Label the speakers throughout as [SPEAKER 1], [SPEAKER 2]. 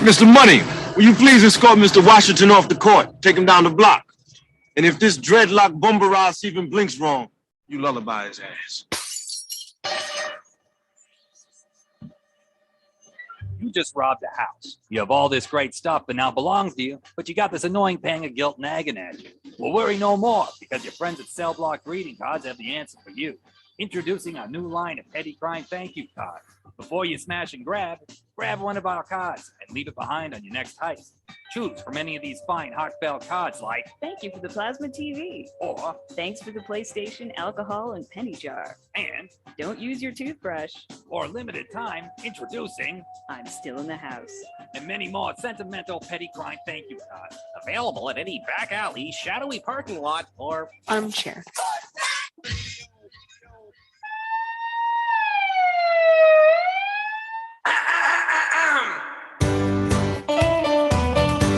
[SPEAKER 1] Mr. Money, will you please escort Mr. Washington off the court? Take him down the block. And if this dreadlock bumper ass even blinks wrong, you lullaby his ass.
[SPEAKER 2] You just robbed a house. You have all this great stuff that now belongs to you, but you got this annoying pang of guilt nagging at you. Well, worry no more, because your friends at Cell Block Greeting Cards have the answer for you. Introducing our new line of petty crime thank you cards. Before you smash and grab one of our cards and leave it behind on your next heist. Choose from any of these fine heartfelt cards like,
[SPEAKER 3] thank you for the plasma TV.
[SPEAKER 2] Or,
[SPEAKER 3] thanks for the PlayStation, alcohol, and penny jar.
[SPEAKER 2] And,
[SPEAKER 3] don't use your toothbrush.
[SPEAKER 2] Or limited time, introducing,
[SPEAKER 3] I'm still in the house.
[SPEAKER 2] And many more sentimental petty crime thank you cards.
[SPEAKER 4] Available at any back alley, shadowy parking lot, or
[SPEAKER 3] armchair.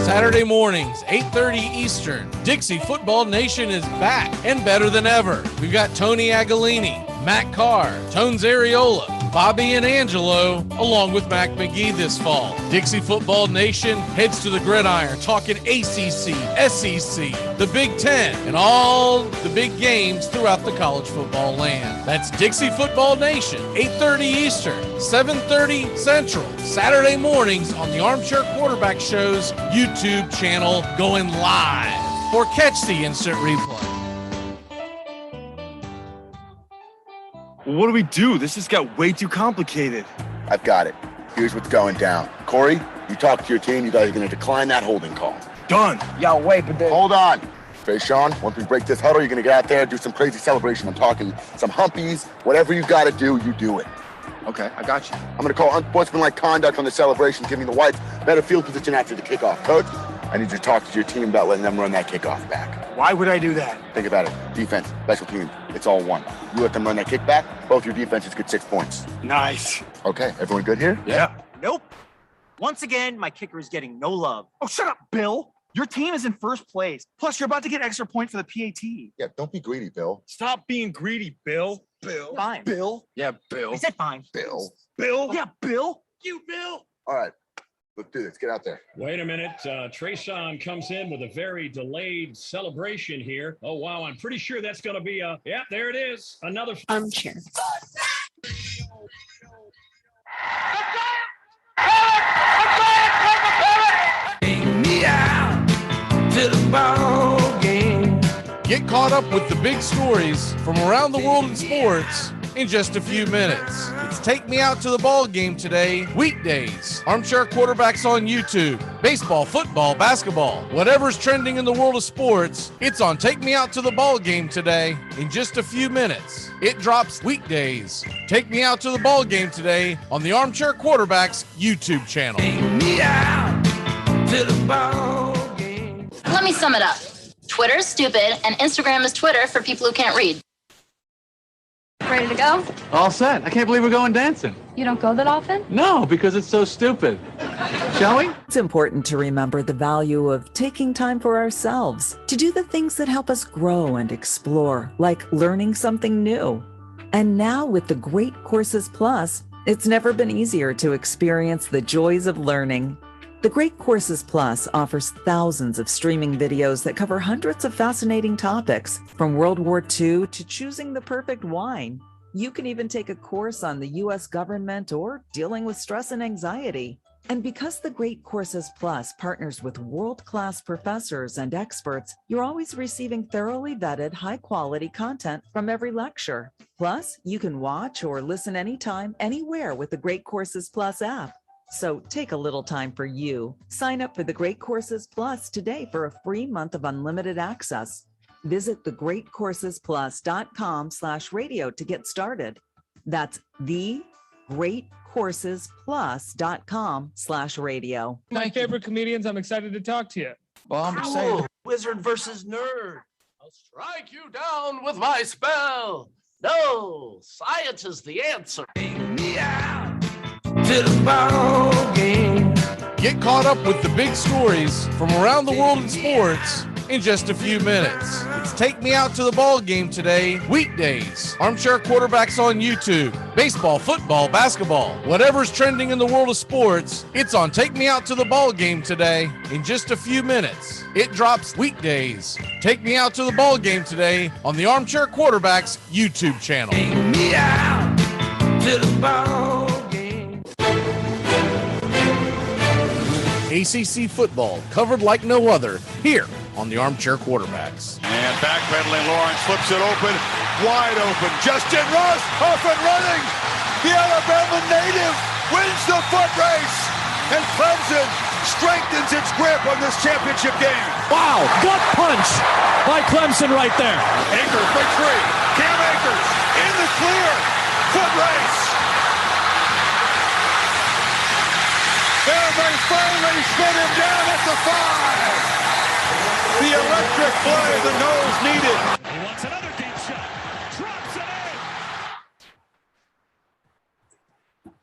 [SPEAKER 5] Saturday mornings, 8:30 Eastern. Dixie Football Nation is back and better than ever. We've got Tony Agolini, Matt Carr, Tones Areola, Bobby and Angelo, along with Mac McGee this fall. Dixie Football Nation heads to the gridiron, talking ACC, SEC, the Big Ten, and all the big games throughout the college football land. That's Dixie Football Nation, 8:30 Eastern, 7:30 Central, Saturday mornings on the Armchair Quarterback Show's YouTube channel, going live. Or catch the instant replay.
[SPEAKER 1] What do we do? This just got way too complicated.
[SPEAKER 6] I've got it. Here's what's going down. Corey, you talk to your team. You guys are going to decline that holding call.
[SPEAKER 1] Done.
[SPEAKER 7] Yo, wait, but
[SPEAKER 6] hold on. Sean, once we break this huddle, you're going to get out there, do some crazy celebration. I'm talking some humpies. Whatever you got to do, you do it.
[SPEAKER 7] Okay, I got you.
[SPEAKER 6] I'm going to call unsportsmanlike conduct on the celebration, giving the Whites better field position after the kickoff. Coach, I need you to talk to your team about letting them run that kickoff back.
[SPEAKER 1] Why would I do that?
[SPEAKER 6] Think about it. Defense, special teams, it's all one. You let them run that kickback, both your defenses get 6 points.
[SPEAKER 1] Nice.
[SPEAKER 6] Okay, everyone good here?
[SPEAKER 1] Yeah.
[SPEAKER 8] Nope. Once again, my kicker is getting no love.
[SPEAKER 7] Oh, shut up, Bill. Your team is in first place. Plus, you're about to get extra point for the PAT.
[SPEAKER 6] Yeah, don't be greedy, Bill.
[SPEAKER 1] Stop being greedy, Bill. Bill.
[SPEAKER 8] Fine.
[SPEAKER 7] Bill?
[SPEAKER 1] Yeah, Bill.
[SPEAKER 8] I said fine.
[SPEAKER 6] Bill.
[SPEAKER 1] Bill.
[SPEAKER 7] Yeah, Bill.
[SPEAKER 1] You, Bill.
[SPEAKER 6] All right, let's do this. Get out there.
[SPEAKER 9] Wait a minute. Trayshawn comes in with a very delayed celebration here. Oh, wow. I'm pretty sure that's going to be a... Yeah, there it is. Another...
[SPEAKER 3] Armchair.
[SPEAKER 5] Get caught up with the big stories from around the world in sports in just a few minutes. It's Take Me Out to the Ball Game today, weekdays. Armchair Quarterbacks on YouTube. Baseball, football, basketball, whatever's trending in the world of sports, it's on Take Me Out to the Ball Game today in just a few minutes. It drops weekdays. Take Me Out to the Ball Game today on the Armchair Quarterbacks YouTube channel.
[SPEAKER 10] Take me out to the ball game.
[SPEAKER 11] Let me sum it up. Twitter is stupid, and Instagram is Twitter for people who can't read.
[SPEAKER 3] Ready to go?
[SPEAKER 12] All set. I can't believe we're going dancing.
[SPEAKER 3] You don't go that often?
[SPEAKER 12] No, because it's so stupid. Shall we?
[SPEAKER 13] It's important to remember the value of taking time for ourselves, to do the things that help us grow and explore, like learning something new. And now with the Great Courses Plus, it's never been easier to experience the joys of learning. The Great Courses Plus offers thousands of streaming videos that cover hundreds of fascinating topics, from World War II to choosing the perfect wine. You can even take a course on the U.S. government or dealing with stress and anxiety. And because the Great Courses Plus partners with world-class professors and experts, you're always receiving thoroughly vetted, high-quality content from every lecture. Plus, you can watch or listen anytime, anywhere with the Great Courses Plus app. So take a little time for you. Sign up for the Great Courses Plus today for a free month of unlimited access. Visit thegreatcoursesplus.com/radio to get started. That's thegreatcoursesplus.com/radio.
[SPEAKER 14] My favorite comedians, I'm excited to talk to you.
[SPEAKER 12] Well, I'm excited.
[SPEAKER 4] Wizard versus nerd. I'll strike you down with my spell. No, science is the answer. Take me out to the ball game.
[SPEAKER 5] Get caught up with the big stories from around the world in sports in just a few minutes. It's Take Me Out to the Ball Game today, weekdays. Armchair Quarterbacks on YouTube. Baseball, football, basketball, whatever's trending in the world of sports, it's on Take Me Out to the Ball Game today in just a few minutes. It drops weekdays. Take Me Out to the Ball Game today on the Armchair Quarterbacks YouTube channel.
[SPEAKER 10] Take me out to the ball game.
[SPEAKER 5] ACC football covered like no other here on the Armchair Quarterbacks.
[SPEAKER 15] And backpedaling, Lawrence flips it open, wide open. Justin Ross off and running. The Alabama native wins the foot race, and Clemson strengthens its grip on this championship game.
[SPEAKER 16] Wow, gut punch by Clemson right there.
[SPEAKER 15] Akers for three. Cam Akers in the clear. Foot race. And they finally spin him down at the 5. The electric play the nose needed.
[SPEAKER 9] He wants another deep shot. Drops it in.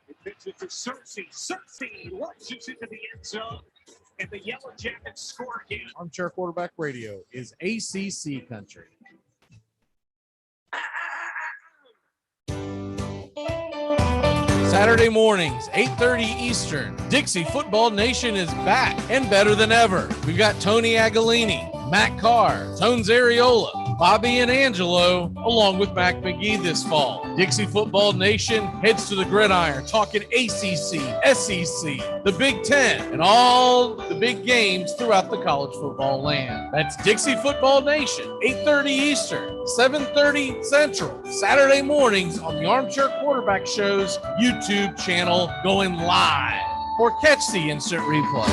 [SPEAKER 9] He pitches to Cersei. Cersei launches into the end zone. And the Yellow Jackets score again.
[SPEAKER 5] Armchair Quarterback Radio is ACC country. Saturday mornings, 8:30 Eastern. Dixie Football Nation is back and better than ever. We've got Tony Agolini, Matt Carr, Tones Areola, Bobby and Angelo, along with Mac McGee this fall. Dixie Football Nation heads to the gridiron, talking ACC, SEC, the Big Ten, and all the big games throughout the college football land. That's Dixie Football Nation, 8:30 Eastern, 7:30 Central, Saturday mornings on the Armchair Quarterback Show's YouTube channel, going live. Or catch the instant replay.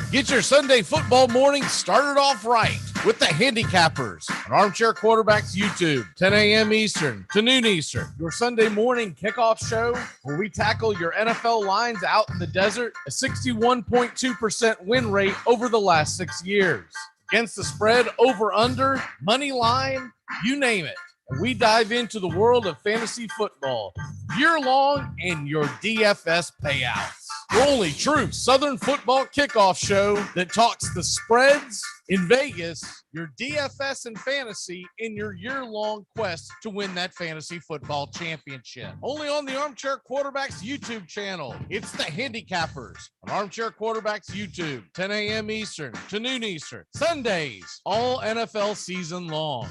[SPEAKER 5] Get your Sunday football morning started off right with the Handicappers on Armchair Quarterbacks YouTube, 10 a.m. Eastern to noon Eastern. Your Sunday morning kickoff show where we tackle your NFL lines out in the desert, a 61.2% win rate over the last 6 years. Against the spread, over, under, money line, you name it. And we dive into the world of fantasy football year long and your DFS payouts. The only true Southern football kickoff show that talks the spreads in Vegas, your DFS and fantasy in your year-long quest to win that fantasy football championship. Only on the Armchair Quarterbacks YouTube channel. It's the Handicappers on Armchair Quarterbacks YouTube, 10 a.m. Eastern to noon Eastern. Sundays, all NFL season long.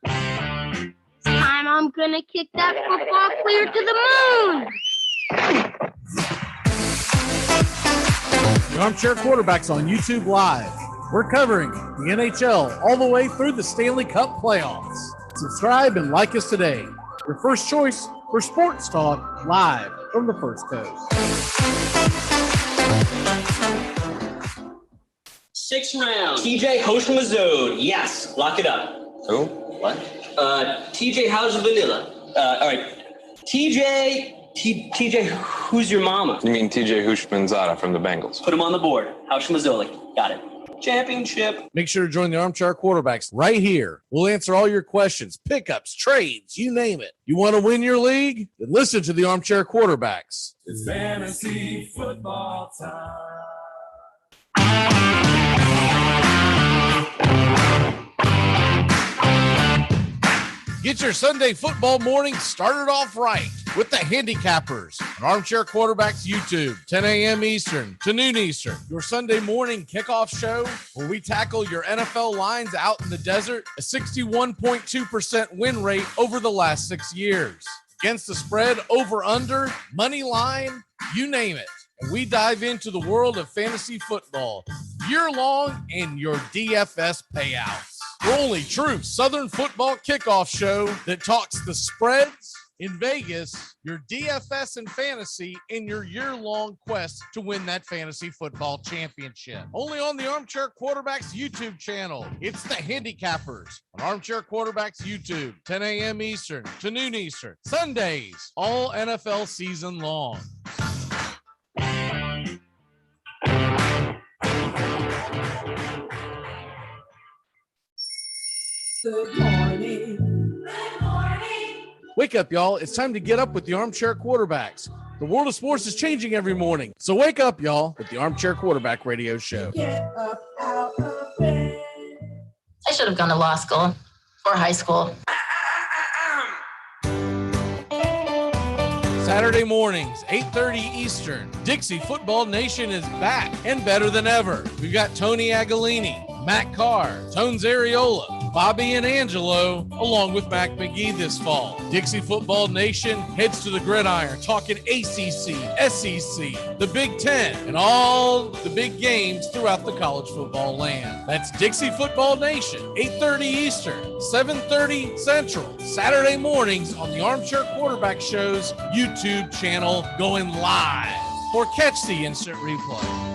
[SPEAKER 17] Time I'm gonna kick that football clear to the moon.
[SPEAKER 5] The Armchair Quarterbacks on YouTube Live. We're covering the NHL all the way through the Stanley Cup playoffs. Subscribe and like us today. Your first choice for sports talk live from the First Coast.
[SPEAKER 18] 6th round. TJ Host from Mazode. Yes, lock it up.
[SPEAKER 19] Who? What?
[SPEAKER 18] TJ, how's vanilla? All right. TJ, who's your mama?
[SPEAKER 19] You mean TJ Hushmanzada from the Bengals?
[SPEAKER 18] Put him on the board. House Mazzoli. Got it. Championship.
[SPEAKER 5] Make sure to join the Armchair Quarterbacks right here. We'll answer all your questions, pickups, trades, you name it. You want to win your league? Then listen to the Armchair Quarterbacks.
[SPEAKER 10] It's fantasy football time.
[SPEAKER 5] Get your Sunday football morning started off right with the Handicappers on Armchair Quarterbacks YouTube, 10 a.m. Eastern to noon Eastern. Your Sunday morning kickoff show where we tackle your NFL lines out in the desert, a 61.2% win rate over the last 6 years. Against the spread, over, under, money line, you name it. And we dive into the world of fantasy football year long and your DFS payouts. The only true Southern football kickoff show that talks the spreads in Vegas, your DFS and fantasy in your year-long quest to win that fantasy football championship. Only on the Armchair Quarterbacks YouTube channel. It's the Handicappers on Armchair Quarterbacks YouTube, 10 a.m. Eastern to noon Eastern. Sundays, all NFL season long.
[SPEAKER 10] Good morning.
[SPEAKER 5] Wake up, y'all. It's time to get up with the Armchair Quarterbacks. The world of sports is changing every morning. So wake up, y'all, with the Armchair Quarterback Radio Show.
[SPEAKER 11] I should have gone to law school or high school.
[SPEAKER 5] Saturday mornings, 8:30 Eastern. Dixie Football Nation is back and better than ever. We've got Tony Agolini, Matt Carr, Tones Areola, Bobby and Angelo, along with Mac McGee this fall. Dixie Football Nation heads to the gridiron, talking ACC, SEC, the Big Ten, and all the big games throughout the college football land. That's Dixie Football Nation, 8:30 Eastern, 7:30 Central, Saturday mornings on the Armchair Quarterback Show's YouTube channel, going live. Or catch the instant replay.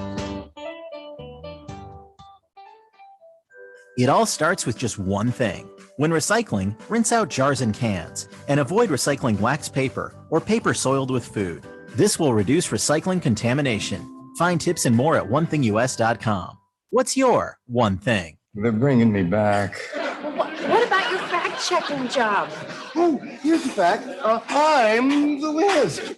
[SPEAKER 20] It all starts with just one thing. When recycling, rinse out jars and cans, and avoid recycling waxed paper or paper soiled with food. This will reduce recycling contamination. Find tips and more at onethingus.com. What's your one thing?
[SPEAKER 21] They're bringing me back.
[SPEAKER 17] What about your fact-checking job?
[SPEAKER 21] Oh, here's the fact. I'm the Wiz.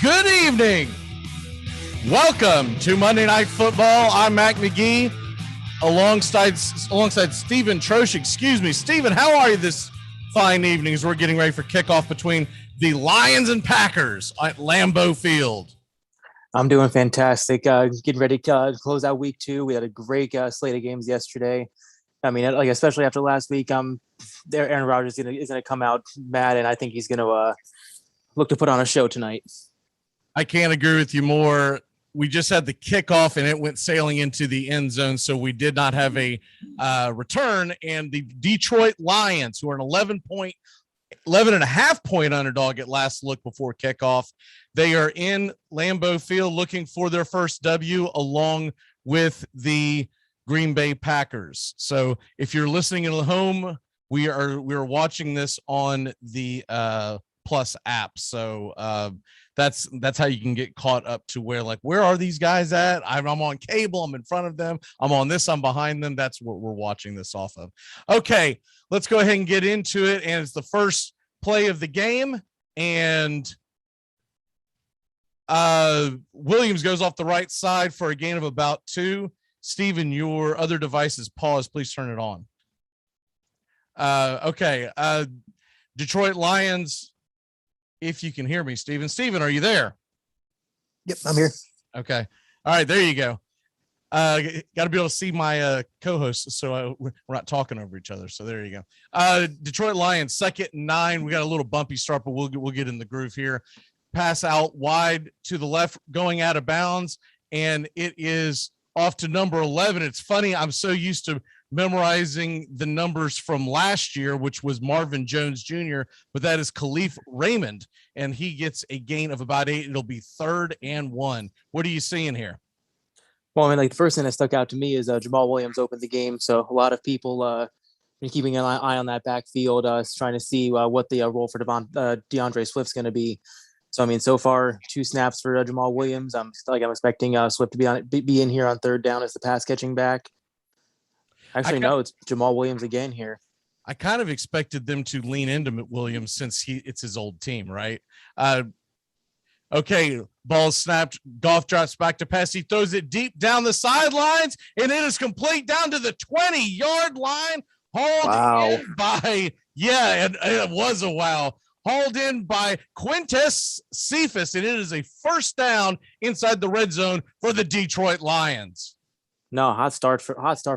[SPEAKER 5] Good evening. Welcome to Monday Night Football. I'm Mac McGee alongside Stephen Trosh. Excuse me. Stephen, how are you this fine evening as we're getting ready for kickoff between the Lions and Packers at Lambeau Field?
[SPEAKER 22] I'm doing fantastic. Getting ready to close out week 2. We had a great slate of games yesterday. I mean, like especially after last week, Aaron Rodgers is gonna come out mad, and I think he's gonna look to put on a show tonight.
[SPEAKER 5] I can't agree with you more. We just had the kickoff and it went sailing into the end zone, so we did not have a return. And the Detroit Lions, who are an 11.5 point underdog at last look before kickoff, they are in Lambeau Field looking for their first W along with the Green Bay Packers. So if you're listening at home, we are watching this on the Plus app. So that's how you can get caught up to where are these guys at? I'm on cable. I'm in front of them. I'm on this. I'm behind them. That's what we're watching this off of. Okay, let's go ahead and get into it. And it's the first play of the game. And Williams goes off the right side for a gain of about 2. Steven, your other device is paused. Please turn it on. Okay. Detroit Lions. If you can hear me, Steven. Steven, are you there?
[SPEAKER 22] Yep, I'm here.
[SPEAKER 5] Okay. All right, there you go. Got to be able to see my co-host, so we're not talking over each other. So there you go. Detroit Lions, 2nd and 9. We got a little bumpy start, but we'll get in the groove here. Pass out wide to the left, going out of bounds, and it is off to number 11. It's funny. I'm so used to memorizing the numbers from last year, which was Marvin Jones Jr., but that is Khalif Raymond, and he gets a gain of about 8. It'll be 3rd and 1. What are you seeing here?
[SPEAKER 22] Well, I mean, like the first thing that stuck out to me is Jamal Williams opened the game, so a lot of people been keeping an eye on that backfield, trying to see what the role for DeAndre Swift's going to be. So I mean, so far 2 snaps for Jamal Williams. I'm expecting Swift to be in here on 3rd down as the pass catching back. Actually, no, it's Jamal Williams again here.
[SPEAKER 5] I kind of expected them to lean into Williams since it's his old team, right? Okay, ball snapped. Goff drops back to pass. He throws it deep down the sidelines, and it is complete down to the 20-yard line. Hauled in by, it was a wow. Hauled in by Quintez Cephas, and it is a 1st down inside the red zone for the Detroit Lions.
[SPEAKER 22] No, hot start for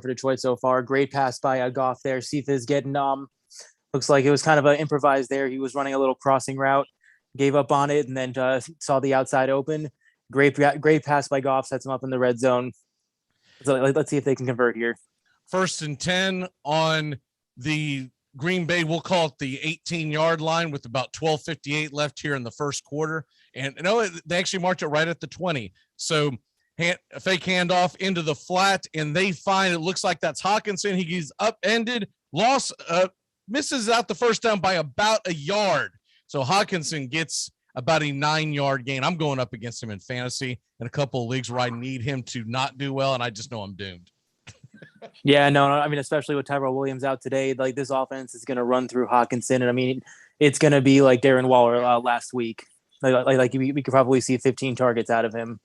[SPEAKER 22] Detroit so far. Great pass by Goff there. Cephas getting looks like it was kind of an improvised there. He was running a little crossing route, gave up on it, and then saw the outside open. Great pass by Goff, sets him up in the red zone. So let's see if they can convert here.
[SPEAKER 5] 1st and 10 on the Green Bay, we'll call it the 18-yard line with about 12:58 left here in the first quarter. And they actually marked it right at the 20. So a fake handoff into the flat, and they find it looks like that's Hawkinson. He's upended, misses out the first down by about a yard. So Hawkinson gets about a 9-yard gain. I'm going up against him in fantasy in a couple of leagues where I need him to not do well, and I just know I'm doomed.
[SPEAKER 22] Yeah, no, I mean, especially with Tyrell Williams out today, like this offense is going to run through Hawkinson, and I mean, it's going to be like Darren Waller last week. Like we could probably see 15 targets out of him.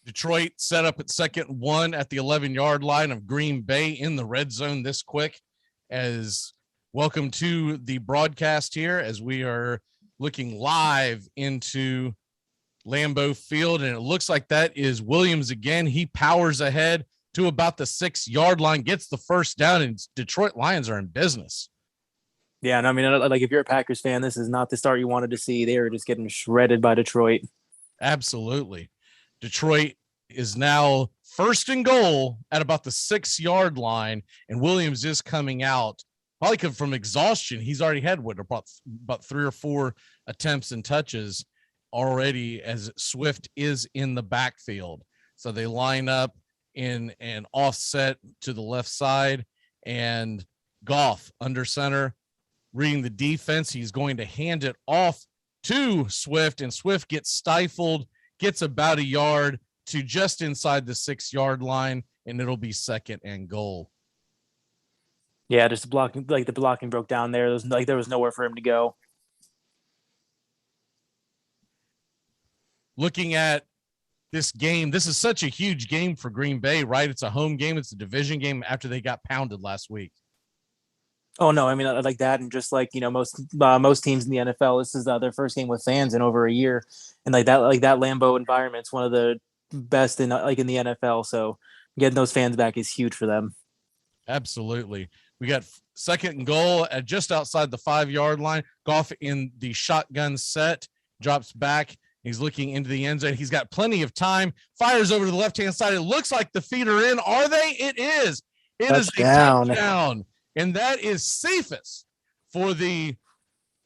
[SPEAKER 5] Detroit set up at 2nd and 1 at the 11-yard line of Green Bay in the red zone this quick. As welcome to the broadcast here as we are looking live into Lambeau Field, and it looks like that is Williams again. He powers ahead to about the 6-yard line, gets the first down, and Detroit Lions are in business.
[SPEAKER 22] Yeah, and I mean, like if you're a Packers fan, this is not the start you wanted to see. They are just getting shredded by Detroit.
[SPEAKER 5] Absolutely. Detroit is now 1st and goal at about the 6-yard line, and Williams is coming out probably from exhaustion. He's already had about 3 or 4 attempts and touches already as Swift is in the backfield. So they line up in an offset to the left side, and Goff under center, reading the defense. He's going to hand it off to Swift, and Swift gets stifled, gets about a yard to just inside the 6-yard line, and it'll be 2nd and goal.
[SPEAKER 22] Yeah, just the blocking broke down there. There was nowhere for him to go.
[SPEAKER 5] Looking at this game, this is such a huge game for Green Bay, right? It's a home game. It's a division game after they got pounded last week.
[SPEAKER 22] Oh no, I mean, like that, and just like most teams in the NFL, this is their first game with fans in over a year, and like that Lambeau environment's one of the best in the NFL. So getting those fans back is huge for them.
[SPEAKER 5] Absolutely. We got 2nd and goal at just outside the 5-yard line. Goff in the shotgun set, drops back. He's looking into the end zone. He's got plenty of time. Fires over to the left-hand side. It looks like the feet are in. Are they? It is. It is a touchdown. And that is safest for the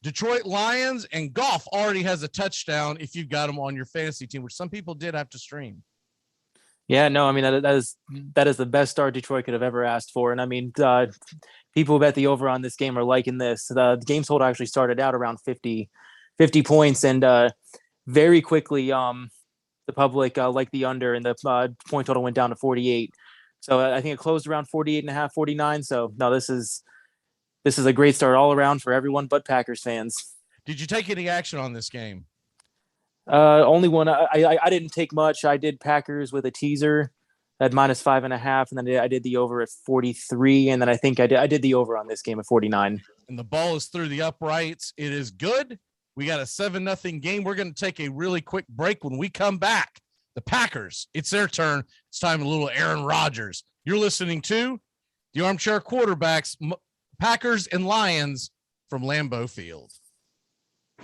[SPEAKER 5] Detroit Lions. And Goff already has a touchdown if you've got him on your fantasy team, which some people did have to stream.
[SPEAKER 22] Yeah, no, I mean, that is the best start Detroit could have ever asked for. And I mean, people who bet the over on this game are liking this. The game total actually started out around 50 points, and very quickly, the public liked the under, and the point total went down to 48. So I think it closed around 48.5, 49. So no, this is a great start all around for everyone but Packers fans.
[SPEAKER 5] Did you take any action on this game?
[SPEAKER 22] Only one. I didn't take much. I did Packers with a teaser at -5.5, and then I did the over at 43, and then I think I did the over on this game at 49.
[SPEAKER 5] And the ball is through the uprights. It is good. We got a 7-0 game. We're going to take a really quick break. When we come back, the Packers, it's their turn. It's time a little Aaron Rodgers. You're listening to the Armchair Quarterbacks, Packers and Lions from Lambeau Field.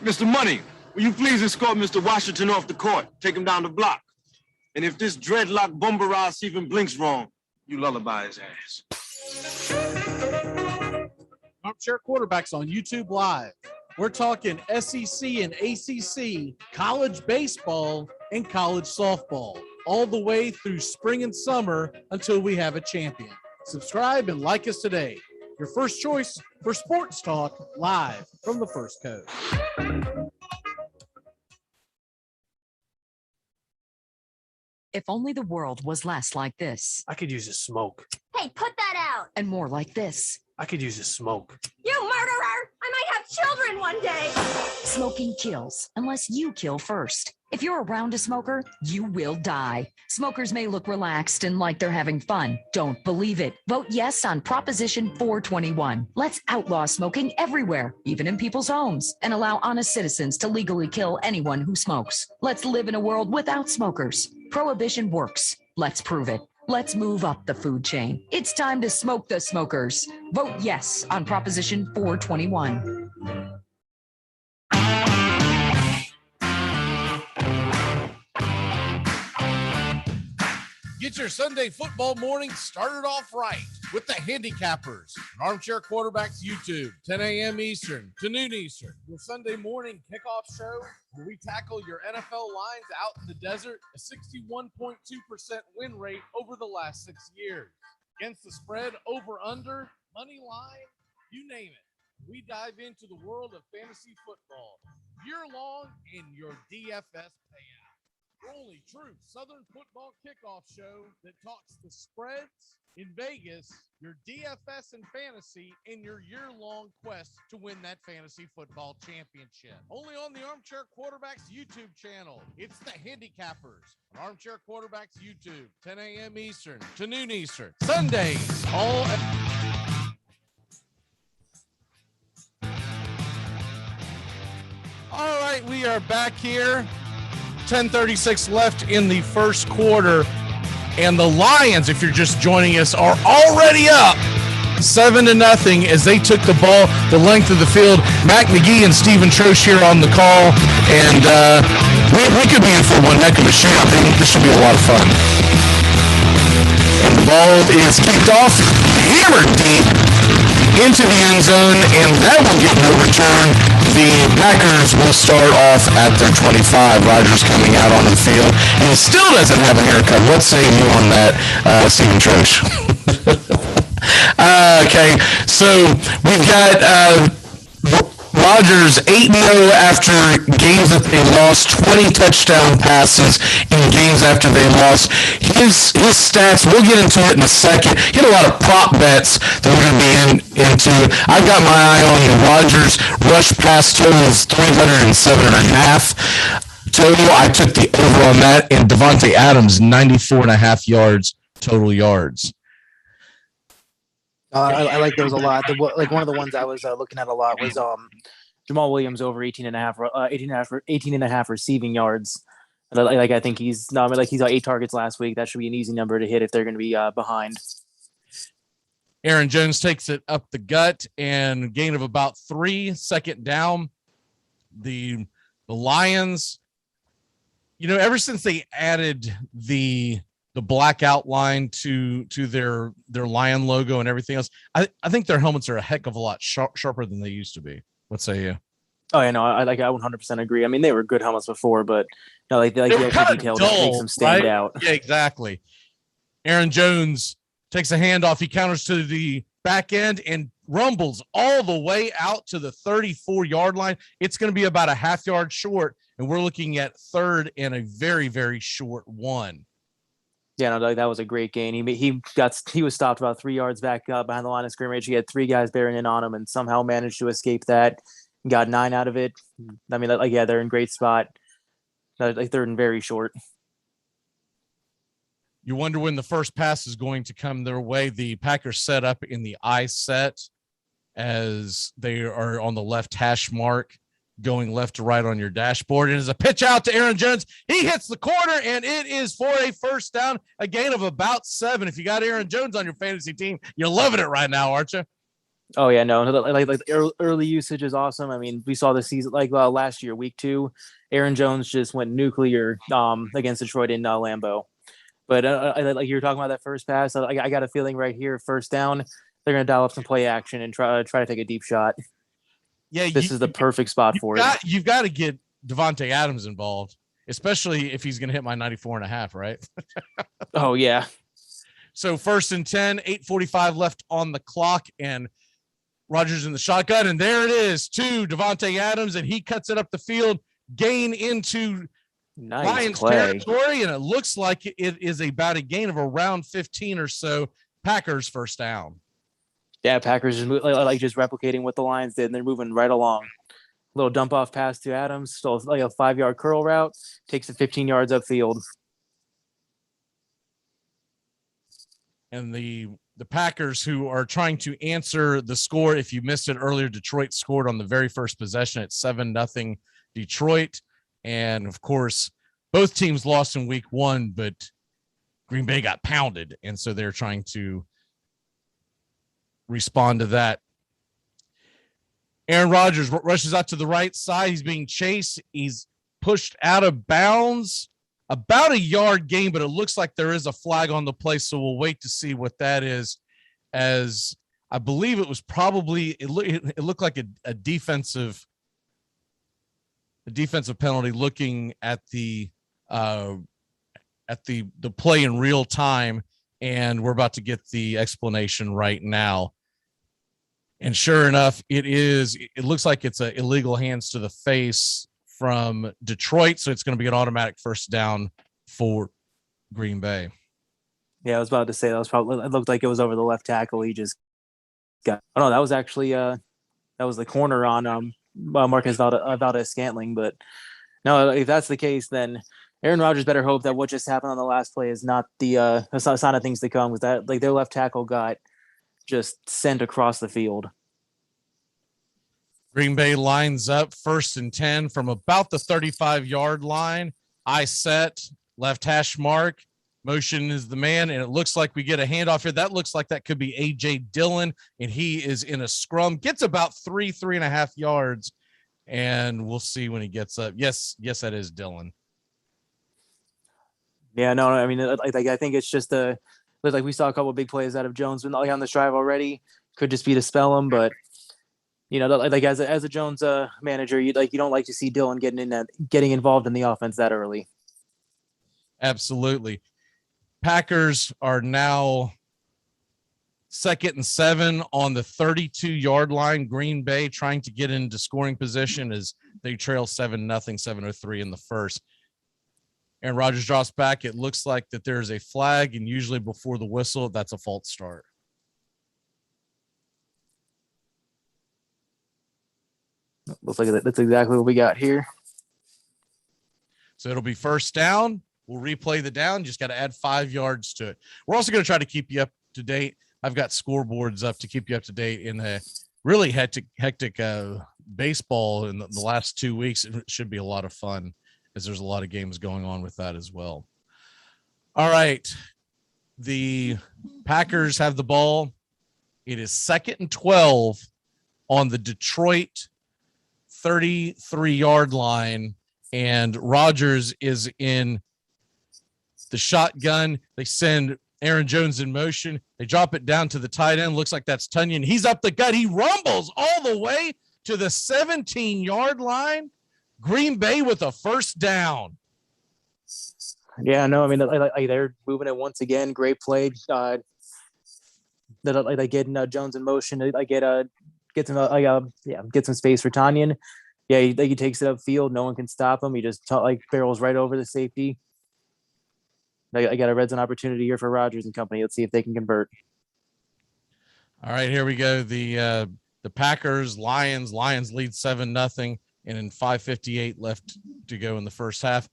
[SPEAKER 1] Mr. Money, will you please escort Mr. Washington off the court? Take him down the block. And if this dreadlock bumper ass even blinks wrong, you lullaby his ass.
[SPEAKER 5] Armchair Quarterbacks on YouTube Live. We're talking SEC and ACC, college baseball, and college softball, all the way through spring and summer until we have a champion. Subscribe and like us today. Your first choice for sports talk live from the First Coast.
[SPEAKER 2] If only the world was less like this.
[SPEAKER 8] I could use a smoke.
[SPEAKER 17] Hey, put that out.
[SPEAKER 2] And more like this.
[SPEAKER 8] I could use a smoke.
[SPEAKER 17] You murderer! I might have children one day.
[SPEAKER 2] Smoking kills, unless you kill first. If you're around a smoker, you will die. Smokers may look relaxed and like they're having fun. Don't believe it. Vote yes on Proposition 421. Let's outlaw smoking everywhere, even in people's homes, and allow honest citizens to legally kill anyone who smokes. Let's live in a world without smokers. Prohibition works. Let's prove it. Let's move up the food chain. It's time to smoke the smokers. Vote yes on Proposition 421.
[SPEAKER 5] You Get your Sunday football morning started off right with the Handicappers, an Armchair Quarterbacks YouTube, 10 a.m. Eastern to noon Eastern. Your Sunday morning kickoff show where we tackle your NFL lines out in the desert, a 61.2% win rate over the last 6 years. Against the spread, over, under, money line, you name it. We dive into the world of fantasy football year-long in your DFS payout. The only true Southern football kickoff show that talks the spreads in Vegas, your DFS and fantasy, in your year-long quest to win that fantasy football championship. Only on the Armchair Quarterbacks YouTube channel. It's the Handicappers on Armchair Quarterbacks YouTube, 10 a.m. Eastern to noon Eastern. Sundays, all. All right, we are back here. 10:36 left in the first quarter, and the Lions, if you're just joining us, are already up 7-0 as they took the ball the length of the field. Mac McGee and Stephen Troche here on the call, and we could be in for one heck of a shootout. I think this should be a lot of fun. And the ball is kicked off, hammered deep into the end zone, and that will get no return. The Packers will start off at their 25. Rodgers coming out on the field, and he still doesn't have a haircut. What say you on that, Stephen Troche? Okay, so we've got Rodgers 8-0 after games that they lost, 20 touchdown passes in games after they lost. His stats, we'll get into it in a second. He had a lot of prop bets that we're going to be into. I've got my eye on the Rodgers rush pass total is 307.5. Total, I took the over on that, and Devontae Adams, 94.5 yards, total yards.
[SPEAKER 22] I like those a lot. Like one of the ones I was looking at a lot was Jamal Williams over 18 and a half receiving yards. Like I think he's got 8 targets last week. That should be an easy number to hit if they're going to be behind.
[SPEAKER 5] Aaron Jones takes it up the gut and gain of about 3, second down. The Lions, ever since they added the black outline to their Lion logo and everything else, I think their helmets are a heck of a lot sharper than they used to be. What say you?
[SPEAKER 22] Oh, yeah, no, I 100% agree. I mean, they were good helmets before, but the extra detail that makes them stand out.
[SPEAKER 5] Yeah, exactly. Aaron Jones takes a handoff. He counters to the back end and rumbles all the way out to the 34-yard line. It's going to be about a half yard short, and we're looking at third and a very, very short one.
[SPEAKER 22] Yeah, no, that was a great gain. He was stopped about 3 yards back behind the line of scrimmage. He had 3 guys bearing in on him and somehow managed to escape that. Got 9 out of it. I mean, they're in great spot. They're in very short.
[SPEAKER 5] You wonder when the first pass is going to come their way. The Packers set up in the I set as they are on the left hash mark, going left to right on your dashboard. And as a pitch out to Aaron Jones, he hits the corner, and it is for a first down, a gain of about 7. If you got Aaron Jones on your fantasy team, you're loving it right now, aren't you?
[SPEAKER 22] Oh yeah, no, early usage is awesome. I mean, we saw this season, last year, week 2, Aaron Jones just went nuclear against Detroit in Lambeau. But like you were talking about that first pass, I got a feeling right here, first down, they're going to dial up some play action and try to take a deep shot.
[SPEAKER 5] Yeah,
[SPEAKER 22] this is the perfect spot for it.
[SPEAKER 5] You've got to get Devontae Adams involved, especially if he's going to hit my 94.5, right?
[SPEAKER 22] Oh, yeah.
[SPEAKER 5] So 1st and 10, 8:45 left on the clock, and Rodgers in the shotgun, and there it is to Devontae Adams, and he cuts it up the field, gain into Lions territory, and it looks like it is about a gain of around 15 or so. Packers first down.
[SPEAKER 22] Yeah, Packers just just replicating what the Lions did, and they're moving right along. Little dump off pass to Adams, still a 5-yard curl route, takes it 15 yards upfield.
[SPEAKER 5] And the Packers, who are trying to answer the score, if you missed it earlier, Detroit scored on the very first possession at 7-0 Detroit. And of course, both teams lost in week 1, but Green Bay got pounded. And so they're trying to respond to that. Aaron Rodgers rushes out to the right side. He's being chased. He's pushed out of bounds about a yard gain, but it looks like there is a flag on the play. So we'll wait to see what that is, as I believe it was probably, it looked like a defensive penalty, looking at the play in real time. And we're about to get the explanation right now. And sure enough, it looks like it's an illegal hands to the face from Detroit. So it's going to be an automatic first down for Green Bay.
[SPEAKER 22] Yeah, I was about to say it looked like it was over the left tackle. He just got, oh no, that was actually, that was the corner on Marcus Valdez-Scantling. But no, if that's the case, then Aaron Rodgers better hope that what just happened on the last play is not a sign of things to come, because that, like, their left tackle got just sent across the field.
[SPEAKER 5] Green Bay lines up 1st and 10 from about the 35-yard line. I set, left hash mark, motion is the man, and it looks like we get a handoff here. That looks like that could be A.J. Dillon, and he is in a scrum, gets about 3.5 yards, and we'll see when he gets up. Yes, that is Dillon.
[SPEAKER 22] Yeah, no, I mean, I think it's just like we saw a couple of big plays out of Jones on this drive already. Could just be to spell him, but like as a Jones manager, you don't like to see Dillon getting involved in the offense that early.
[SPEAKER 5] Absolutely. Packers are now 2nd and 7 on the 32-yard line. Green Bay trying to get into scoring position as they trail 7-0, 7:03 in the first. Aaron Rodgers drops back. It looks like that there's a flag, and usually before the whistle, that's a false start.
[SPEAKER 22] Looks like that's exactly what we got here.
[SPEAKER 5] So it'll be first down. We'll replay the down. Just got to add 5 yards to it. We're also going to try to keep you up to date. I've got scoreboards up to keep you up to date in a really hectic baseball in the last 2 weeks. It should be a lot of fun, as there's a lot of games going on with that as well. All right. The Packers have the ball. It is 2nd and 12 on the Detroit 33-yard line, and Rodgers is in the shotgun. They send Aaron Jones in motion. They drop it down to the tight end. Looks like that's Tunyon. He's up the gut. He rumbles all the way to the 17-yard line. Green Bay with a first down.
[SPEAKER 22] Yeah, no, I mean, they're moving it once again. Great play. They get Jones in motion. They get some space for Tunyon. Yeah, he takes it upfield. No one can stop him. He just barrels right over the safety. I got a red zone opportunity here for Rodgers and company. Let's see if they can convert.
[SPEAKER 5] All right, here we go. The Packers, Lions lead 7-0, and in 5:58 left to go in the first half.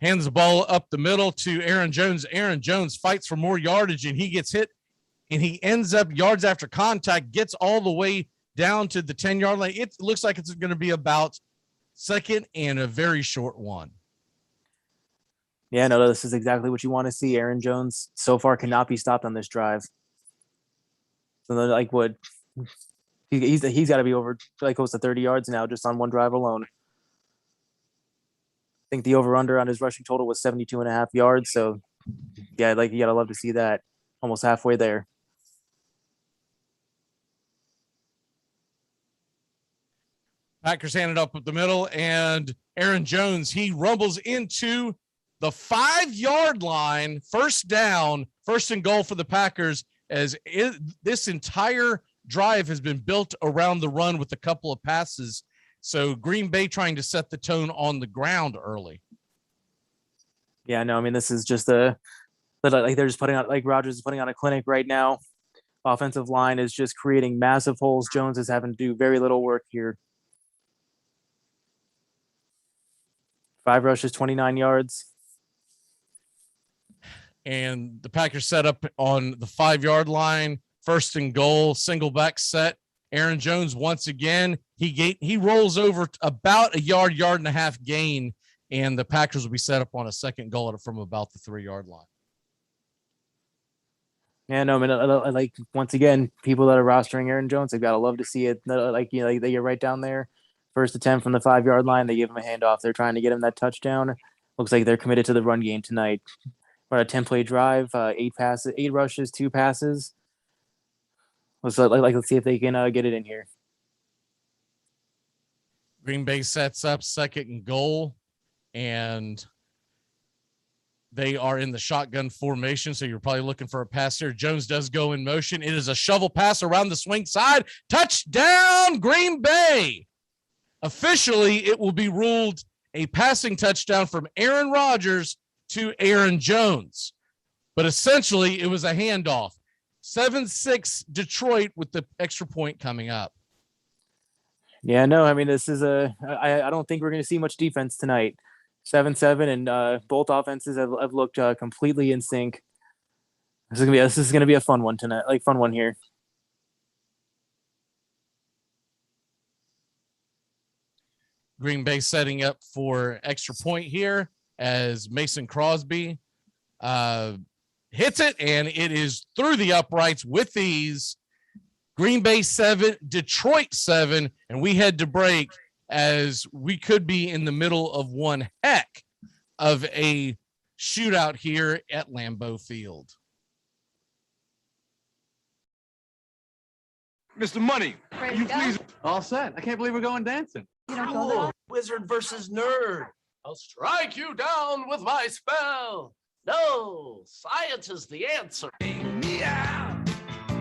[SPEAKER 5] Hands the ball up the middle to Aaron Jones. Aaron Jones fights for more yardage, and he gets hit, and he ends up yards after contact, gets all the way down to the 10-yard line. It looks like it's going to be about 2nd and a very short one.
[SPEAKER 22] Yeah, no, this is exactly what you want to see. Aaron Jones so far cannot be stopped on this drive. So what? He's got to be over close to 30 yards now just on one drive alone. I think the over-under on his rushing total was 72.5 yards. So, yeah, you got to love to see that. Almost halfway there.
[SPEAKER 5] Packers handed up the middle, and Aaron Jones, he rumbles into the 5-yard line. First down, 1st and goal for the Packers, as this entire drive has been built around the run with a couple of passes. So Green Bay trying to set the tone on the ground early.
[SPEAKER 22] Yeah, no, I mean, this is just they're just putting out, Rodgers is putting on a clinic right now. Offensive line is just creating massive holes. Jones is having to do very little work here. 5 rushes, 29 yards.
[SPEAKER 5] And the Packers set up on the 5-yard line, 1st and goal, single back set. Aaron Jones, once again, he rolls over about a yard and a half gain, and the Packers will be set up on a 2nd goal from about the 3-yard line.
[SPEAKER 22] Yeah, no, I mean, once again, people that are rostering Aaron Jones, they've got to love to see it. They get right down there, 1st and 10 from the 5-yard line. They give him a handoff. They're trying to get him that touchdown. Looks like they're committed to the run game tonight. Run a 10-play drive, 8 passes, 8 rushes, 2 passes. Let's see if they can get it in here.
[SPEAKER 5] Green Bay sets up 2nd and goal, and they are in the shotgun formation, so you're probably looking for a pass here. Jones does go in motion. It is a shovel pass around the swing side. Touchdown, Green Bay. Officially, it will be ruled a passing touchdown from Aaron Rodgers to Aaron Jones. But essentially, it was a handoff. 7-6 Detroit with the extra point coming up.
[SPEAKER 22] Yeah, no, I mean, this is I don't think we're going to see much defense tonight. 7-7, and both offenses have looked completely in sync. This is gonna be a fun one tonight, fun one here.
[SPEAKER 5] Green Bay setting up for extra point here as Mason Crosby hits it, and it is through the uprights with ease. Green Bay 7, Detroit 7, and we head to break as we could be in the middle of one heck of a shootout here at Lambeau Field.
[SPEAKER 1] Mr. Money, will you please?
[SPEAKER 12] All set. I can't believe we're going dancing.
[SPEAKER 4] Cool. Wizard versus nerd. I'll strike you down with my spell. No, science is the answer.
[SPEAKER 10] Me out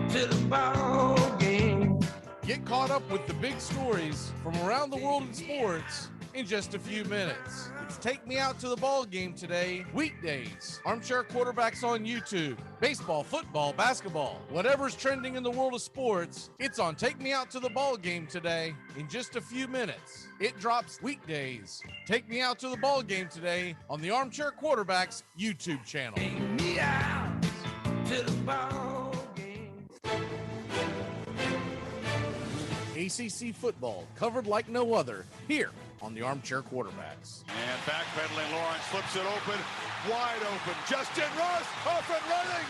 [SPEAKER 10] to the ball game.
[SPEAKER 5] Get caught up with the big stories from around the world in sports in just a few minutes. It's Take Me Out to the Ball Game today, weekdays. Armchair Quarterbacks on YouTube. Baseball, football, basketball, whatever's trending in the world of sports, it's on Take Me Out to the Ball Game today in just a few minutes. It drops weekdays. Take Me Out to the Ball Game today on the Armchair Quarterbacks YouTube channel.
[SPEAKER 10] Take me out to the ball game.
[SPEAKER 5] ACC football covered like no other here on the Armchair Quarterbacks.
[SPEAKER 15] And backpedaling, Lawrence flips it open, wide open. Justin Ross off and running.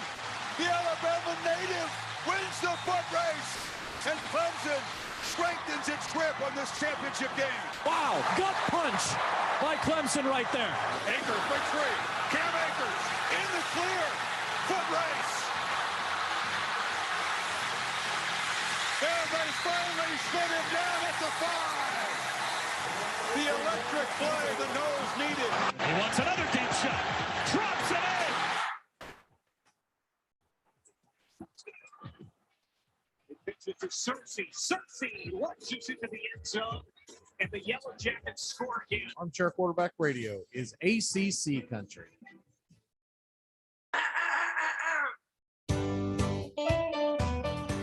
[SPEAKER 15] The Alabama native wins the foot race. And Clemson strengthens its grip on this championship game.
[SPEAKER 16] Wow, gut punch by Clemson right there.
[SPEAKER 15] Akers for 3. Cam Akers in the clear. Foot race. And they finally spin him down at the 5. The electric play the nose needed.
[SPEAKER 16] He wants another deep shot. Drops it in.
[SPEAKER 9] Pitches to Cersei. Cersei launches into the end zone. And the Yellow Jackets score again.
[SPEAKER 5] Armchair Quarterback Radio is ACC country.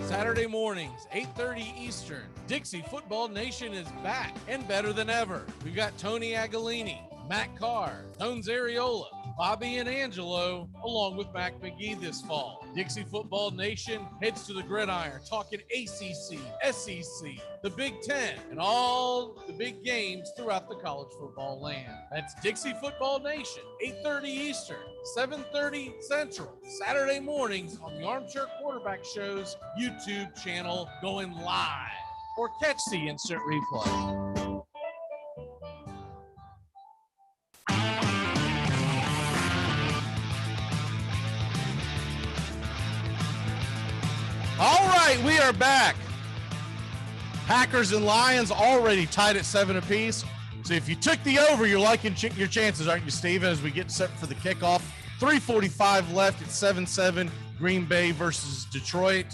[SPEAKER 5] Saturday mornings, 8:30 Eastern. Dixie Football Nation is back and better than ever. We've got Tony Agolini, Matt Carr, Tones Ariola, Bobby and Angelo, along with Mac McGee this fall. Dixie Football Nation heads to the gridiron, talking ACC, SEC, the Big Ten, and all the big games throughout the college football land. That's Dixie Football Nation, 8:30 Eastern, 7:30 Central, Saturday mornings on the Armchair Quarterback Show's YouTube channel, going live, or catch the instant replay. All right, we are back. Packers and Lions already tied at 7 apiece. So if you took the over, you're liking your chances, aren't you, Steven, as we get set for the kickoff. 3:45 left at 7-7, Green Bay versus Detroit.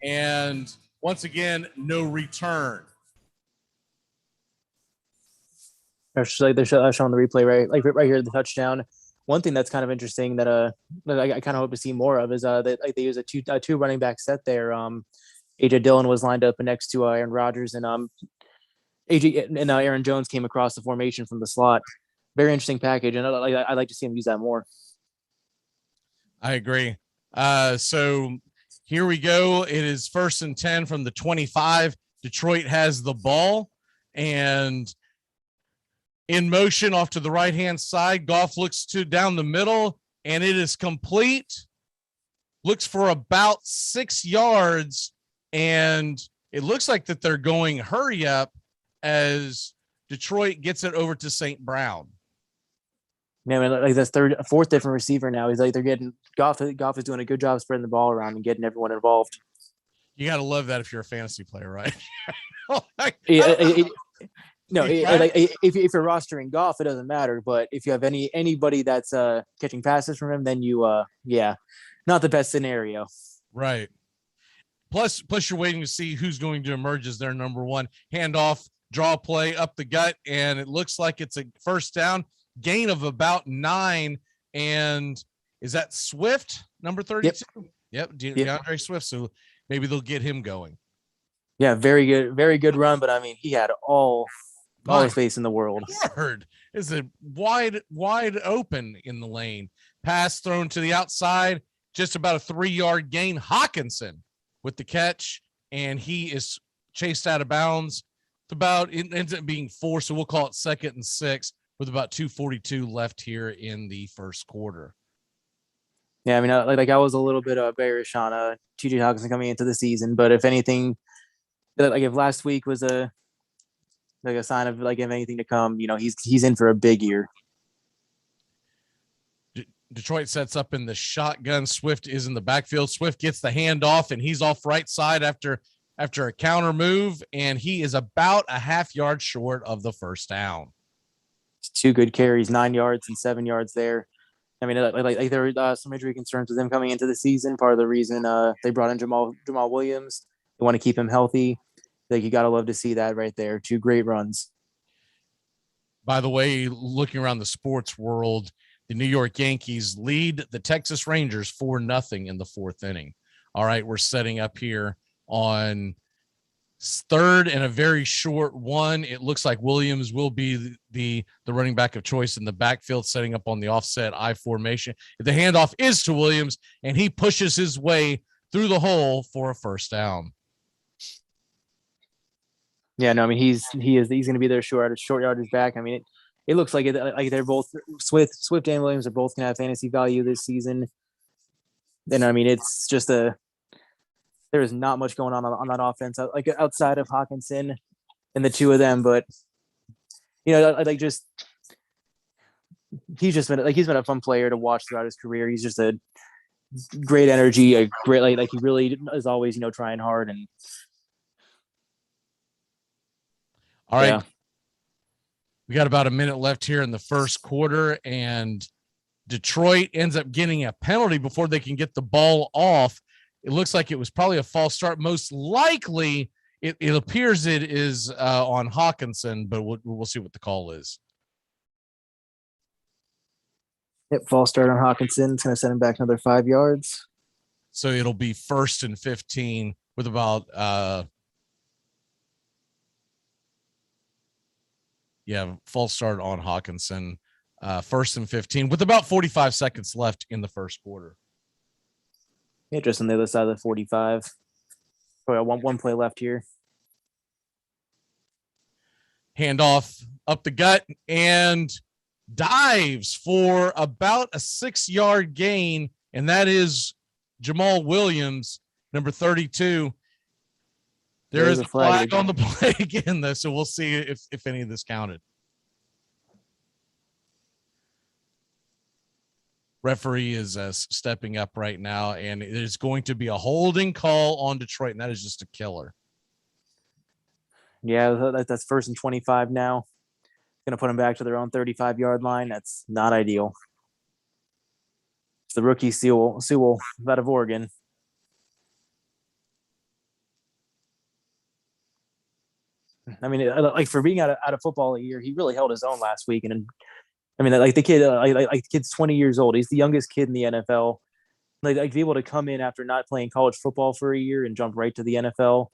[SPEAKER 5] And once again, no return.
[SPEAKER 22] They're showing the replay right here, the touchdown. One thing that's kind of interesting that I kind of hope to see more of is that they use a two running back set there. AJ Dillon was lined up next to Aaron Rodgers, and Aaron Jones came across the formation from the slot. Very interesting package, and I'd like to see him use that more.
[SPEAKER 5] I agree. So here we go. It is 1st and 10 from the 25. Detroit has the ball, and in motion off to the right-hand side. Goff looks to down the middle, and it is complete. Looks for about 6 yards, and it looks like that they're going hurry up as Detroit gets it over to St. Brown.
[SPEAKER 22] Yeah, I mean, like that's fourth different receiver now. He's like they're getting Goff. Goff is doing a good job spreading the ball around and getting everyone involved.
[SPEAKER 5] You got to love that if you're a fantasy player, right?
[SPEAKER 22] No, if you're rostering Goff, it doesn't matter. But if you have anybody that's catching passes from him, then not the best scenario.
[SPEAKER 5] Right. Plus you're waiting to see who's going to emerge as their number one. Handoff, draw play up the gut, and it looks like it's a first down, gain of about 9. And is that Swift, number 32? Yep, DeAndre Swift. So maybe they'll get him going.
[SPEAKER 22] Yeah, very good run. But I mean, he had all the space in the world.
[SPEAKER 5] Word is a wide open in the lane. Pass thrown to the outside, just about a 3-yard gain. Hawkinson with the catch, and he is chased out of bounds. It ends up being 4, so we'll call it 2nd and 6 with about 2:42 left here in the first quarter.
[SPEAKER 22] Yeah, I mean, I was a little bit bearish on TJ Hawkinson coming into the season, but if anything, like if last week was a sign of like if anything to come, he's in for a big year.
[SPEAKER 5] Detroit sets up in the shotgun. Swift is in the backfield. Swift gets the handoff, and he's off right side after a counter move, and he is about a half yard short of the first down.
[SPEAKER 22] 2 good carries, 9 yards and 7 yards there. I mean, like there were some injury concerns with him coming into the season. Part of the reason they brought in Jamal Williams. They want to keep him healthy. Like you gotta love to see that right there. 2 great runs.
[SPEAKER 5] By the way, looking around the sports world, the New York Yankees lead the Texas Rangers 4-0 in the 4th inning. All right, we're setting up here on 3rd and a very short one. It looks like Williams will be the running back of choice in the backfield, setting up on the offset I formation. The handoff is to Williams, and he pushes his way through the hole for a first down.
[SPEAKER 22] Yeah, no, I mean he's going to be their short yardage back. I mean it looks like they're both Swift and Williams are both going to have fantasy value this season. And I mean it's just there is not much going on that offense outside of Hawkinson and the 2 of them, but he's been a fun player to watch throughout his career. He's just a great energy, a great like he really is always trying hard. And
[SPEAKER 5] all right. Yeah. We got about a minute left here in the first quarter, and Detroit ends up getting a penalty before they can get the ball off. It looks like it was probably a false start. Most likely, it appears it is on Hawkinson, but we'll see what the call is.
[SPEAKER 22] Yep, false start on Hawkinson. It's going to send him back another 5 yards.
[SPEAKER 5] So it'll be 1st and 15 with about false start on Hawkinson. 1st and 15 with about 45 seconds left in the first quarter.
[SPEAKER 22] Yeah, just on the other side of the 45. Probably one play left here.
[SPEAKER 5] Handoff up the gut and dives for about a 6-yard gain, and that is Jamal Williams, number 32. There is a flag on the play again, though, so we'll see if any of this counted. Referee is stepping up right now, and it is going to be a holding call on Detroit, and that is just a killer.
[SPEAKER 22] Yeah, that's 1st and 25 now. Going to put them back to their own 35-yard line. That's not ideal. It's the rookie Sewell out of Oregon. I mean, like for being out of football a year, he really held his own last week. And I mean, like the kid, like the kid's 20 years old. He's the youngest kid in the NFL. Like to be able to come in after not playing college football for a year and jump right to the NFL.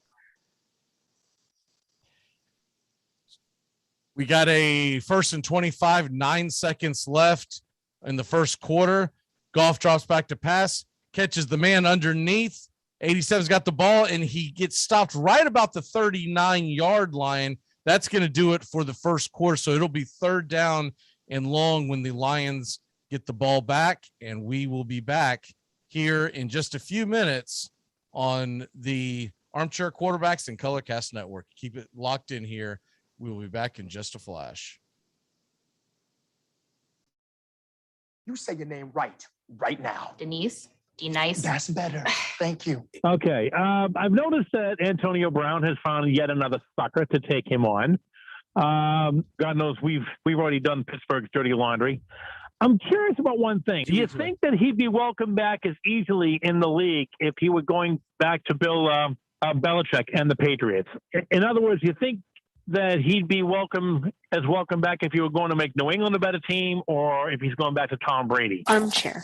[SPEAKER 5] We got a 1st and 25, 9 seconds left in the first quarter. Goff drops back to pass, catches the man underneath. 87's got the ball, and he gets stopped right about the 39-yard line. That's going to do it for the first quarter. So it'll be 3rd down and long when the Lions get the ball back, and we will be back here in just a few minutes on the Armchair Quarterbacks and Colorcast Network. Keep it locked in here. We will be back in just a flash.
[SPEAKER 6] You say your name right now.
[SPEAKER 11] Denise, D-Nice.
[SPEAKER 6] That's better. Thank you.
[SPEAKER 9] Okay. I've noticed that Antonio Brown has found yet another sucker to take him on. God knows we've already done Pittsburgh's dirty laundry. I'm curious about one thing. Do you think that he'd be welcomed back as easily in the league if he were going back to Bill Belichick and the Patriots? In other words, you think that he'd be welcome back if he were going to make New England a better team, or if he's going back to Tom Brady?
[SPEAKER 7] Armchair.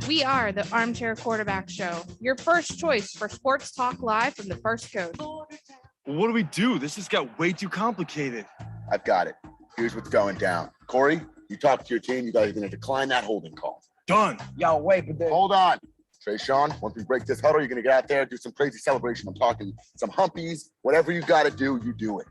[SPEAKER 7] We are the Armchair Quarterback Show, your first choice for sports talk live from the first coach.
[SPEAKER 1] Well, what do we do? This just got way too complicated.
[SPEAKER 23] I've got it. Here's what's going down. Corey, you talk to your team. You guys are going to decline that holding call.
[SPEAKER 1] Done.
[SPEAKER 6] Yo, wait, but then...
[SPEAKER 23] Hold on. Trayshawn, once we break this huddle, you're going to get out there, do some crazy celebration. I'm talking some humpies. Whatever you got to do, you do it.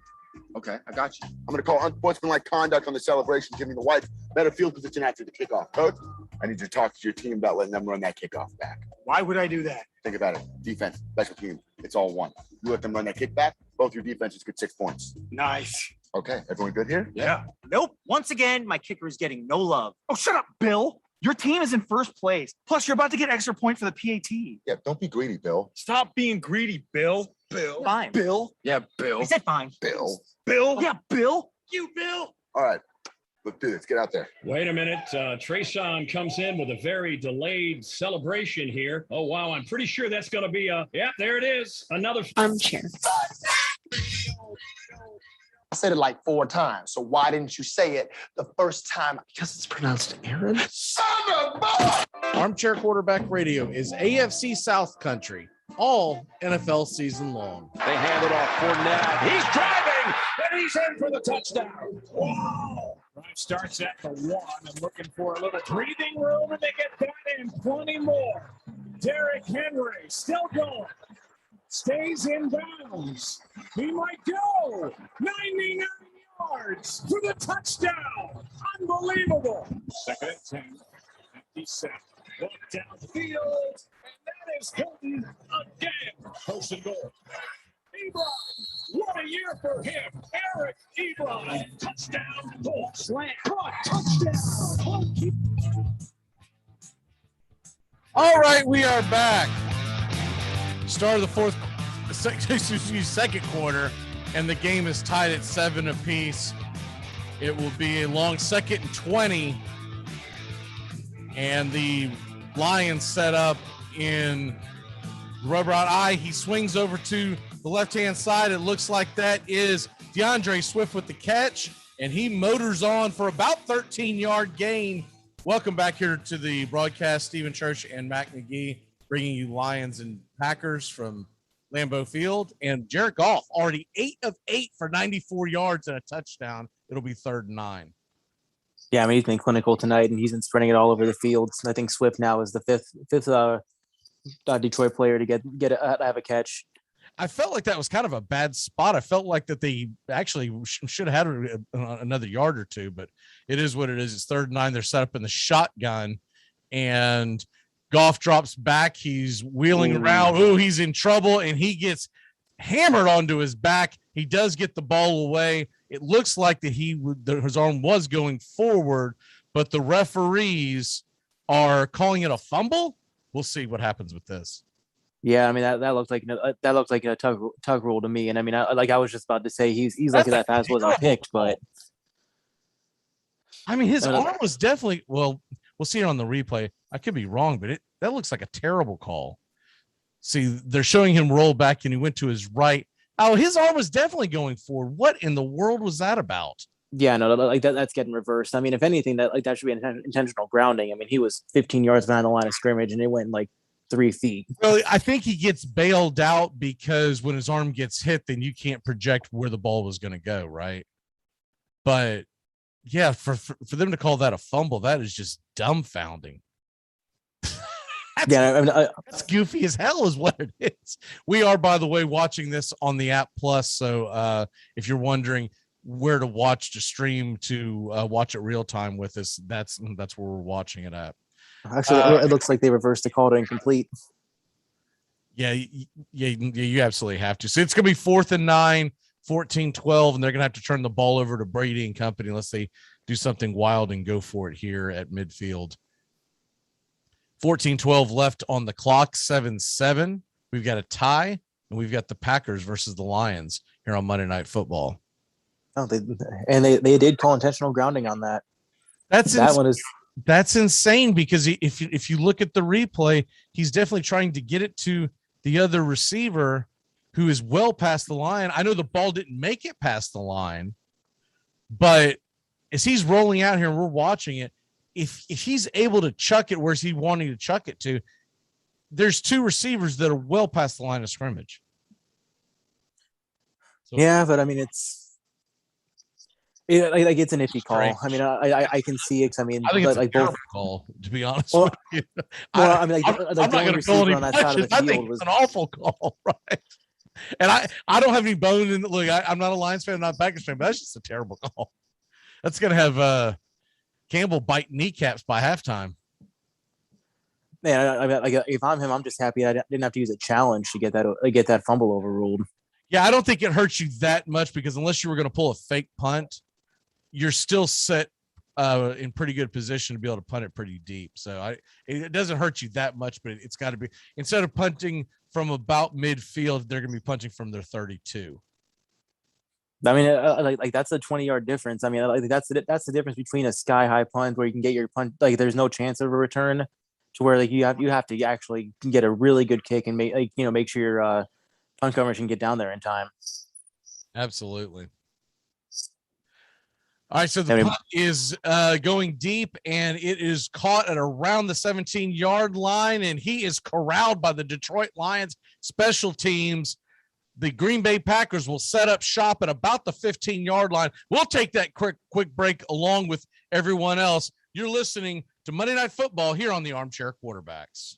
[SPEAKER 1] Okay, I got you.
[SPEAKER 23] I'm going to call unsportsmanlike conduct on the celebration, giving the Whites better field position after the kickoff. Coach, I need you to talk to your team about letting them run that kickoff back.
[SPEAKER 6] Why would I do that?
[SPEAKER 23] Think about it. Defense, special team, it's all one. You let them run that kickback, both your defenses get 6 points.
[SPEAKER 6] Nice.
[SPEAKER 23] Okay, everyone good here?
[SPEAKER 1] Yeah.
[SPEAKER 6] Nope. Once again, my kicker is getting no love. Oh, shut up, Bill. Your team is in first place. Plus, you're about to get extra point for the PAT.
[SPEAKER 23] Yeah, don't be greedy, Bill.
[SPEAKER 1] Stop being greedy, Bill.
[SPEAKER 23] Bill.
[SPEAKER 6] Fine.
[SPEAKER 23] Bill.
[SPEAKER 1] Yeah, Bill.
[SPEAKER 6] I said fine.
[SPEAKER 23] Bill.
[SPEAKER 1] Bill.
[SPEAKER 6] Yeah, Bill.
[SPEAKER 1] You, Bill.
[SPEAKER 23] All right, let's do this. Get out there.
[SPEAKER 16] Wait a minute. Trayshawn comes in with a very delayed celebration here. Oh, wow. I'm pretty sure that's going to be there it is. Another
[SPEAKER 7] Armchair.
[SPEAKER 6] I said it like 4 times. So why didn't you say it the first time?
[SPEAKER 8] Because it's pronounced Aaron.
[SPEAKER 5] Armchair Quarterback Radio is AFC South country all NFL season long.
[SPEAKER 10] They hand it off Fournette. He's driving, and he's in for the touchdown.
[SPEAKER 9] Wow. Drive starts at the 1 and looking for a little breathing room, and they get that in plenty more. Derrick Henry still going. Stays in bounds. He might go 99 yards for the touchdown. Unbelievable. Second and 10. Empty set. Walk downfield. And that is Hilton again. Post and goal. Ebron. What a year for him. Eric Ebron. Touchdown. Goal. Slant. Caught. Touchdown.
[SPEAKER 5] All right, we are back. Start of the second quarter, and the game is tied at 7 apiece. It will be a long 2nd and 20, and the Lions set up in rubber out eye. He swings over to the left-hand side. It looks like that is DeAndre Swift with the catch, and he motors on for about 13-yard gain. Welcome back here to the broadcast. Stephen Church and Mac McGee bringing you Lions and Packers from Lambeau Field. And Jared Goff already 8 of 8 for 94 yards and a touchdown. It'll be 3rd and 9.
[SPEAKER 22] Yeah, I mean, he's been clinical tonight, and he's been spreading it all over the field. I think Swift now is the fifth Detroit player to have a catch.
[SPEAKER 5] I felt like that was kind of a bad spot. I felt like that they actually should have had another yard or two, but it is what it is. It's 3rd and 9. They're set up in the shotgun, and Goff drops back. He's wheeling around. Ooh, he's in trouble, and he gets hammered onto his back. He does get the ball away. It looks like that his arm was going forward, but the referees are calling it a fumble. We'll see what happens with this.
[SPEAKER 22] Yeah, I mean that looked like a tug rule to me. And I mean, I was just about to say he's lucky that pass wasn't picked, but
[SPEAKER 5] I mean his arm was definitely well. We'll see it on the replay. I could be wrong, but that looks like a terrible call. See, they're showing him roll back, and he went to his right. Oh, his arm was definitely going forward. What in the world was that about?
[SPEAKER 22] Yeah, no, like that's getting reversed. I mean, if anything, that should be an intentional grounding. I mean, he was 15 yards behind the line of scrimmage, and it went like 3 feet.
[SPEAKER 5] Well, I think he gets bailed out because when his arm gets hit, then you can't project where the ball was going to go, right? But yeah, for them to call that a fumble, that is just dumbfounding. That's goofy as hell is what it is. We are, by the way, watching this on the App Plus. So if you're wondering where to watch to stream to watch it real time with us, that's where we're watching it at.
[SPEAKER 22] Actually, it looks like they reversed the call to incomplete.
[SPEAKER 5] Yeah, you absolutely have to. So it's going to be 4th and 9, 14-12, and they're going to have to turn the ball over to Brady and company unless they do something wild and go for it here at midfield. 14-12 left on the clock, 7-7. We've got a tie, and we've got the Packers versus the Lions here on Monday Night Football.
[SPEAKER 22] Oh, they did call intentional grounding on that.
[SPEAKER 5] That's insane because if you look at the replay, he's definitely trying to get it to the other receiver who is well past the line. I know the ball didn't make it past the line, but as he's rolling out here and we're watching it, if he's able to chuck it where's he wanting to chuck it to, there's two receivers that are well past the line of scrimmage.
[SPEAKER 22] So, yeah, but I mean, it's an iffy call. I mean, I can see it. I mean,
[SPEAKER 5] I think it's
[SPEAKER 22] like
[SPEAKER 5] a terrible
[SPEAKER 22] both
[SPEAKER 5] call, to be honest with you.
[SPEAKER 22] Well, I mean,
[SPEAKER 5] I'm not going to call any on that side of the field. I think it's an awful call, right? And I don't have any bone in. Look, I'm not a Lions fan, I'm not a Packers fan, but that's just a terrible call. That's going to have Campbell bite kneecaps by halftime.
[SPEAKER 22] Man, if I'm him, I'm just happy I didn't have to use a challenge to get that fumble overruled.
[SPEAKER 5] Yeah, I don't think it hurts you that much because unless you were going to pull a fake punt, you're still set in pretty good position to be able to punt it pretty deep. So it doesn't hurt you that much, but it's got to be, instead of punting from about midfield, they're going to be punting from their 32.
[SPEAKER 22] I mean, like that's a 20-yard difference. I mean, that's the difference between a sky-high punt where you can get your punt, like there's no chance of a return, to where like you have to actually get a really good kick and make sure your punt coverage can get down there in time.
[SPEAKER 5] Absolutely. All right, so the punt is going deep, and it is caught at around the 17-yard line, and he is corralled by the Detroit Lions special teams. The Green Bay Packers will set up shop at about the 15-yard line. We'll take that quick break along with everyone else. You're listening to Monday Night Football here on the Armchair Quarterbacks.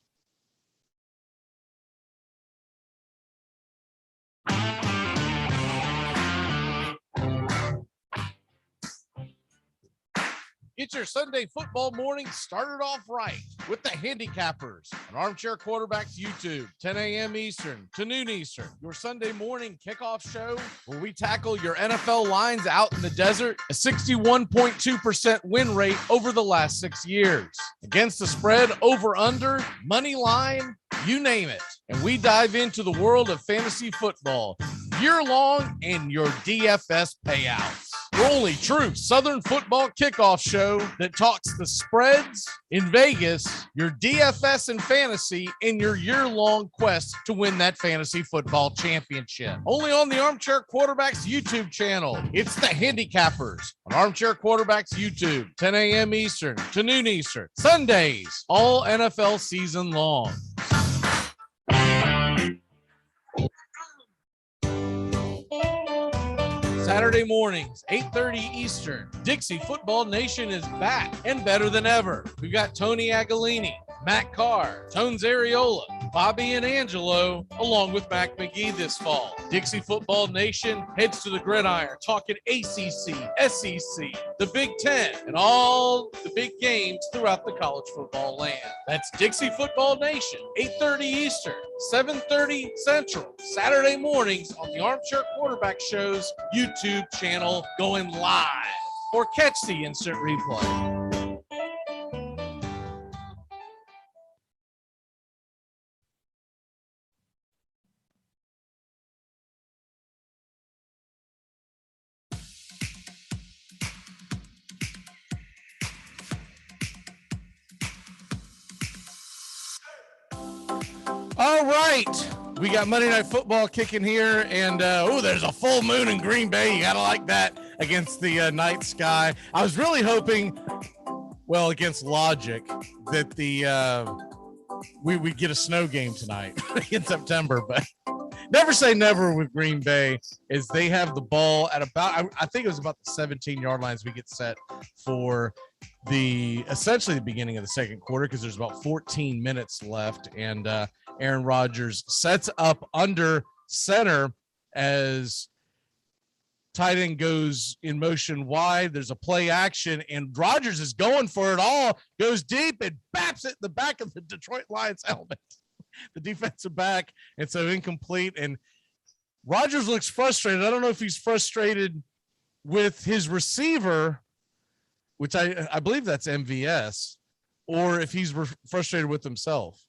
[SPEAKER 5] Get your Sunday football morning started off right with the Handicappers on Armchair Quarterbacks YouTube, 10 a.m. Eastern to noon Eastern. Your Sunday morning kickoff show where we tackle your NFL lines out in the desert. A 61.2% win rate over the last 6 years. Against the spread, over, under, money line, you name it. And we dive into the world of fantasy football year-long and your DFS payouts. Your only true Southern football kickoff show that talks the spreads in Vegas, your DFS and fantasy, in your year-long quest to win that fantasy football championship. Only on the Armchair Quarterbacks YouTube channel. It's the Handicappers on Armchair Quarterbacks YouTube, 10 a.m. Eastern to noon Eastern. Sundays, all NFL season long. Saturday mornings, 8:30 Eastern. Dixie Football Nation is back and better than ever. We've got Tony Agolini, Matt Carr, Tones Areola, Bobby and Angelo, along with Mac McGee this fall. Dixie Football Nation heads to the gridiron, talking ACC, SEC, the Big Ten, and all the big games throughout the college football land. That's Dixie Football Nation, 8:30 Eastern, 7:30 Central, Saturday mornings on the Armchair Quarterback Show's YouTube channel, going live. Or catch the instant replay. All right, we got Monday Night Football kicking here, and there's a full moon in Green Bay. You gotta like that against the night sky. I was really hoping, well, against logic, that we get a snow game tonight in September, but never say never with Green Bay, as they have the ball at about, I think it was about the 17-yard lines. We get set for essentially the beginning of the second quarter, because there's about 14 minutes left, and Aaron Rodgers sets up under center as tight end goes in motion wide. There's a play action, and Rodgers is going for it all, goes deep and baps it in the back of the Detroit Lions helmet, the defensive back, and so incomplete. And Rodgers looks frustrated. I don't know if he's frustrated with his receiver which I believe that's MVS, or if he's frustrated with himself.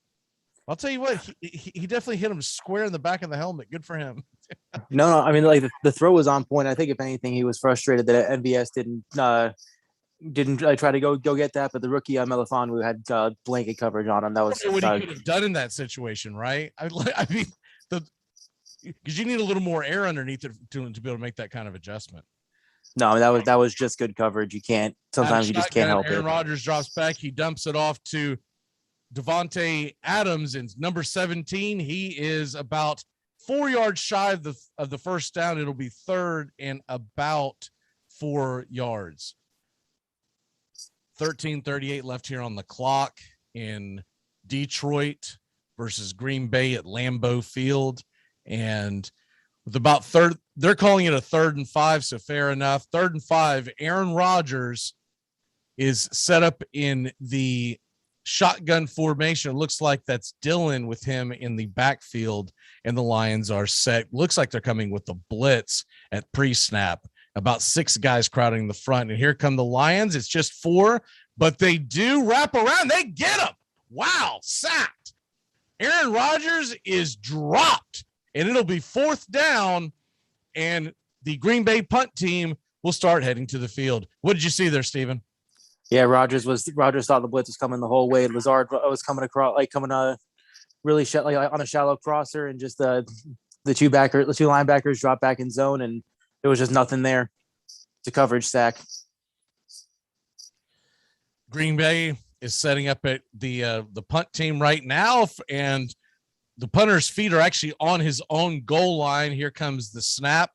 [SPEAKER 5] I'll tell you what, he definitely hit him square in the back of the helmet. Good for him.
[SPEAKER 22] No, I mean, like the throw was on point. I think if anything, he was frustrated that MVS didn't try to go get that, but the rookie Melifonwu had blanket coverage on him. That was
[SPEAKER 5] what he could have done in that situation, right? I mean, because you need a little more air underneath it to be able to make that kind of adjustment.
[SPEAKER 22] No, I mean, that was just good coverage. You can't. Sometimes you just can't help it.
[SPEAKER 5] Aaron Rodgers drops back. He dumps it off to Devontae Adams in number 17. He is about 4 yards shy of the first down. It'll be third and about 4 yards. 13:38 left here on the clock in Detroit versus Green Bay at Lambeau Field. And with about they're calling it a 3rd and 5, so fair enough. 3rd and 5, Aaron Rodgers is set up in the shotgun formation. It looks like that's Dillon with him in the backfield, and the Lions are set. Looks like they're coming with the blitz at pre-snap. About 6 guys crowding the front, and here come the Lions. It's just 4, but they do wrap around. They get him. Wow, sacked. Aaron Rodgers is dropped, and it'll be 4th down, and the Green Bay punt team will start heading to the field. What did you see there, Steven?
[SPEAKER 22] Yeah, Rodgers thought the blitz was coming the whole way. Lazard was coming across, really on a shallow crosser, and just the two linebackers dropped back in zone, and there was just nothing there. It's a coverage sack.
[SPEAKER 5] Green Bay is setting up at the punt team right now, and the punter's feet are actually on his own goal line. Here comes the snap,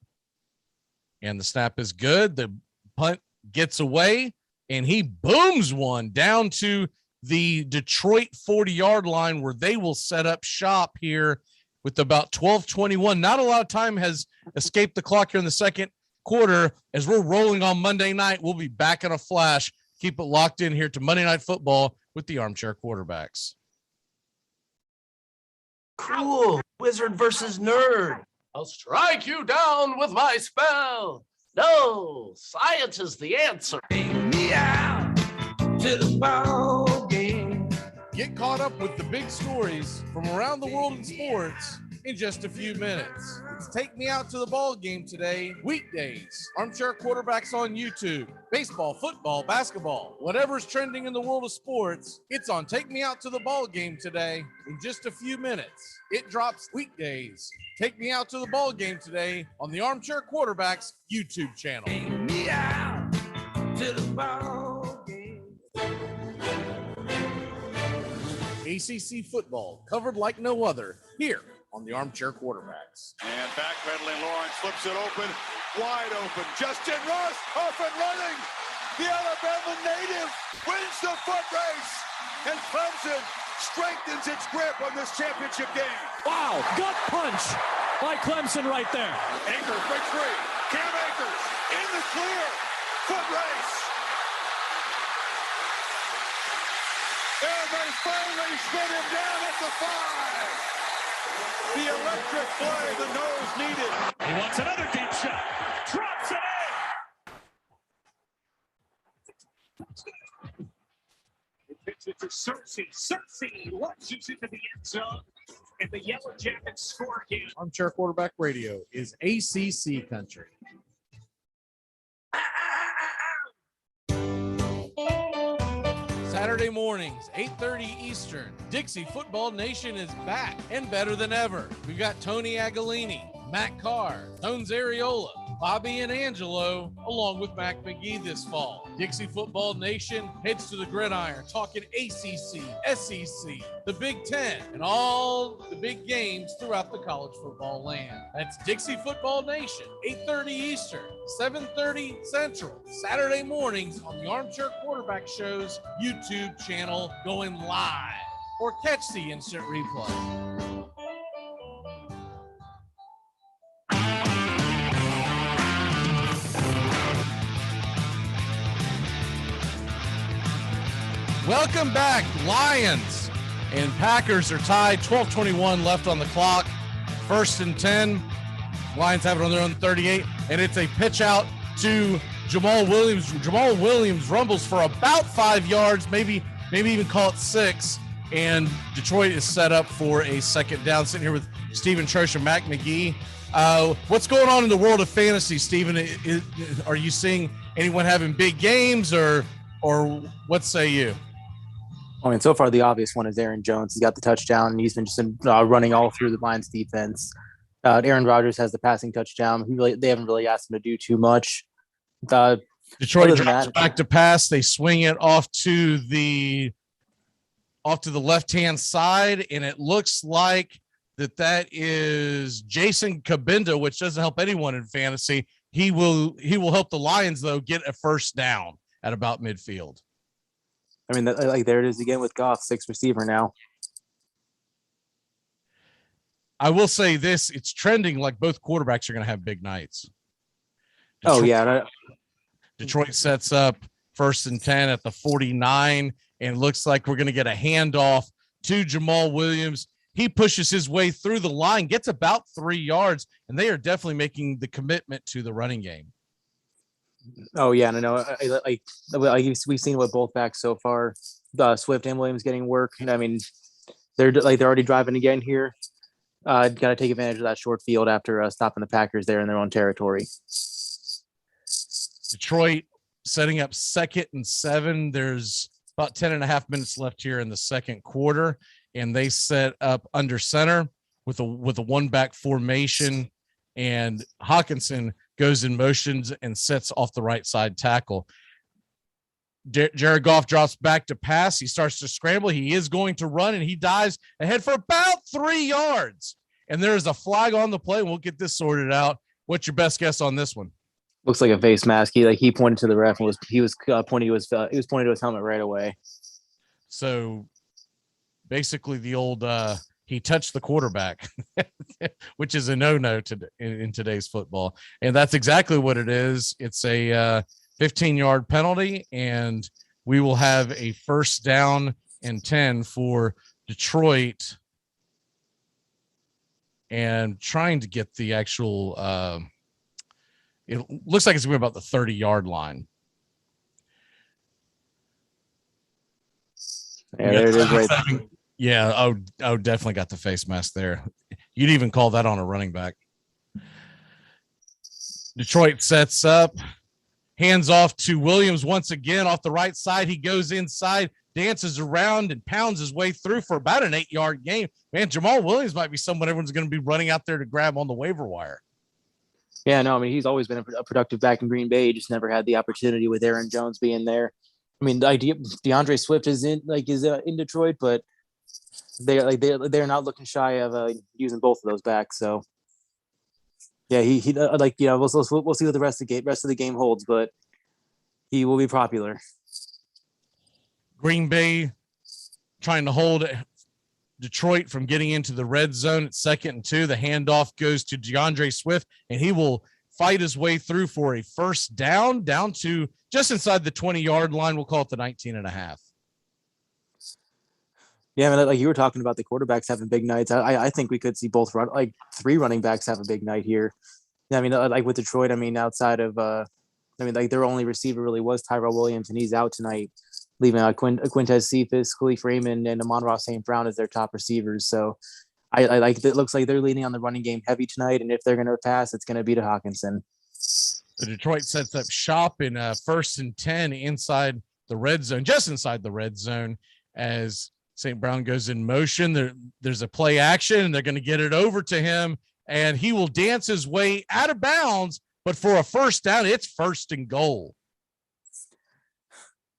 [SPEAKER 5] and the snap is good. The punt gets away, and he booms one down to the Detroit 40-yard line, where they will set up shop here with about 12:21. Not a lot of time has escaped the clock here in the second quarter. As we're rolling on Monday night, we'll be back in a flash. Keep it locked in here to Monday Night Football with the Armchair Quarterbacks.
[SPEAKER 4] Cool. Wizard versus nerd. I'll strike you down with my spell. No, science is the answer. Bring me out to the ball game.
[SPEAKER 5] Get caught up with the big stories from around the world in sports in just a few minutes. It's Take Me Out to the Ball Game today, weekdays. Armchair Quarterbacks on YouTube. Baseball, football, basketball, whatever's trending in the world of sports, it's on Take Me Out to the Ball Game today in just a few minutes. It drops weekdays. Take Me Out to the Ball Game today on the Armchair Quarterbacks YouTube channel.
[SPEAKER 4] Take me out to the ball game.
[SPEAKER 5] ACC football covered like no other here on the Armchair Quarterbacks.
[SPEAKER 15] And backpedaling, Lawrence flips it open, wide open. Justin Ross off and running. The Alabama native wins the foot race, and Clemson strengthens its grip on this championship game.
[SPEAKER 3] Wow, gut punch by Clemson right there.
[SPEAKER 15] Akers breaks free. Cam Akers in the clear. Foot race. And they finally spin him down at the 5. The electric play the nose needed.
[SPEAKER 3] He wants another deep shot. Drops it in.
[SPEAKER 9] It pitches it to Cersei. Cersei launches into the end zone, and the Yellow Jackets score again.
[SPEAKER 5] Armchair Quarterback Radio is ACC country. Saturday mornings, 8:30 Eastern. Dixie Football Nation is back and better than ever. We've got Tony Agolini, Matt Carr, Tones Areola, Bobby and Angelo, along with Mac McGee this fall. Dixie Football Nation heads to the gridiron, talking ACC, SEC, the Big Ten, and all the big games throughout the college football land. That's Dixie Football Nation, 8:30 Eastern, 7:30 Central, Saturday mornings on the Armchair Quarterback Show's YouTube channel, going live. Or catch the instant replay. Welcome back. Lions and Packers are tied. 12:21 left on the clock. 1st and 10. Lions have it on their own 38, and it's a pitch out to Jamal Williams rumbles for about 5 yards, maybe even call it 6. And Detroit is set up for a second down. Sitting here with Stephen Trosh and Mac McGee. What's going on in the world of fantasy, Stephen? Are you seeing anyone having big games, or what say you?
[SPEAKER 22] I mean, so far the obvious one is Aaron Jones. He's got the touchdown, and he's been just running all through the Lions defense. Aaron Rodgers has the passing touchdown. They haven't really asked him to do too much.
[SPEAKER 5] Detroit drops back to pass. They swing it off to the left-hand side, and it looks like that is Jason Kabinda, which doesn't help anyone in fantasy. He will help the Lions, though, get a first down at about midfield.
[SPEAKER 22] I mean, there it is again with Goff, 6th receiver now.
[SPEAKER 5] I will say this: it's trending like both quarterbacks are going to have big nights. Detroit sets up 1st and 10 at the 49, and it looks like we're going to get a handoff to Jamal Williams. He pushes his way through the line, gets about 3 yards, and they are definitely making the commitment to the running game.
[SPEAKER 22] Oh yeah, no, we've seen with both backs so far. Swift and Williams getting work, and I mean, they're already driving again here. Got to take advantage of that short field after stopping the Packers there in their own territory.
[SPEAKER 5] Detroit setting up 2nd and 7. There's about 10.5 minutes left here in the second quarter, and they set up under center with a one-back formation, and Hawkinson goes in motions and sets off the right side tackle. Jared Goff drops back to pass. He starts to scramble. He is going to run, and he dives ahead for about 3 yards. And there is a flag on the play. We'll get this sorted out. What's your best guess on this one?
[SPEAKER 22] Looks like a face mask. He pointed to the ref and he was pointing to his helmet right away.
[SPEAKER 5] So basically, the old he touched the quarterback, which is a no-no in today's football, and that's exactly what it is. It's a 15-yard penalty, and we will have a 1st down and 10 for Detroit. And trying to get the actual, it looks like it's going to be about the 30-yard line.
[SPEAKER 22] Yeah, there it is right there.
[SPEAKER 5] Yeah, definitely got the face mask there. You'd even call that on a running back. Detroit sets up, hands off to Williams once again off the right side. He goes inside, dances around, and pounds his way through for about an 8-yard gain. Man, Jamal Williams might be someone everyone's going to be running out there to grab on the waiver wire.
[SPEAKER 22] Yeah, no, I mean, he's always been a productive back in Green Bay. He just never had the opportunity with Aaron Jones being there. I mean, the idea DeAndre Swift is in Detroit, but they're not looking shy of using both of those backs. So yeah, we'll see what the rest of the game holds, but he will be popular.
[SPEAKER 5] Green Bay trying to hold Detroit from getting into the red zone at 2nd and 2. The handoff goes to DeAndre Swift, and he will fight his way through for a 1st down to just inside the 20-yard line. We'll call it the 19.5.
[SPEAKER 22] Yeah, I mean, like you were talking about the quarterbacks having big nights. I think we could see both 3 running backs have a big night here. Yeah, I mean, like with Detroit, I mean, outside of their only receiver really was Tyrell Williams, and he's out tonight, leaving out Quintez Cephas, Khalif Raymond, and Amon-Ra St. Brown as their top receivers. So I like it. Looks like they're leaning on the running game heavy tonight, and if they're going to pass, it's going to be to Hawkinson.
[SPEAKER 5] So Detroit sets up shop in 1st and 10 inside the red zone, just inside the red zone, as St. Brown goes in motion. There's a play action, and they're going to get it over to him, and he will dance his way out of bounds. But for a 1st down, it's 1st and goal.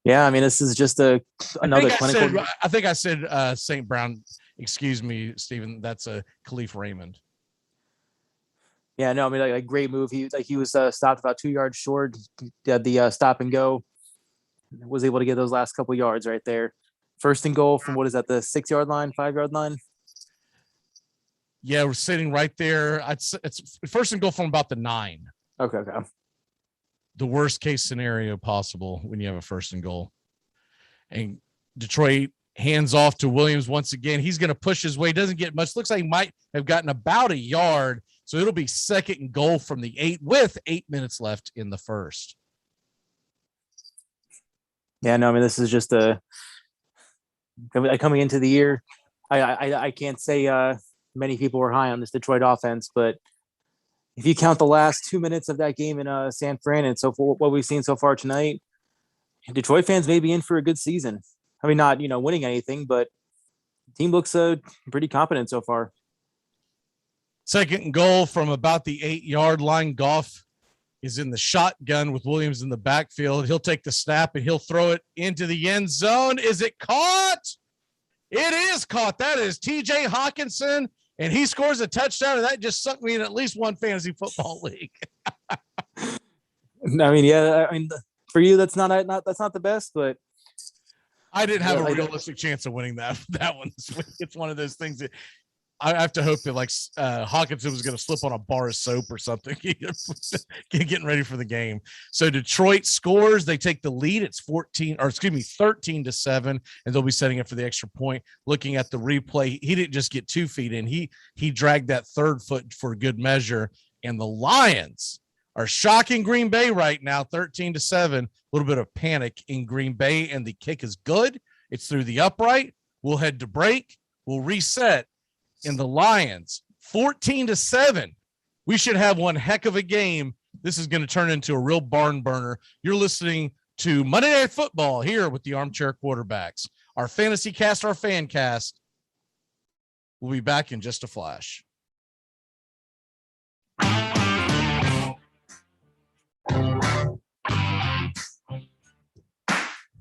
[SPEAKER 22] Yeah, I mean, this is just another clinical.
[SPEAKER 5] I think I said St. Brown. Excuse me, Stephen. That's a Khalif Raymond.
[SPEAKER 22] Yeah, no, I mean, like great move. He was stopped about 2 yards short. Had the stop and go. Was able to get those last couple yards right there. 1st and goal from, what is that, the 6-yard line, 5-yard line?
[SPEAKER 5] Yeah, we're sitting right there. It's 1st and goal from about the 9.
[SPEAKER 22] Okay.
[SPEAKER 5] The worst case scenario possible when you have a 1st and goal. And Detroit hands off to Williams once again. He's going to push his way. Doesn't get much. Looks like he might have gotten about a yard. So it'll be 2nd and goal from the 8 with 8 minutes left in the 1st.
[SPEAKER 22] Yeah, no, I mean, this is just coming into the year. I can't say many people were high on this Detroit offense, but if you count the last 2 minutes of that game in San Fran and so for what we've seen so far tonight, Detroit fans may be in for a good season. I mean, not winning anything, but the team looks pretty competent so far.
[SPEAKER 5] Second and goal from about the 8-yard line. Goff is in the shotgun with Williams in the backfield. He'll take the snap and he'll throw it into the end zone. Is it caught? It is caught. That is TJ Hawkinson, and he scores a touchdown, and that just sunk me in at least one fantasy football league.
[SPEAKER 22] I mean, yeah, I mean, for you, that's not the best, but
[SPEAKER 5] I didn't have a realistic chance of winning that one this week. It's one of those things that I have to hope that Hawkinson was going to slip on a bar of soap or something, getting ready for the game. So Detroit scores. They take the lead. It's 13-7, and they'll be setting up for the extra point. Looking at the replay, he didn't just get 2 feet in. He dragged that third foot for good measure. And the Lions are shocking Green Bay right now, 13-7. A little bit of panic in Green Bay, and the kick is good. It's through the upright. We'll head to break. We'll reset. In the Lions, 14-7. We should have one heck of a game. This is going to turn into a real barn burner. You're listening to Monday Night Football here with the Armchair Quarterbacks. Our fantasy cast, our fan cast. We'll be back in just a flash.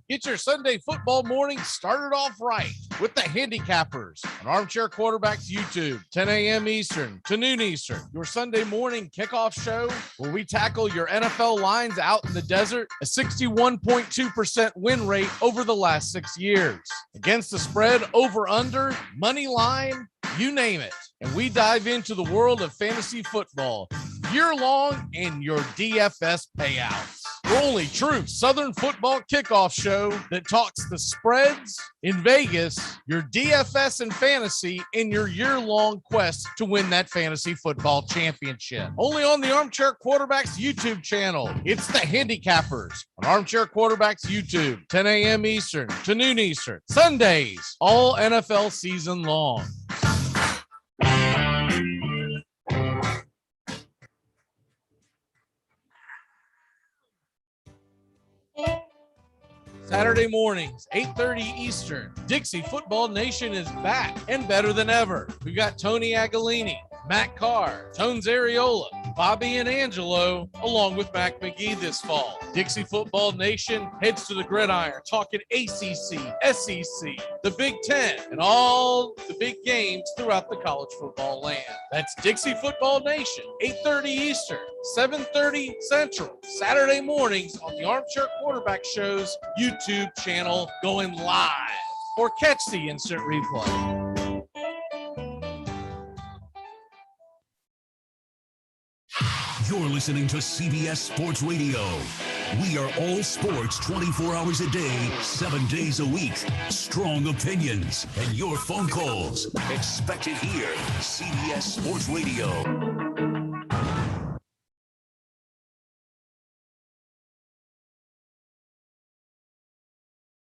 [SPEAKER 5] Get your Sunday football morning started off right with the Handicappers on Armchair Quarterbacks YouTube, 10 a.m. Eastern to noon Eastern. Your Sunday morning kickoff show where we tackle your NFL lines out in the desert, a 61.2% win rate over the last 6 years. Against the spread, over, under, money line, you name it. And we dive into the world of fantasy football year-long in your DFS payouts. The only true Southern football kickoff show that talks the spreads in Vegas, your DFS and fantasy in your year-long quest to win that fantasy football championship. Only on the Armchair Quarterbacks YouTube channel. It's the Handicappers on Armchair Quarterbacks YouTube, 10 a.m. Eastern to noon Eastern. Sundays, all NFL season long. Saturday mornings, 8:30 Eastern. Dixie Football Nation is back and better than ever. We've got Tony Agolini, Matt Carr, Tones Ariola, Bobby and Angelo, along with Mac McGee this fall. Dixie Football Nation heads to the gridiron, talking ACC, SEC, the Big Ten, and all the big games throughout the college football land. That's Dixie Football Nation, 8:30 Eastern, 7:30 Central, Saturday mornings on the Armchair Quarterback Show's YouTube channel, going live, or catch the instant replay.
[SPEAKER 13] You're listening to CBS Sports Radio. We are all sports 24 hours a day, 7 days a week. Strong opinions and your phone calls. Expect it here. CBS Sports Radio.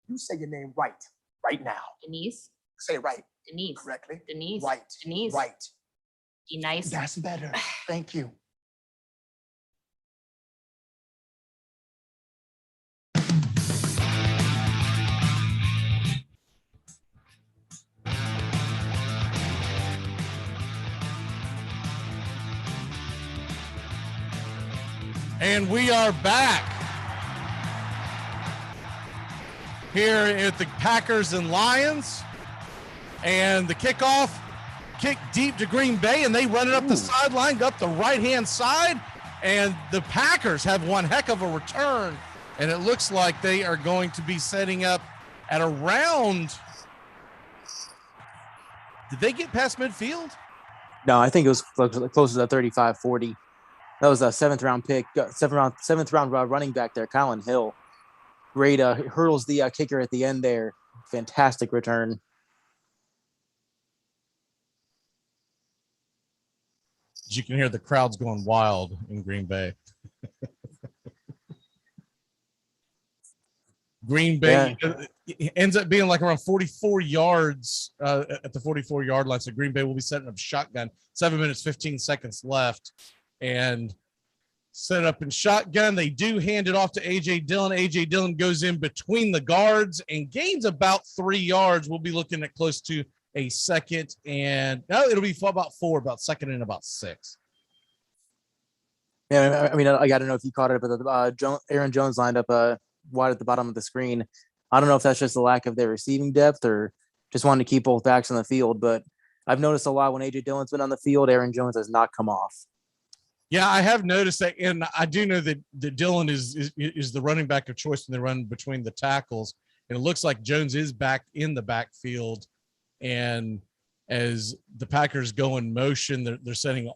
[SPEAKER 14] You say your name right now.
[SPEAKER 19] Denise.
[SPEAKER 14] Say it right.
[SPEAKER 19] Denise.
[SPEAKER 14] Correctly.
[SPEAKER 19] Denise.
[SPEAKER 14] Right.
[SPEAKER 19] Denise.
[SPEAKER 14] Right.
[SPEAKER 19] Denise.
[SPEAKER 14] That's better. Thank you.
[SPEAKER 5] And we are back here at the Packers and Lions. And the kickoff kick deep to Green Bay, and they run it up the sideline, up the right-hand side. And the Packers have one heck of a return. And it looks like they are going to be setting up at around. Did they get past midfield?
[SPEAKER 22] No, I think it was close to the 35-40. That was a seventh round pick, seventh round running back there, Colin Hill. Great, hurdles the kicker at the end there. Fantastic return.
[SPEAKER 5] You can hear the crowds going wild in Green Bay. Green Bay ends up being like around 44 yards at the 44-yard line. So Green Bay will be setting up shotgun. 7 minutes, 15 seconds left. And set up in shotgun. They do hand it off to A.J. Dillon. A.J. Dillon goes in between the guards and gains about 3 yards. We'll be looking at close to a second. And it'll be about 4, about second and about 6.
[SPEAKER 22] Yeah, I mean, I got to know if you caught it, but Aaron Jones lined up wide at the bottom of the screen. I don't know if that's just the lack of their receiving depth or just wanting to keep both backs on the field. But I've noticed a lot when A.J. Dillon's been on the field, Aaron Jones has not come off.
[SPEAKER 5] Yeah, I have noticed that, and I do know that Dillon is the running back of choice when they run between the tackles. And it looks like Jones is back in the backfield, and as the Packers go in motion, they're setting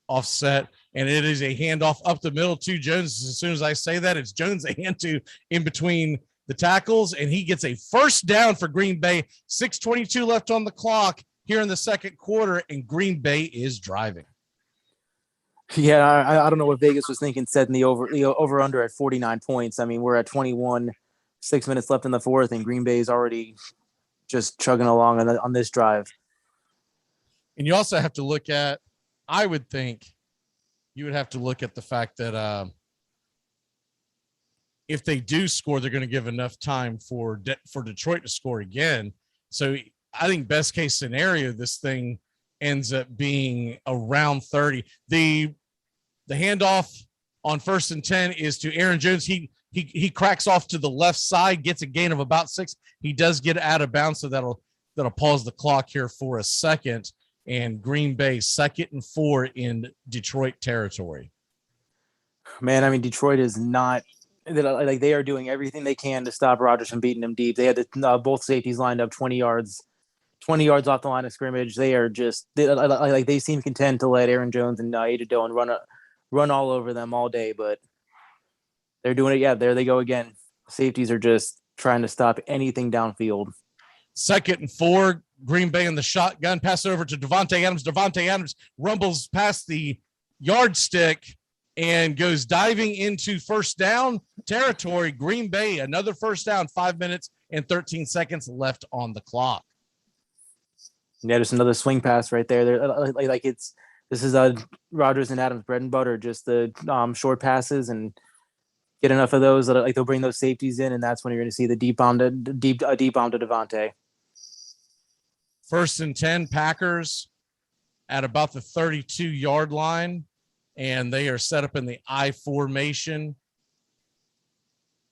[SPEAKER 5] offset, and it is a handoff up the middle to Jones. As soon as I say that, it's Jones a hand to in between the tackles, and he gets a first down for Green Bay. 6:22 left on the clock here in the second quarter, and Green Bay is driving.
[SPEAKER 22] Yeah, I don't know what Vegas was thinking setting the over under at 49 points. I mean, we're at 21, 6 minutes left in the fourth, and Green Bay is already just chugging along on this drive.
[SPEAKER 5] And you also have to look at, I would think you would have to look at the fact that if they do score, they're going to give enough time for Detroit to score again. So I think best case scenario, this thing ends up being around 30. The handoff on 1st and 10 is to Aaron Jones. He cracks off to the left side, gets a gain of about 6. He does get out of bounds, so that'll pause the clock here for a second. And Green Bay 2nd and 4 in Detroit territory.
[SPEAKER 22] Man, I mean, Detroit is not like they are doing everything they can to stop Rodgers from beating them deep. They had both safeties lined up 20 yards off the line of scrimmage. They are just they seem content to let Aaron Jones and A.J. Dillon run all over them all day, but they're doing it. Yeah, there they go again. Safeties are just trying to stop anything downfield.
[SPEAKER 5] 2nd and 4, Green Bay in the shotgun. Pass over to Davante Adams. Davante Adams rumbles past the yardstick and goes diving into first down territory. Green Bay, another first down, 5 minutes and 13 seconds left on the clock.
[SPEAKER 22] Yeah, just another swing pass right there. This is Rodgers and Adams' bread and butter, just the short passes, and get enough of those that they'll bring those safeties in, and that's when you're going to see the deep bomb to Davante.
[SPEAKER 5] 1st and 10, Packers at about the 32-yard line, and they are set up in the I formation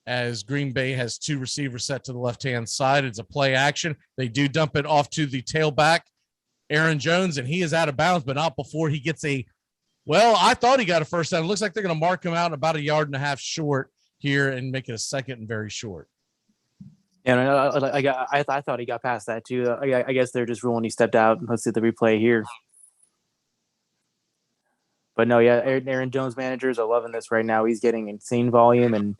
[SPEAKER 5] as Green Bay has 2 receivers set to the left-hand side. It's a play action. They do dump it off to the tailback, Aaron Jones, and he is out of bounds, but not before he gets I thought he got a first down. It looks like they're going to mark him out about 1.5 yards short here and make it a second and very short.
[SPEAKER 22] Yeah, I thought he got past that too. I guess they're just ruling he stepped out. Let's see the replay here. But no, yeah, Aaron Jones managers are loving this right now. He's getting insane volume, and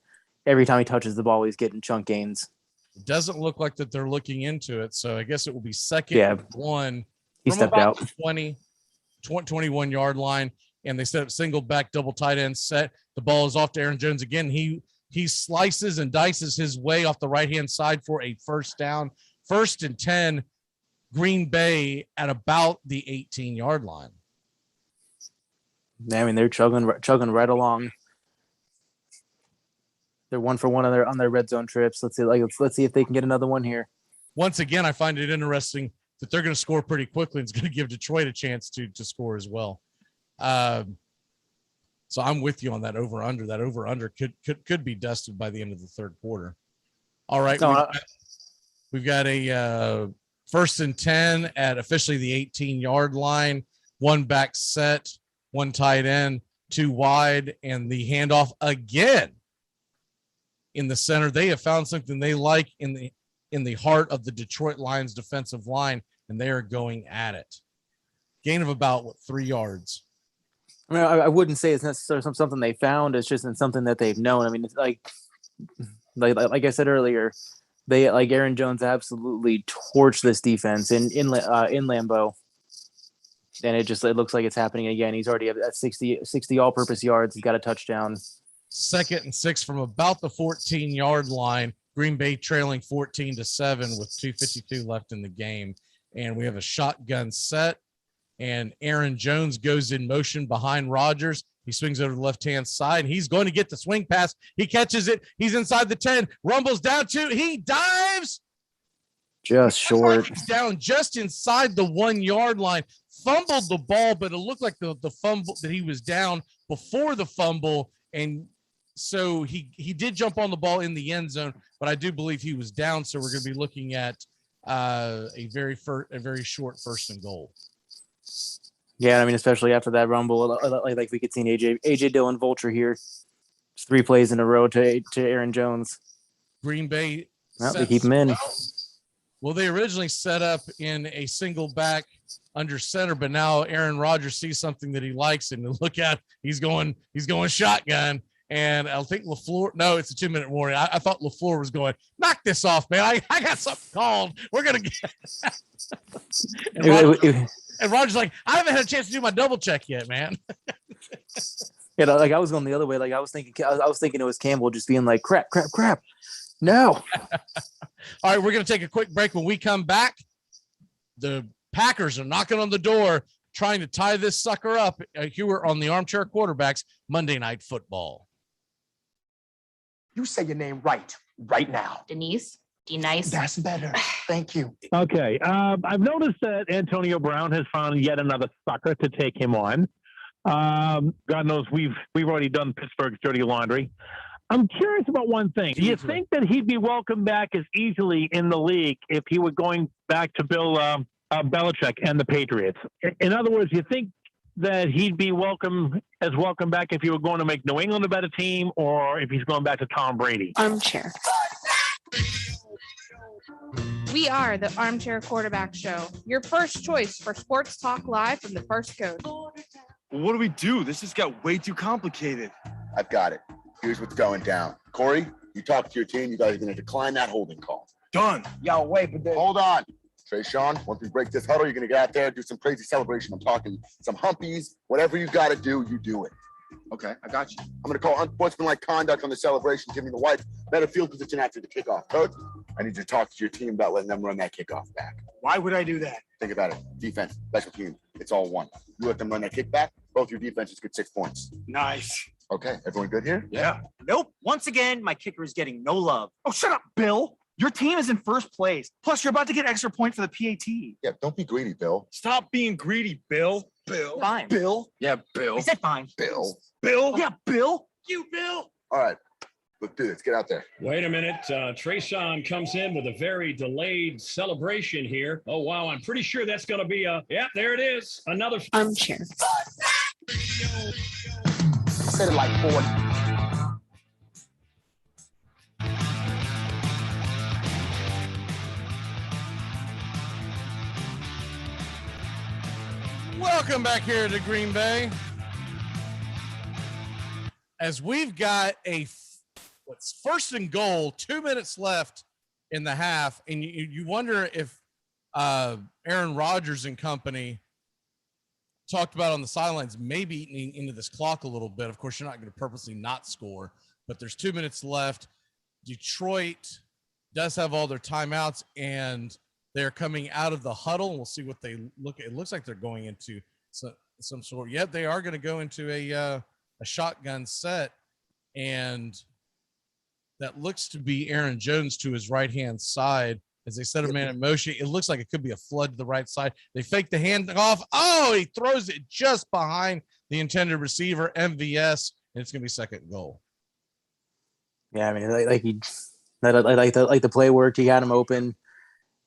[SPEAKER 22] every time he touches the ball, he's getting chunk gains.
[SPEAKER 5] It doesn't look like that they're looking into it, so I guess it will be 2nd and 1.
[SPEAKER 22] He stepped out.
[SPEAKER 5] 21-yard line, and they set up single back, double tight end set. The ball is off to Aaron Jones again. He slices and dices his way off the right-hand side for a first down. 1st and 10, Green Bay at about the 18-yard line.
[SPEAKER 22] I mean, they're chugging right along. They're 1 for 1 on their red zone trips. Let's see if they can get another one here.
[SPEAKER 5] Once again, I find it interesting that they're going to score pretty quickly, and it's going to give Detroit a chance to score as well. So I'm with you on that over-under. That over-under could be dusted by the end of the third quarter. All right. We've got a 1st and 10 at officially the 18-yard line. 1 back set, 1 tight end, 2 wide, and the handoff again in the center. They have found something they like in the heart of the Detroit Lions defensive line, and they are going at it. Gain of about 3 yards.
[SPEAKER 22] I mean, I wouldn't say it's necessarily something they found. It's just something that they've known. I mean, it's like I said earlier, they Aaron Jones absolutely torched this defense in Lambeau, and it looks like it's happening again. He's already at 60 all-purpose yards. He's got a touchdown.
[SPEAKER 5] 2nd and 6 from about the 14-yard line. Green Bay trailing 14-7 with 2:52 left in the game. And we have a shotgun set. And Aaron Jones goes in motion behind Rodgers. He swings over to the left-hand side. He's going to get the swing pass. He catches it. He's inside the 10. Rumbles down 2. He dives.
[SPEAKER 22] Just short.
[SPEAKER 5] He's down just inside the 1-yard line. Fumbled the ball, but it looked like the fumble that he was down before the fumble. And so he did jump on the ball in the end zone, but I do believe he was down. So we're going to be looking at a very short 1st and goal.
[SPEAKER 22] Yeah, I mean, especially after that rumble, like we could see AJ Dillon vulture here. It's 3 plays in a row to Aaron Jones.
[SPEAKER 5] Green Bay.
[SPEAKER 22] Well, they keep him in.
[SPEAKER 5] Well, they originally set up in a single back under center, but now Aaron Rodgers sees something that he likes, and look at he's going shotgun. And I think LaFleur. No, it's a 2-minute warning. I thought LaFleur was going, knock this off, man. I got something called. We're gonna get. And Rodgers like, I haven't had a chance to do my double check yet, man.
[SPEAKER 22] Yeah, like I was going the other way. Like I was thinking it was Campbell just being like, crap. No.
[SPEAKER 5] All right, we're going to take a quick break. When we come back, the Packers are knocking on the door, trying to tie this sucker up here on the Armchair Quarterbacks Monday Night Football.
[SPEAKER 14] You say your name right now.
[SPEAKER 11] Denise. Nice.
[SPEAKER 14] That's better. Thank you.
[SPEAKER 9] Okay. I've noticed that Antonio Brown has found yet another sucker to take him on. God knows we've already done Pittsburgh's dirty laundry. I'm curious about one thing. Do you think that he'd be welcomed back as easily in the league if he were going back to Bill Belichick and the Patriots? In other words, you think that he'd be welcome back if he were going to make New England a better team, or if he's going back to Tom Brady?
[SPEAKER 7] Armchair. We are the Armchair Quarterback Show, your first choice for sports talk live from the first coach.
[SPEAKER 1] What do we do? This just got way too complicated.
[SPEAKER 23] I've got it. Here's what's going down. Corey, you talk to your team. You guys are going to decline that holding call.
[SPEAKER 1] Done.
[SPEAKER 14] Yo, wait, but then...
[SPEAKER 23] Hold on. Trayshawn, once we break this huddle, you're going to get out there, do some crazy celebration. I'm talking some humpies. Whatever you got to do, you do it.
[SPEAKER 1] Okay, I got you.
[SPEAKER 23] I'm going to call unsportsmanlike conduct on the celebration, giving the white better field position after the kickoff. Coach, I need you to talk to your team about letting them run that kickoff back.
[SPEAKER 1] Why would I do that?
[SPEAKER 23] Think about it. Defense, special team, it's all one. You let them run that kickback, both your defenses get 6 points.
[SPEAKER 1] Nice.
[SPEAKER 23] Okay, everyone good here?
[SPEAKER 1] Yeah.
[SPEAKER 6] Nope. Once again, my kicker is getting no love. Oh, shut up, Bill. Your team is in 1st place. Plus, you're about to get extra point for the PAT.
[SPEAKER 23] Yeah, don't be greedy, Bill.
[SPEAKER 1] Stop being greedy, Bill.
[SPEAKER 23] Bill.
[SPEAKER 6] Fine.
[SPEAKER 1] Bill. Yeah, Bill.
[SPEAKER 6] I said fine.
[SPEAKER 23] Bill.
[SPEAKER 1] Bill.
[SPEAKER 6] Yeah, Bill.
[SPEAKER 1] You, Bill.
[SPEAKER 23] All right, let's do this. Get out there.
[SPEAKER 16] Wait a minute. Trayshawn comes in with a very delayed celebration here. Oh, wow. I'm pretty sure that's going to be there it is. Another
[SPEAKER 7] Armchair.
[SPEAKER 14] Said it like 40.
[SPEAKER 5] Welcome back here to Green Bay. As we've got what's 1st and goal, 2 minutes left in the half, and you wonder if Aaron Rodgers and company talked about on the sidelines maybe eating into this clock a little bit. Of course, you're not going to purposely not score, but there's 2 minutes left. Detroit does have all their timeouts, and they're coming out of the huddle, and we'll see what they look at. It looks like they're going into some sort. Yep, they are going to go into a shotgun set, and that looks to be Aaron Jones to his right-hand side. As they set a man in motion, it looks like it could be a flood to the right side. They fake the handoff. Oh, he throws it just behind the intended receiver, MVS, and it's going to be 2nd goal.
[SPEAKER 22] Yeah, I mean, like the play worked. He had him open.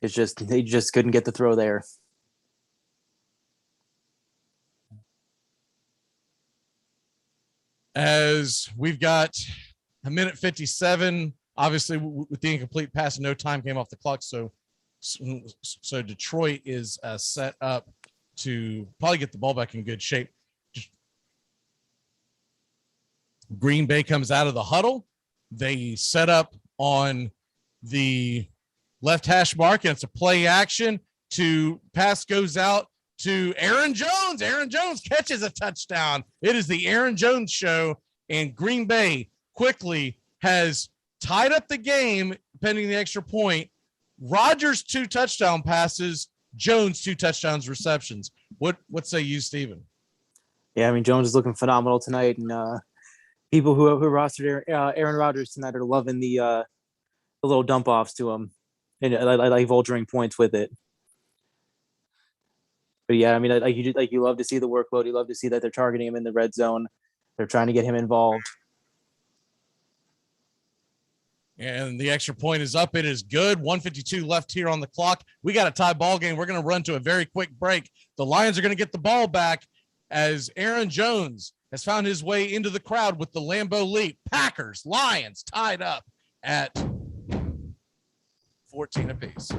[SPEAKER 22] It's just he just couldn't get the throw there.
[SPEAKER 5] As we've got a minute 57, obviously with the incomplete pass, no time came off the clock. So Detroit is set up to probably get the ball back in good shape. Green Bay comes out of the huddle. They set up on the left hash mark, and it's a play action. Pass goes out to Aaron Jones. Aaron Jones catches a touchdown. It is the Aaron Jones show, and Green Bay quickly has tied up the game pending the extra point. Rodgers 2 touchdown passes, Jones 2 touchdowns receptions. What say you, Steven?
[SPEAKER 22] Yeah, I mean, Jones is looking phenomenal tonight, and people who rostered Aaron Rodgers tonight are loving the little dump offs to him, and like vulturing points with it. But yeah, I mean, you love to see the workload. You love to see that they're targeting him in the red zone. They're trying to get him involved.
[SPEAKER 5] And the extra point is up. It is good. 1:52 left here on the clock. We got a tie ball game. We're going to run to a very quick break. The Lions are going to get the ball back as Aaron Jones has found his way into the crowd with the Lambeau leap. Packers, Lions tied up at 14 apiece.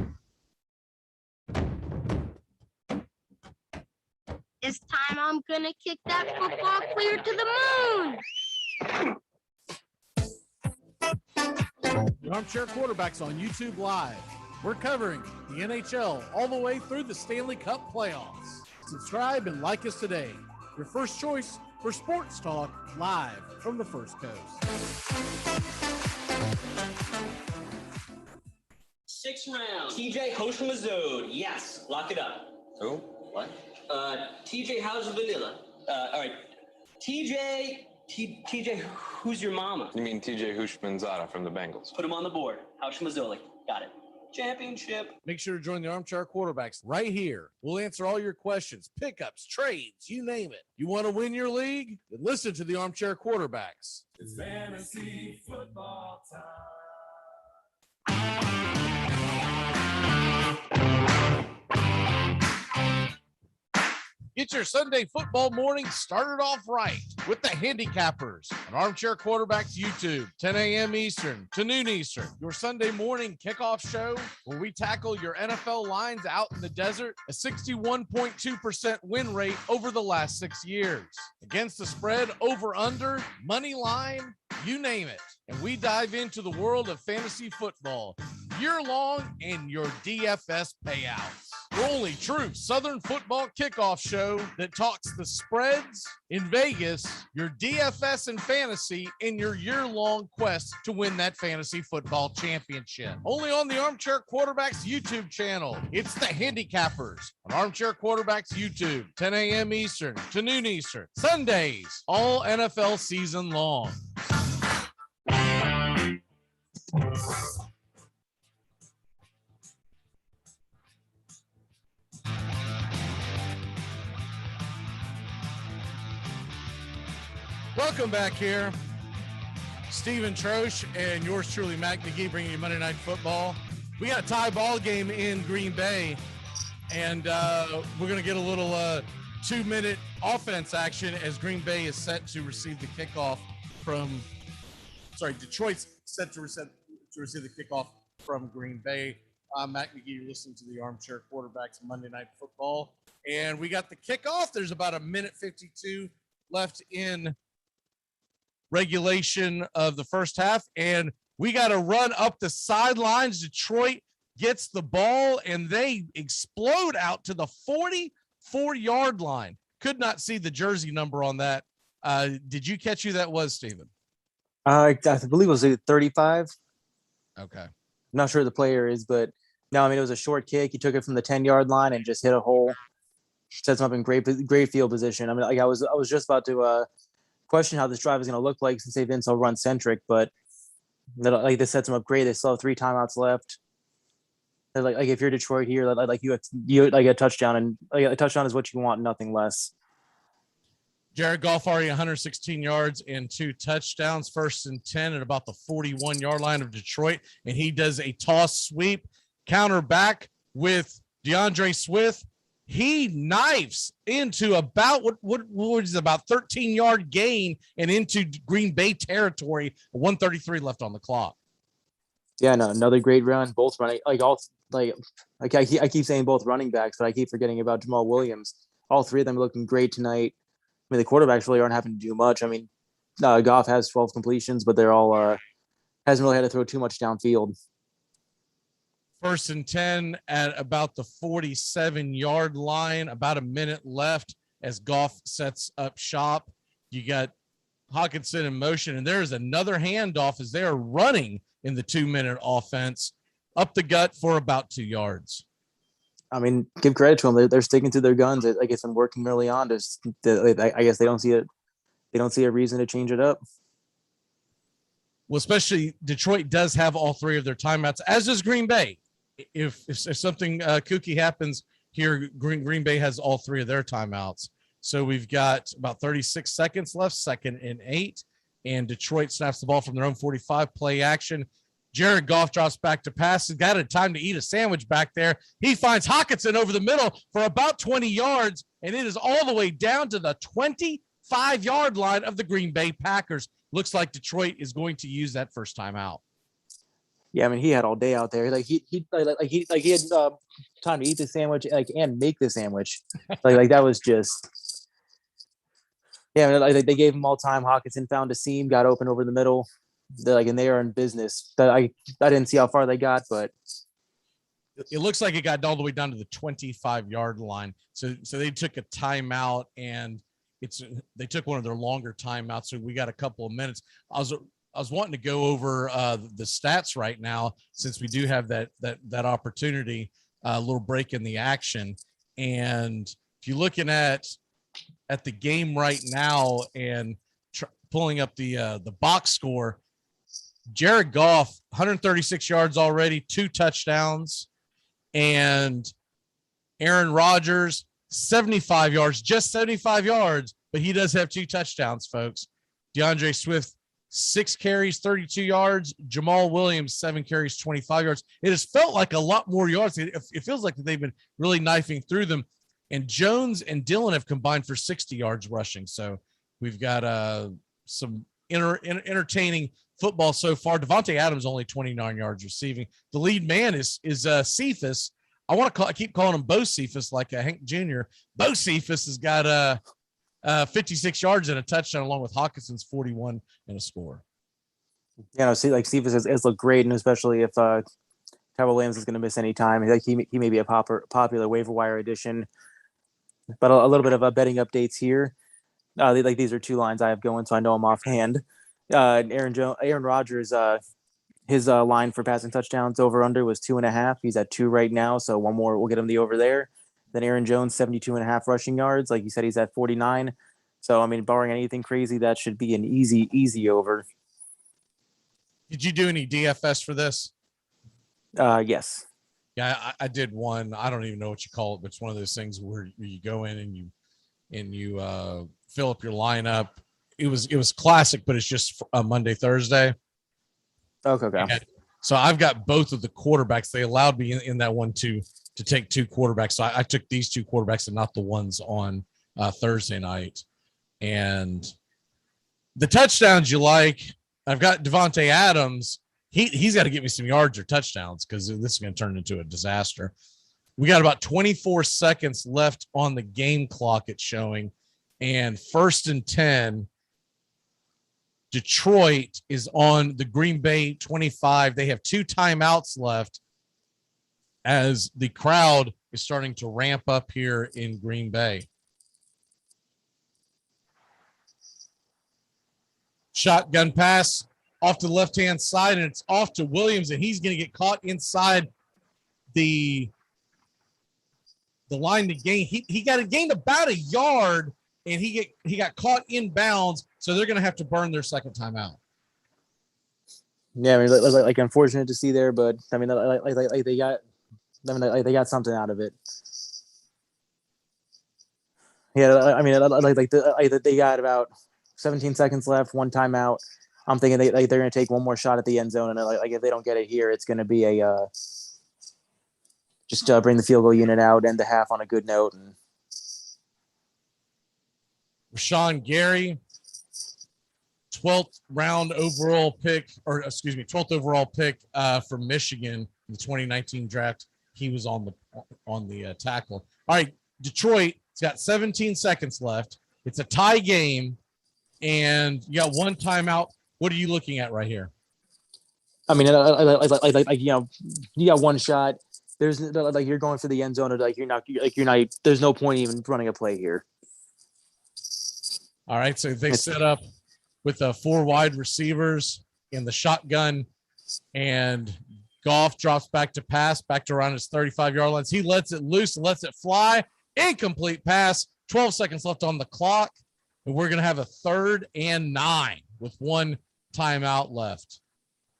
[SPEAKER 17] This time I'm gonna kick that football clear to the moon.
[SPEAKER 3] The Armchair Quarterbacks on YouTube Live. We're covering the NHL all the way through the Stanley Cup playoffs. Subscribe and like us today. Your first choice for sports talk live from the First Coast.
[SPEAKER 18] 6th round. TJ Hoshimazode. Yes, lock it up.
[SPEAKER 19] Who? What?
[SPEAKER 18] TJ, how's the vanilla? All right. TJ, who's your mama?
[SPEAKER 19] You mean TJ Hushmanzada from the Bengals?
[SPEAKER 18] Put him on the board. Hoshimazole. Got it. Championship.
[SPEAKER 5] Make sure to join the Armchair Quarterbacks right here. We'll answer all your questions, pickups, trades, you name it. You want to win your league? Then listen to the Armchair Quarterbacks.
[SPEAKER 9] It's fantasy football time.
[SPEAKER 5] Get your Sunday football morning started off right with the Handicappers on Armchair Quarterbacks YouTube, 10 a.m. Eastern to noon Eastern. Your Sunday morning kickoff show where we tackle your NFL lines out in the desert, a 61.2% win rate over the last 6 years. Against the spread, over under, money line, you name it. And we dive into the world of fantasy football year long and your DFS payouts. The only true Southern football kickoff show that talks the spreads in Vegas, your DFS and fantasy, in your year-long quest to win that fantasy football championship. Only on the Armchair Quarterbacks YouTube channel. It's the Handicappers on Armchair Quarterbacks YouTube, 10 a.m. Eastern to noon Eastern. Sundays, all NFL season long. Welcome back here. Stephen Troche and yours truly, Mac McGee, bringing you Monday Night Football. We got a tie ball game in Green Bay, and we're going to get a little 2-minute offense action as Green Bay is set to receive the kickoff from – Detroit's set to receive the kickoff from Green Bay. Mac McGee, you're listening to the Armchair Quarterbacks Monday Night Football. And we got the kickoff. There's about a minute 52 left in regulation of the first half, and we got to run up the sidelines. Detroit gets the ball, and they explode out to the 44-yard line. Could not see the jersey number on that. Did you catch who that was, Stephen?
[SPEAKER 22] I believe it was 35.
[SPEAKER 5] Okay.
[SPEAKER 22] I'm not sure who the player is, but no, I mean, it was a short kick. He took it from the 10-yard line and just hit a hole. Sets him up in great field position. I mean, like I was just about to question how this drive is going to look like since they've been so run centric, but this sets them up great. They still have 3 timeouts left. Like if you're Detroit here, you like a touchdown, and a touchdown is what you want, nothing less.
[SPEAKER 5] Jared Goff already 116 yards and 2 touchdowns. 1st and 10 at about the 41-yard line of Detroit, and he does a toss sweep, counter back with DeAndre Swift. He knifes into about what was about 13-yard gain and into Green Bay territory. 1:33 left on the clock.
[SPEAKER 22] Yeah, no, another great run. Both running I keep saying both running backs, but I keep forgetting about Jamal Williams. All 3 of them are looking great tonight. I mean, the quarterbacks really aren't having to do much. I mean, Goff has 12 completions, but they're all hasn't really had to throw too much downfield.
[SPEAKER 5] 1st and 10 at about the 47-yard line, about a minute left as Goff sets up shop. You got Hawkinson in motion, and there's another handoff as they are running in the 2-minute offense up the gut for about 2 yards.
[SPEAKER 22] I mean, give credit to them. They're sticking to their guns. I guess I'm working early on. I guess they don't see it. They don't see a reason to change it up.
[SPEAKER 5] Well, especially Detroit does have all 3 of their timeouts, as does Green Bay. If something kooky happens here, Green Bay has all 3 of their timeouts. So we've got about 36 seconds left, 2nd and 8, and Detroit snaps the ball from their own 45, play action. Jared Goff drops back to pass. He's got a time to eat a sandwich back there. He finds Hawkinson over the middle for about 20 yards, and it is all the way down to the 25-yard line of the Green Bay Packers. Looks like Detroit is going to use that first time out.
[SPEAKER 22] Yeah, I mean, he had all day out there. He had time to eat the sandwich, and make the sandwich. That was just. Yeah, they gave him all time. Hawkinson found a seam, got open over the middle. And they are in business. I didn't see how far they got, but
[SPEAKER 5] it looks like it got all the way down to the 25-yard line. So they took a timeout, and they took one of their longer timeouts. So we got a couple of minutes. I was wanting to go over the stats right now, since we do have that opportunity, a little break in the action. And if you're looking at the game right now and pulling up the box score, Jared Goff, 136 yards already, 2 touchdowns, and Aaron Rodgers, 75 yards, just 75 yards, but he does have 2 touchdowns, folks. DeAndre Swift, 6 carries, 32 yards. Jamal Williams, 7 carries, 25 yards. It has felt like a lot more yards. It feels like they've been really knifing through them. And Jones and Dillon have combined for 60 yards rushing. So we've got some entertaining football so far. Devontae Adams only 29 yards receiving. The lead man is Cephas. I keep calling him Bo Cephas, like Hank Jr. Bo Cephas has got 56 yards and a touchdown, along with Hawkinson's 41 and a score.
[SPEAKER 22] Yeah, Cephas has looked great, and especially if Tyrell Williams is going to miss any time, he may be a popular waiver wire addition. But a little bit of betting updates here. These are 2 lines I have going, so I know them offhand. Aaron Rodgers, his line for passing touchdowns over under was 2.5. He's at 2 right now, so one more will get him the over there. Then Aaron Jones, 72.5 rushing yards. Like you said, he's at 49. So, I mean, barring anything crazy, that should be an easy over.
[SPEAKER 5] Did you do any DFS for this?
[SPEAKER 22] Yes.
[SPEAKER 5] Yeah, I did one. I don't even know what you call it, but it's one of those things where you go in and you fill up your lineup. It was classic, but it's just Monday, Thursday.
[SPEAKER 22] Okay.
[SPEAKER 5] And so I've got both of the quarterbacks. They allowed me in that one to take 2 quarterbacks. So I took these 2 quarterbacks and not the ones on Thursday night. And the touchdowns you like, I've got Devontae Adams. He's got to get me some yards or touchdowns, because this is going to turn into a disaster. We got about 24 seconds left on the game clock, it's showing. And 1st and 10, Detroit is on the Green Bay 25. They have 2 timeouts left as the crowd is starting to ramp up here in Green Bay. Shotgun pass off to the left-hand side, and it's off to Williams, and he's going to get caught inside the line to gain. He got to gain about 1 yard, and he got caught inbounds, so they're going to have to burn their second timeout.
[SPEAKER 22] Yeah, I mean, unfortunate to see there, but I mean, they got something out of it. Yeah, I mean, they got about 17 seconds left, 1 timeout. I'm thinking they're going to take one more shot at the end zone, and if they don't get it here, it's going to be just bring the field goal unit out, end the half on a good note. And
[SPEAKER 5] Rashawn Gary, 12th overall pick from Michigan in the 2019 draft. He was on the tackle. All right, Detroit, it's got 17 seconds left. It's a tie game, and you got 1 timeout. What are you looking at right here?
[SPEAKER 22] I mean, you got 1 shot. There's you're going for the end zone, or you're not. There's no point even running a play here.
[SPEAKER 5] All right, so they set up with 4 wide receivers in the shotgun, and Goff drops back to pass, back to around his 35-yard line. He lets it loose and lets it fly. Incomplete pass. 12 seconds left on the clock, and we're going to have a 3rd and 9 with 1 timeout left.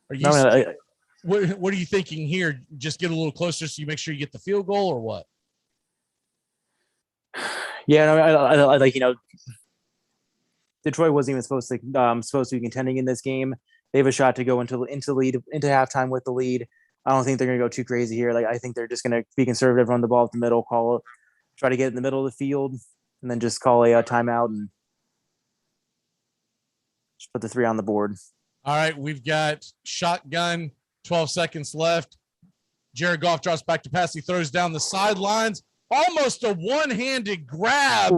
[SPEAKER 5] Are you? What are you thinking here? Just get a little closer so you make sure you get the field goal, or what?
[SPEAKER 22] Yeah, no, I like, Detroit wasn't even supposed to be contending in this game. They have a shot to go into halftime with the lead. I don't think they're going to go too crazy here. Like, I think they're just going to be conservative, run the ball up the middle, try to get in the middle of the field, and then just call a timeout and just put the 3 on the board.
[SPEAKER 5] All right, we've got shotgun, 12 seconds left. Jared Goff drops back to pass. He throws down the sidelines. Almost a one-handed grab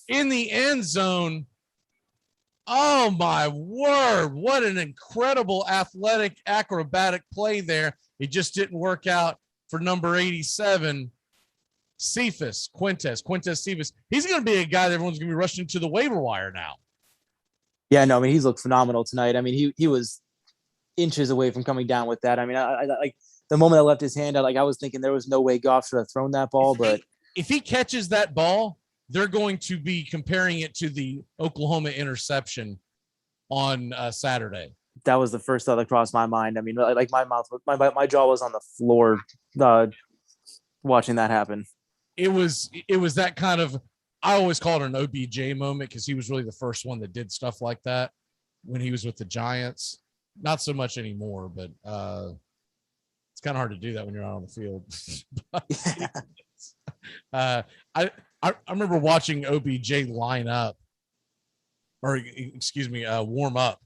[SPEAKER 5] in the end zone. Oh, my word. What an incredible athletic, acrobatic play there. It just didn't work out for number 87, Quintez Cephas. He's going to be a guy that everyone's going to be rushing to the waiver wire now.
[SPEAKER 22] Yeah, no, I mean, he's looked phenomenal tonight. I mean, he was inches away from coming down with that. I mean, I like the moment I left his hand, I was thinking there was no way Goff should have thrown that ball, but
[SPEAKER 5] if he catches that ball, they're going to be comparing it to the Oklahoma interception on Saturday.
[SPEAKER 22] That was the first thought that crossed my mind. I mean, like my jaw was on the floor watching that happen.
[SPEAKER 5] It was that kind of, I always call it an OBJ moment because he was really the first one that did stuff like that when he was with the Giants. Not so much anymore, but it's kind of hard to do that when you're out on the field. I remember watching OBJ line up, or warm up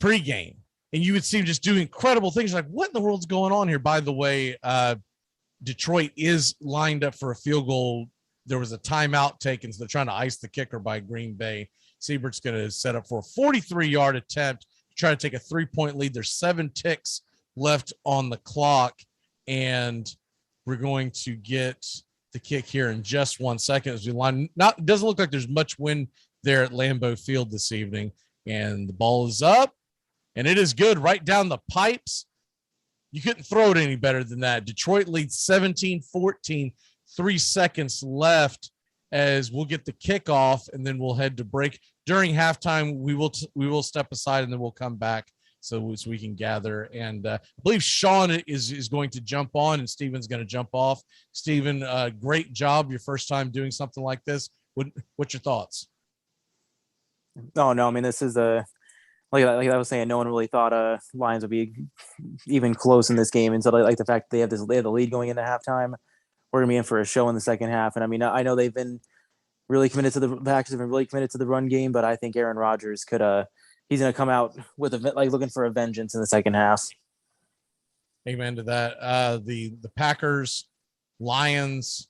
[SPEAKER 5] pregame, and you would see him just do incredible things. Like, what in the world's going on here? By the way, Detroit is lined up for a field goal. There was a timeout taken, so they're trying to ice the kicker by Green Bay. Siebert's going to set up for a 43-yard attempt to try to take a 3-point lead. There's 7 ticks left on the clock, and we're going to get the kick here in just 1 second as we line. It doesn't look like there's much wind there at Lambeau Field this evening, and the ball is up, and it is good right down the pipes. You couldn't throw it any better than that. Detroit leads 17-14, 3 seconds left as we'll get the kickoff, and then we'll head to break. During halftime, we will step aside, and then we'll come back so we can gather. And I believe Sean is going to jump on, and Steven's going to jump off. Steven, great job. Your first time doing something like this. What's your thoughts?
[SPEAKER 22] Oh, no, I mean, this is like I was saying, no one really thought Lions would be even close in this game. And so like the fact that they have the lead going into halftime, we're going to be in for a show in the second half. And I mean, I know they've been really committed to the Packers have been really committed to the run game, but I think Aaron Rodgers he's going to come out with looking for a vengeance in the second half.
[SPEAKER 5] Amen to that. The Packers, Lions,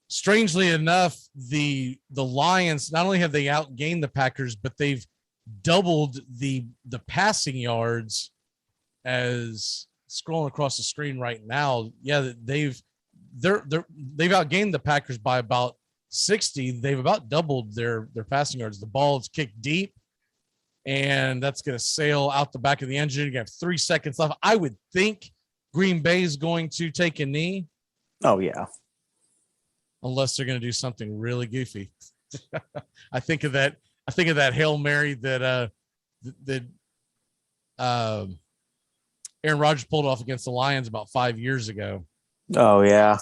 [SPEAKER 5] strangely enough, the Lions, not only have they outgained the Packers, but they've doubled the passing yards. As scrolling across the screen right now, yeah, they've outgained the Packers by about 60. They've about doubled their passing yards. The ball is kicked deep, and that's going to sail out the back of the engine. You have 3 seconds left. I would think Green Bay is going to take a knee.
[SPEAKER 22] Oh yeah.
[SPEAKER 5] Unless they're going to do something really goofy. I think of that Hail Mary that Aaron Rodgers pulled off against the Lions about 5 years ago.
[SPEAKER 22] Oh yeah.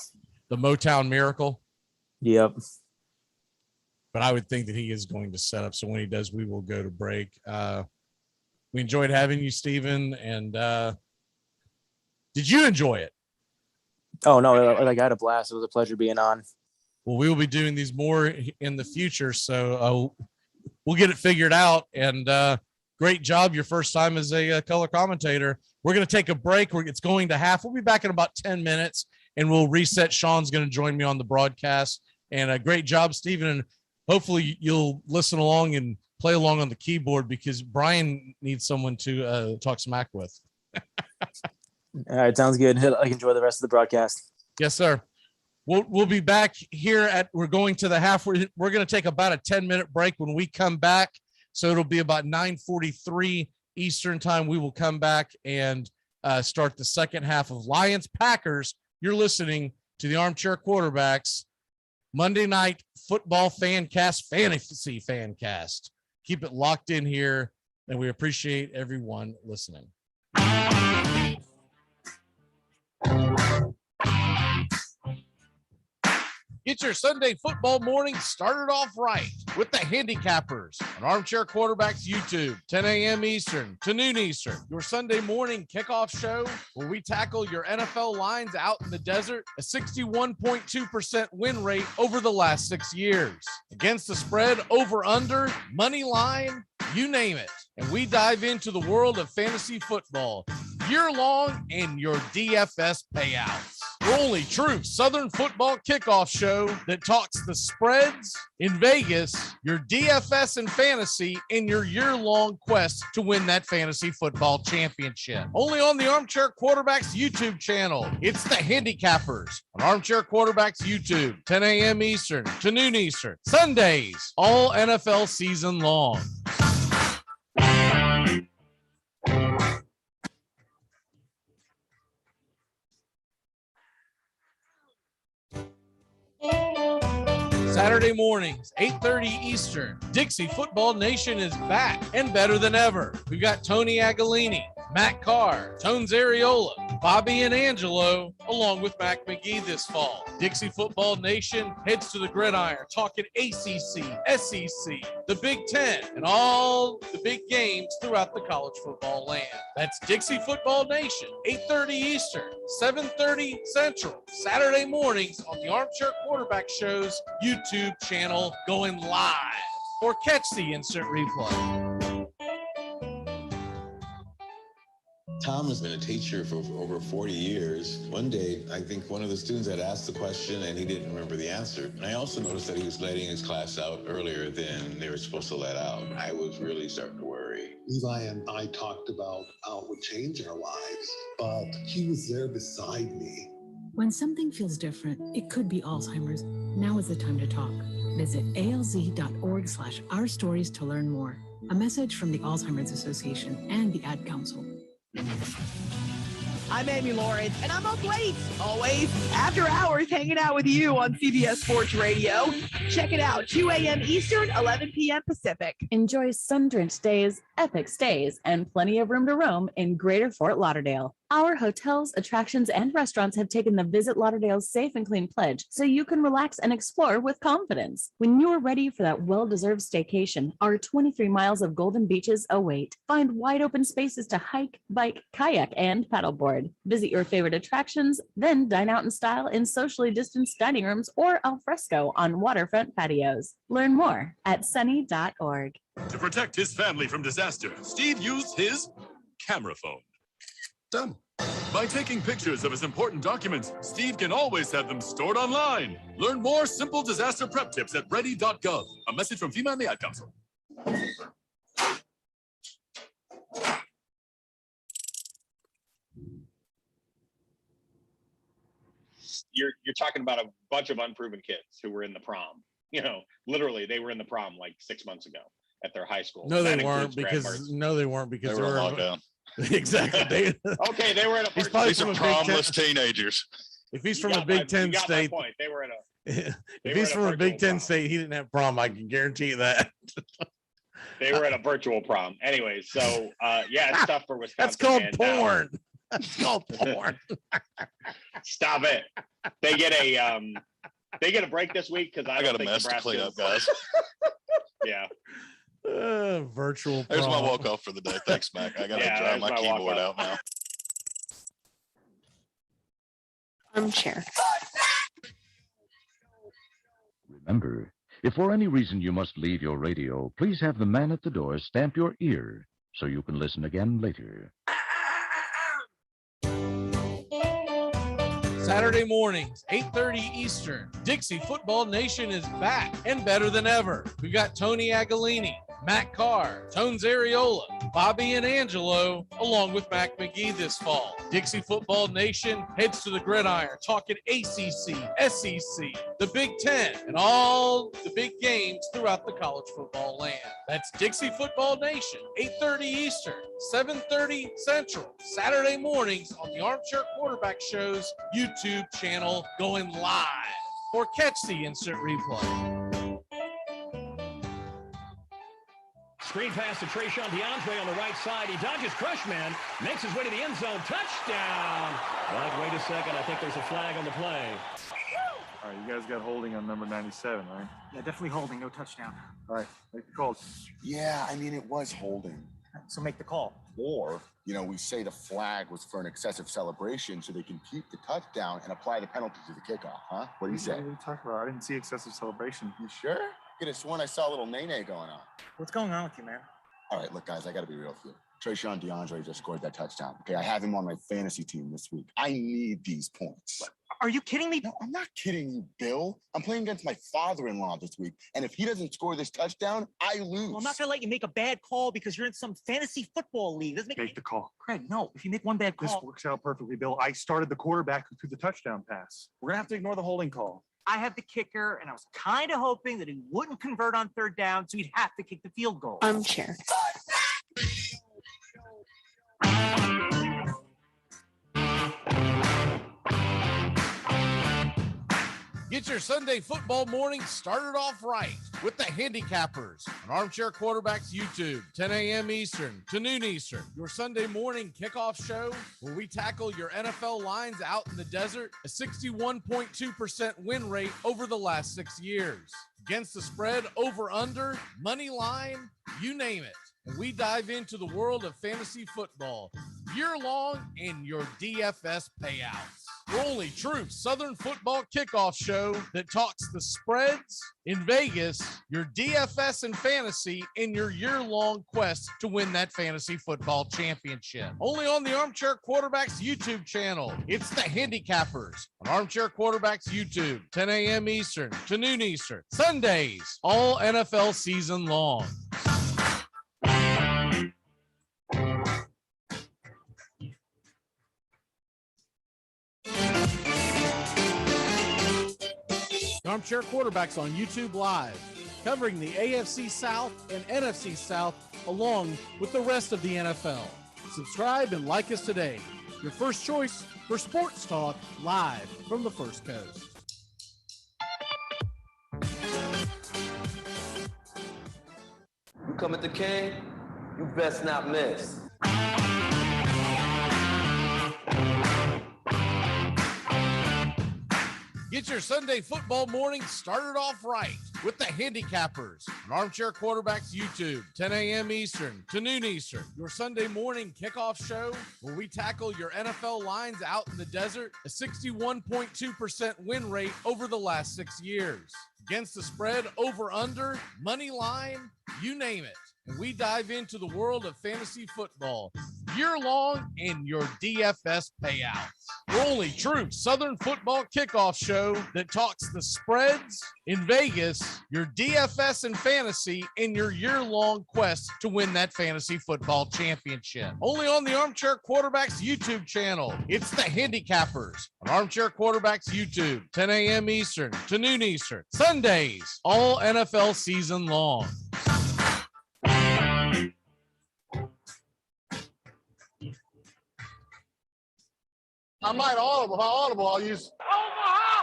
[SPEAKER 5] The Motown Miracle.
[SPEAKER 22] Yep.
[SPEAKER 5] But I would think that he is going to set up. So when he does, we will go to break. We enjoyed having you, Steven. And did you enjoy it?
[SPEAKER 22] Oh no, like I had a blast. It was a pleasure being on.
[SPEAKER 5] Well, we will be doing these more in the future, so we'll get it figured out. And great job your first time as a color commentator. We're going to take a break. It's going to half. We'll be back in about 10 minutes, and we'll reset. Sean's going to join me on the broadcast. And a great job, Steven. And hopefully you'll listen along and play along on the keyboard because Brian needs someone to talk smack with.
[SPEAKER 22] All right, sounds good. I can enjoy the rest of the broadcast.
[SPEAKER 5] Yes, sir. We'll be back here we're going to the half. We're going to take about a 10-minute break when we come back. So it'll be about 9:43 Eastern time. We will come back and start the second half of Lions Packers. You're listening to the Armchair Quarterbacks Monday Night Football Fancast, Fantasy Fancast. Keep it locked in here, and we appreciate everyone listening. Get your Sunday football morning started off right with the Handicappers on Armchair Quarterbacks YouTube, 10 a.m. Eastern to noon Eastern. Your Sunday morning kickoff show where we tackle your NFL lines out in the desert, a 61.2% win rate over the last 6 years. Against the spread, over under, money line, you name it. And we dive into the world of fantasy football year long and your DFS payouts. The only true Southern football kickoff show that talks the spreads in Vegas, your DFS and fantasy, and your year-long quest to win that fantasy football championship. Only on the Armchair Quarterbacks YouTube channel. It's the Handicappers on Armchair Quarterbacks YouTube, 10 a.m. Eastern to noon Eastern. Sundays, all NFL season long. Saturday mornings, 8:30 Eastern. Dixie Football Nation is back and better than ever. We've got Tony Agolini, Matt Carr, Tones Areola, Bobby and Angelo, along with Mac McGee this fall. Dixie Football Nation heads to the gridiron, talking ACC, SEC, the Big Ten, and all the big games throughout the college football land. That's Dixie Football Nation, 8:30 Eastern, 7:30 Central, Saturday mornings on the Armchair Quarterback Show's YouTube channel, going live, or catch the instant replay.
[SPEAKER 2] Tom has been a teacher for over 40 years. One day, I think one of the students had asked the question and he didn't remember the answer. And I also noticed that he was letting his class out earlier than they were supposed to let out. I was really starting to worry.
[SPEAKER 20] Levi and I talked about how it would change our lives, but he was there beside me.
[SPEAKER 21] When something feels different, it could be Alzheimer's. Now is the time to talk. Visit alz.org/ourstories to learn more. A message from the Alzheimer's Association and the Ad Council.
[SPEAKER 24] I'm Amy Lawrence, and I'm up late, always, after hours, hanging out with you on CBS Sports Radio. Check it out, 2 a.m. Eastern, 11 p.m. Pacific.
[SPEAKER 25] Enjoy sun-drenched days, epic stays, and plenty of room to roam in Greater Fort Lauderdale. Our hotels, attractions, and restaurants have taken the Visit Lauderdale's Safe and Clean pledge, so you can relax and explore with confidence. When you're ready for that well-deserved staycation, our 23 miles of golden beaches await. Find wide-open spaces to hike, bike, kayak, and paddleboard. Visit your favorite attractions, then dine out in style in socially distanced dining rooms or al fresco on waterfront patios. Learn more at sunny.org.
[SPEAKER 26] To protect his family from disaster, Steve used his camera phone. Done. By taking pictures of his important documents, Steve can always have them stored online. Learn more simple disaster prep tips at ready.gov. A message from FEMA and the Ad Council.
[SPEAKER 27] You're talking about a bunch of unproven kids who were in the prom. You know, literally, they were in the prom like 6 months ago at their high school.
[SPEAKER 5] No, they weren't because they were in
[SPEAKER 27] lockdown.
[SPEAKER 5] Exactly.
[SPEAKER 27] Okay, they were in a.
[SPEAKER 26] These are promless teenagers.
[SPEAKER 5] If he's from a Big Ten state,
[SPEAKER 27] they were in a.
[SPEAKER 5] If he's from a Big Ten state, he didn't have prom. I can guarantee you that.
[SPEAKER 27] They were at a virtual prom. Anyway, so yeah, it's tough for Wisconsin.
[SPEAKER 5] That's called porn. That's called porn.
[SPEAKER 27] Stop it. They get a break this week because I got a mess to clean up, guys. Yeah.
[SPEAKER 5] Virtual prom.
[SPEAKER 26] There's my walk off for the day. Thanks, Mac. I gotta dry my keyboard out now.
[SPEAKER 7] Armchair.
[SPEAKER 28] Remember, if for any reason you must leave your radio, please have the man at the door stamp your ear so you can listen again later.
[SPEAKER 5] Saturday mornings, 8:30 Eastern. Dixie Football Nation is back and better than ever. We've got Tony Agolini, Matt Carr, Tones Areola, Bobby and Angelo, along with Mac McGee this fall. Dixie Football Nation heads to the gridiron, talking ACC, SEC, the Big Ten, and all the big games throughout the college football land. That's Dixie Football Nation, 8:30 Eastern, 7:30 Central, Saturday mornings on the Armchair Quarterback Show's YouTube channel, going live. Or catch the instant replay.
[SPEAKER 16] Screen pass to Trayshawn DeAndre on the right side. He dodges Crushman, makes his way to the end zone. Touchdown! But wait a second. I think there's a flag on the play.
[SPEAKER 4] All right, you guys got holding on number 97, right?
[SPEAKER 6] Yeah, definitely holding. No touchdown.
[SPEAKER 4] All right, make the call.
[SPEAKER 23] Yeah, I mean, it was holding.
[SPEAKER 6] So make the call.
[SPEAKER 23] Or, we say the flag was for an excessive celebration so they can keep the touchdown and apply the penalty to the kickoff, huh? What do you say?
[SPEAKER 4] What are you talking about? I didn't see excessive celebration.
[SPEAKER 23] You sure? Could have sworn I saw a little nay-nay going on.
[SPEAKER 6] What's going on with you, man?
[SPEAKER 23] All right, look, guys, I got to be real with you. Trayshawn DeAndre just scored that touchdown. Okay, I have him on my fantasy team this week. I need these points.
[SPEAKER 6] What? Are you kidding me?
[SPEAKER 23] No, I'm not kidding you, Bill. I'm playing against my father-in-law this week, and if he doesn't score this touchdown, I lose.
[SPEAKER 6] Well, I'm not going to let you make a bad call because you're in some fantasy football league.
[SPEAKER 4] Make the call.
[SPEAKER 6] Craig, no. If you make one bad call...
[SPEAKER 4] This works out perfectly, Bill. I started the quarterback who threw the touchdown pass. We're going to have to ignore the holding call.
[SPEAKER 6] I have the kicker, and I was kind of hoping that he wouldn't convert on third down, so he'd have to kick the field goal.
[SPEAKER 7] Armchair.
[SPEAKER 5] Get your Sunday football morning started off right with the Handicappers on Armchair Quarterbacks YouTube, 10 a.m. Eastern to noon Eastern. Your Sunday morning kickoff show where we tackle your NFL lines out in the desert, a 61.2% win rate over the last 6 years. Against the spread, over, under, money line, you name it. And we dive into the world of fantasy football year-long in your DFS payouts. Your only true Southern football kickoff show that talks the spreads in Vegas, your DFS and fantasy in your year-long quest to win that fantasy football championship. Only on the Armchair Quarterbacks YouTube channel. It's the Handicappers on Armchair Quarterbacks YouTube, 10 a.m. Eastern to noon Eastern. Sundays, all NFL season long. Armchair Quarterbacks on YouTube Live, covering the AFC South and NFC South along with the rest of the NFL. Subscribe and like us today. Your first choice for sports talk live from the First Coast.
[SPEAKER 18] You come at the King, you best not miss.
[SPEAKER 5] Get your Sunday football morning started off right with the Handicappers on Armchair Quarterbacks YouTube, 10 a.m. Eastern to noon Eastern. Your Sunday morning kickoff show where we tackle your NFL lines out in the desert, a 61.2% win rate over the last 6 years. Against the spread, over, under, money line, you name it. And we dive into the world of fantasy football year-long in your DFS payouts. Your only true Southern football kickoff show that talks the spreads in Vegas, your DFS and fantasy in your year-long quest to win that fantasy football championship. Only on the Armchair Quarterbacks YouTube channel. It's the Handicappers on Armchair Quarterbacks YouTube, 10 a.m. Eastern to noon Eastern. Sundays, all NFL season long.
[SPEAKER 1] I'm not audible. How audible? I'll use.
[SPEAKER 9] Omaha!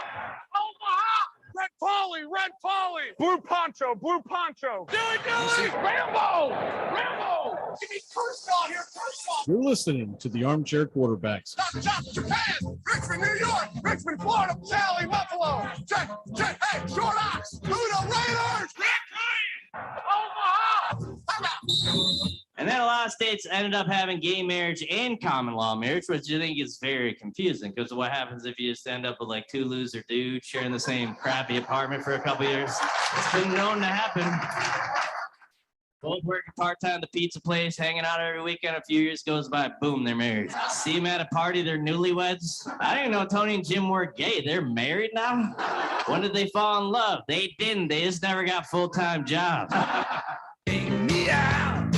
[SPEAKER 9] Red Polly! Red Polly! Blue Poncho! Blue Poncho! Do it! Rambo! Rambo! Give me Kershaw here, Kershaw!
[SPEAKER 3] You're listening to the Armchair Quarterbacks.
[SPEAKER 9] Chop, Japan! Richmond, New York! Richmond, Florida! Sally, Buffalo! Check! Hey, Short Ox! Who the Raiders! Omaha!
[SPEAKER 8] And then a lot of states ended up having gay marriage and common law marriage, which I think is very confusing because what happens if you just end up with like two loser dudes sharing the same crappy apartment for a couple years? It's been known to happen. Both working part-time at the pizza place, hanging out every weekend. A few years goes by, boom, they're married. See them at a party, they're newlyweds. I didn't even know Tony and Jim were gay. They're married now? When did they fall in love? They didn't. They just never got full-time jobs.
[SPEAKER 9] Take me out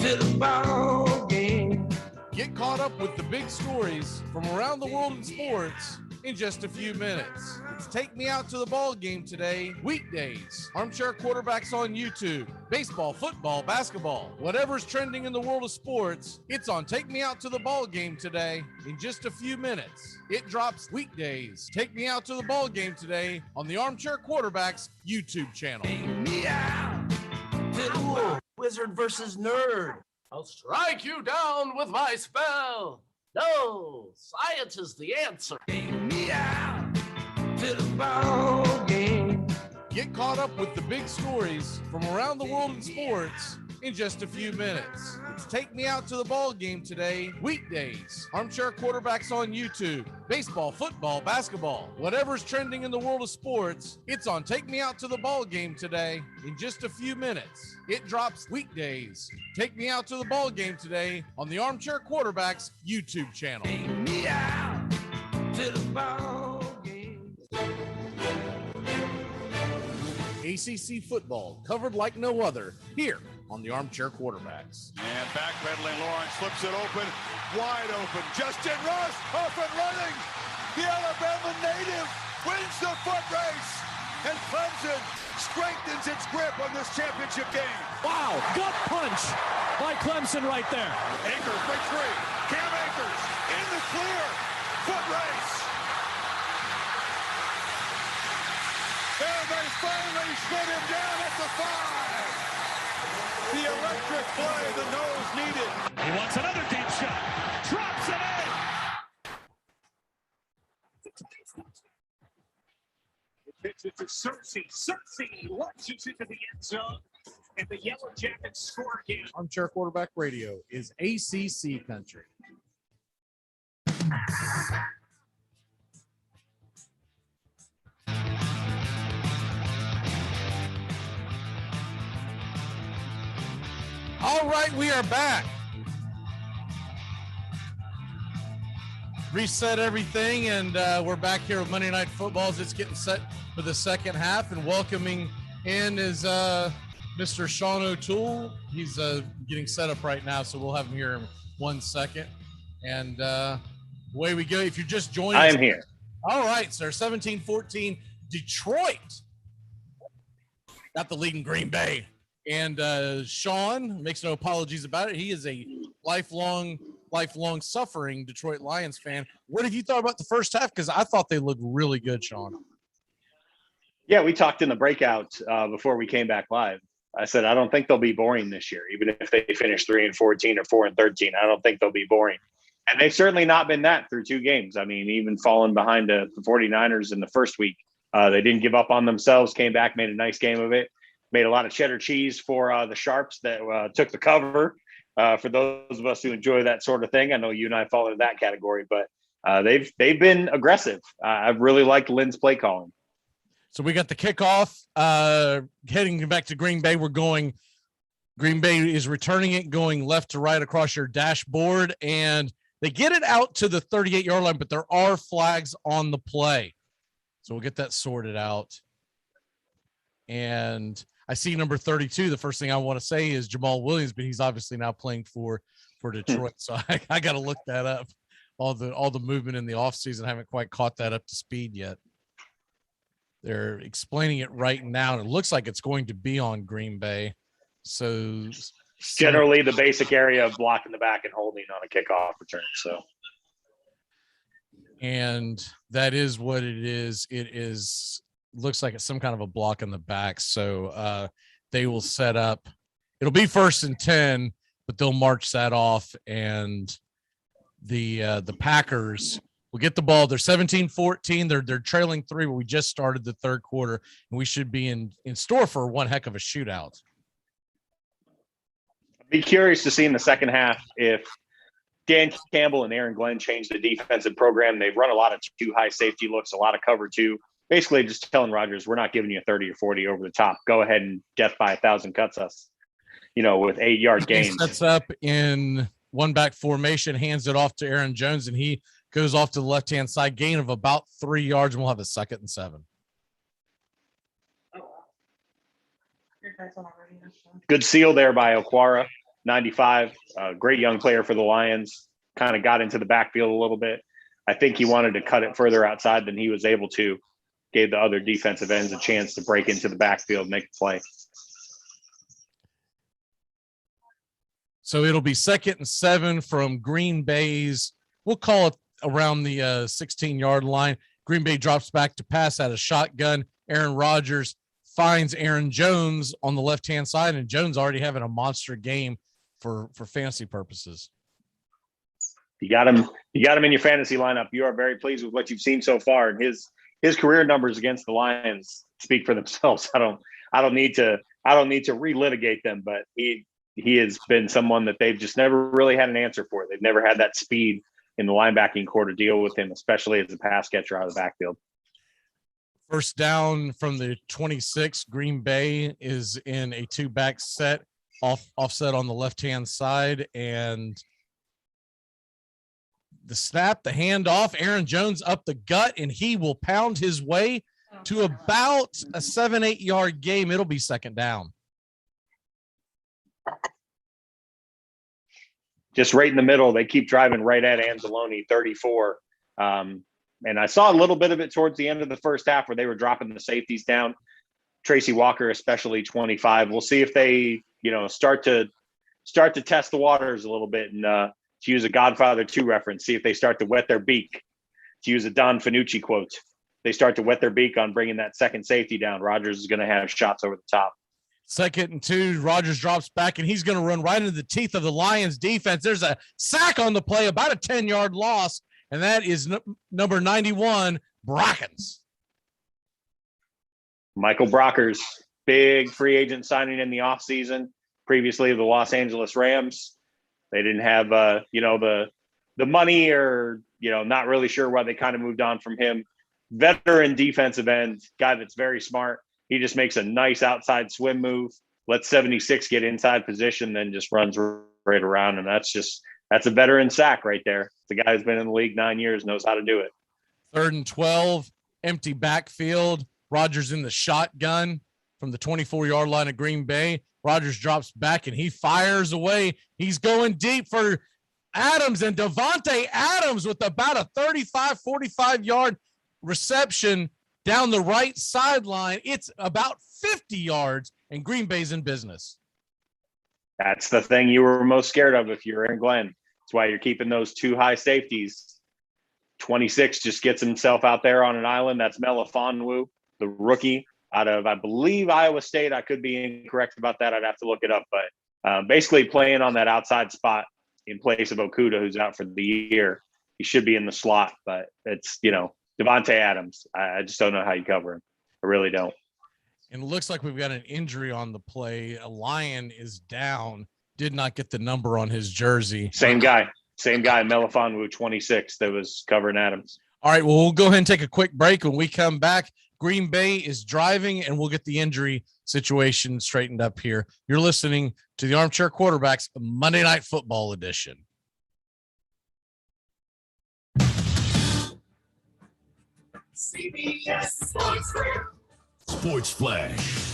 [SPEAKER 9] to
[SPEAKER 5] to the ball game. Get caught up with the big stories from around the world in sports in just a few minutes. It's Take Me Out to the Ball Game today, weekdays. Armchair Quarterbacks on YouTube. Baseball, football, basketball, whatever's trending in the world of sports, it's on Take Me Out to the Ball Game today in just a few minutes. It drops weekdays. Take Me Out to the Ball Game today on the Armchair Quarterbacks YouTube channel. Take me out to the Wizard versus Nerd. I'll strike you down with my spell. No, science is the answer. Take me out to the ball game. Get caught up with the big stories from around the world in sports in just a few minutes. It's Take Me Out to the Ball Game today, weekdays. Armchair Quarterbacks on YouTube. Baseball, football, basketball, whatever's trending in the world of sports, it's on Take Me Out to the Ball Game today in just a few minutes. It drops weekdays. Take Me Out to the Ball Game today on the Armchair Quarterbacks YouTube channel. Take me out to the ball game. ACC football covered like no other here on the Armchair Quarterbacks.
[SPEAKER 10] And backpedaling, Lawrence flips it open, wide open. Justin Ross off and running. The Alabama native wins the foot race, and Clemson strengthens its grip on this championship game.
[SPEAKER 16] Wow, gut punch by Clemson right there.
[SPEAKER 10] Akers breaks free. Cam Akers in the clear. Foot race. And they finally shut him down at the 5. The electric play the nose needed.
[SPEAKER 16] He wants another deep shot. Drops it in.
[SPEAKER 9] Pitch it to Cersei. Cersei launches into the end zone, and the Yellow Jackets score again.
[SPEAKER 3] Armchair Quarterback Radio is ACC country.
[SPEAKER 5] All right, we are back. Reset everything, and we're back here with Monday Night Footballs. It's getting set for the second half, and welcoming in is Mr. Sean O'Toole. He's getting set up right now, so we'll have him here in 1 second. And away we go. If you're just joining
[SPEAKER 27] I
[SPEAKER 5] us.
[SPEAKER 27] am here.
[SPEAKER 5] All right, sir. 17-14, Detroit got the lead in Green Bay. And Sean makes no apologies about it. He is a lifelong suffering Detroit Lions fan. What have you thought about the first half? Because I thought they looked really good, Sean.
[SPEAKER 27] Yeah, we talked in the breakout before we came back live. I said, I don't think they'll be boring this year, even if they finish 3-14 or 4-13. I don't think they'll be boring. And they've certainly not been that through 2 games. I mean, even falling behind the 49ers in the first week, they didn't give up on themselves, came back, made a nice game of it. Made a lot of cheddar cheese for the Sharps that took the cover. For those of us who enjoy that sort of thing, I know you and I fall into that category, but they've been aggressive. I've really liked Lynn's play calling.
[SPEAKER 5] So we got the kickoff heading back to Green Bay. Green Bay is returning it, going left to right across your dashboard, and they get it out to the 38-yard line, but there are flags on the play. So we'll get that sorted out. And I see number 32. The first thing I want to say is Jamal Williams, but he's obviously now playing for Detroit. So I got to look that up. All the movement in the offseason, I haven't quite caught that up to speed yet. They're explaining it right now, and it looks like it's going to be on Green Bay. So
[SPEAKER 27] generally the basic area of blocking the back and holding on a kickoff return. So,
[SPEAKER 5] and that is what it is. It is. Looks like it's some kind of a block in the back. So they will set up. It'll be 1st and 10, but they'll march that off, and the Packers will get the ball. They're 17-14. They're trailing 3, but we just started the third quarter, and we should be in store for one heck of a shootout.
[SPEAKER 27] I'd be curious to see in the second half if Dan Campbell and Aaron Glenn changed the defensive program. They've run a lot of 2 high safety looks, a lot of cover 2. Basically just telling Rodgers, we're not giving you 30 or 40 over the top. Go ahead and death by 1,000 cuts us, with 8-yard gains.
[SPEAKER 5] He sets up in 1-back formation, hands it off to Aaron Jones, and he goes off to the left-hand side, gain of about 3 yards, and we'll have a 2nd and 7.
[SPEAKER 27] Good seal there by Okwara. 95, great young player for the Lions, kind of got into the backfield a little bit. I think he wanted to cut it further outside than he was able to, gave the other defensive ends a chance to break into the backfield, make a play.
[SPEAKER 5] So it'll be 2nd and 7 from Green Bay's, we'll call it around the 16-yard line. Green Bay drops back to pass out of shotgun. Aaron Rodgers finds Aaron Jones on the left-hand side, and Jones already having a monster game for fantasy purposes.
[SPEAKER 27] You got him in your fantasy lineup. You are very pleased with what you've seen so far, and his career numbers against the Lions speak for themselves. I don't need to relitigate them, but he has been someone that they've just never really had an answer for. They've never had that speed in the linebacking core to deal with him, especially as a pass catcher out of the backfield.
[SPEAKER 5] First down from the 26. Green Bay is in a 2-back set, offset on the left-hand side, and the snap, the handoff, Aaron Jones up the gut, and he will pound his way to about a 7-8 yard game. It'll be 2nd down.
[SPEAKER 27] Just right in the middle. They keep driving right at Anzalone, 34. And I saw a little bit of it towards the end of the first half where they were dropping the safeties down. Tracy Walker, especially 25. We'll see if they, start to test the waters a little bit and to use a Godfather 2 reference, see if they start to wet their beak. To use a Don Fanucci quote, they start to wet their beak on bringing that second safety down. Rodgers is going to have shots over the top.
[SPEAKER 5] 2nd and 2, Rodgers drops back, and he's going to run right into the teeth of the Lions defense. There's a sack on the play, about a 10-yard loss, and that is number 91, Brockens.
[SPEAKER 27] Michael Brockers, big free agent signing in the offseason, previously the Los Angeles Rams. They didn't have, the money or, not really sure why they kind of moved on from him. Veteran defensive end, guy that's very smart. He just makes a nice outside swim move, lets 76 get inside position, then just runs right around. And that's a veteran sack right there. The guy who's been in the league 9 years, knows how to do it.
[SPEAKER 5] 3rd and 12, empty backfield. Rodgers in the shotgun from the 24-yard line of Green Bay. Rodgers drops back and he fires away. He's going deep for Adams, and Devontae Adams with about a 35, 45-yard reception down the right sideline. It's about 50 yards, and Green Bay's in business.
[SPEAKER 27] That's the thing you were most scared of if you're Aaron Glenn. That's why you're keeping those 2 high safeties. 26 just gets himself out there on an island. That's Melifonwu, the rookie out of, I believe, Iowa State. I could be incorrect about that. I'd have to look it up. But basically playing on that outside spot in place of Okudah, who's out for the year. He should be in the slot, but it's, Devontae Adams. I just don't know how you cover him. I really don't.
[SPEAKER 5] And it looks like we've got an injury on the play. A Lion is down. Did not get the number on his jersey.
[SPEAKER 27] Same guy, Melifonwu, 26, that was covering Adams.
[SPEAKER 5] All right, well, we'll go ahead and take a quick break. When we come back, Green Bay is driving, and we'll get the injury situation straightened up here. You're listening to the Armchair Quarterbacks Monday Night Football edition.
[SPEAKER 9] CBS Sports Flash.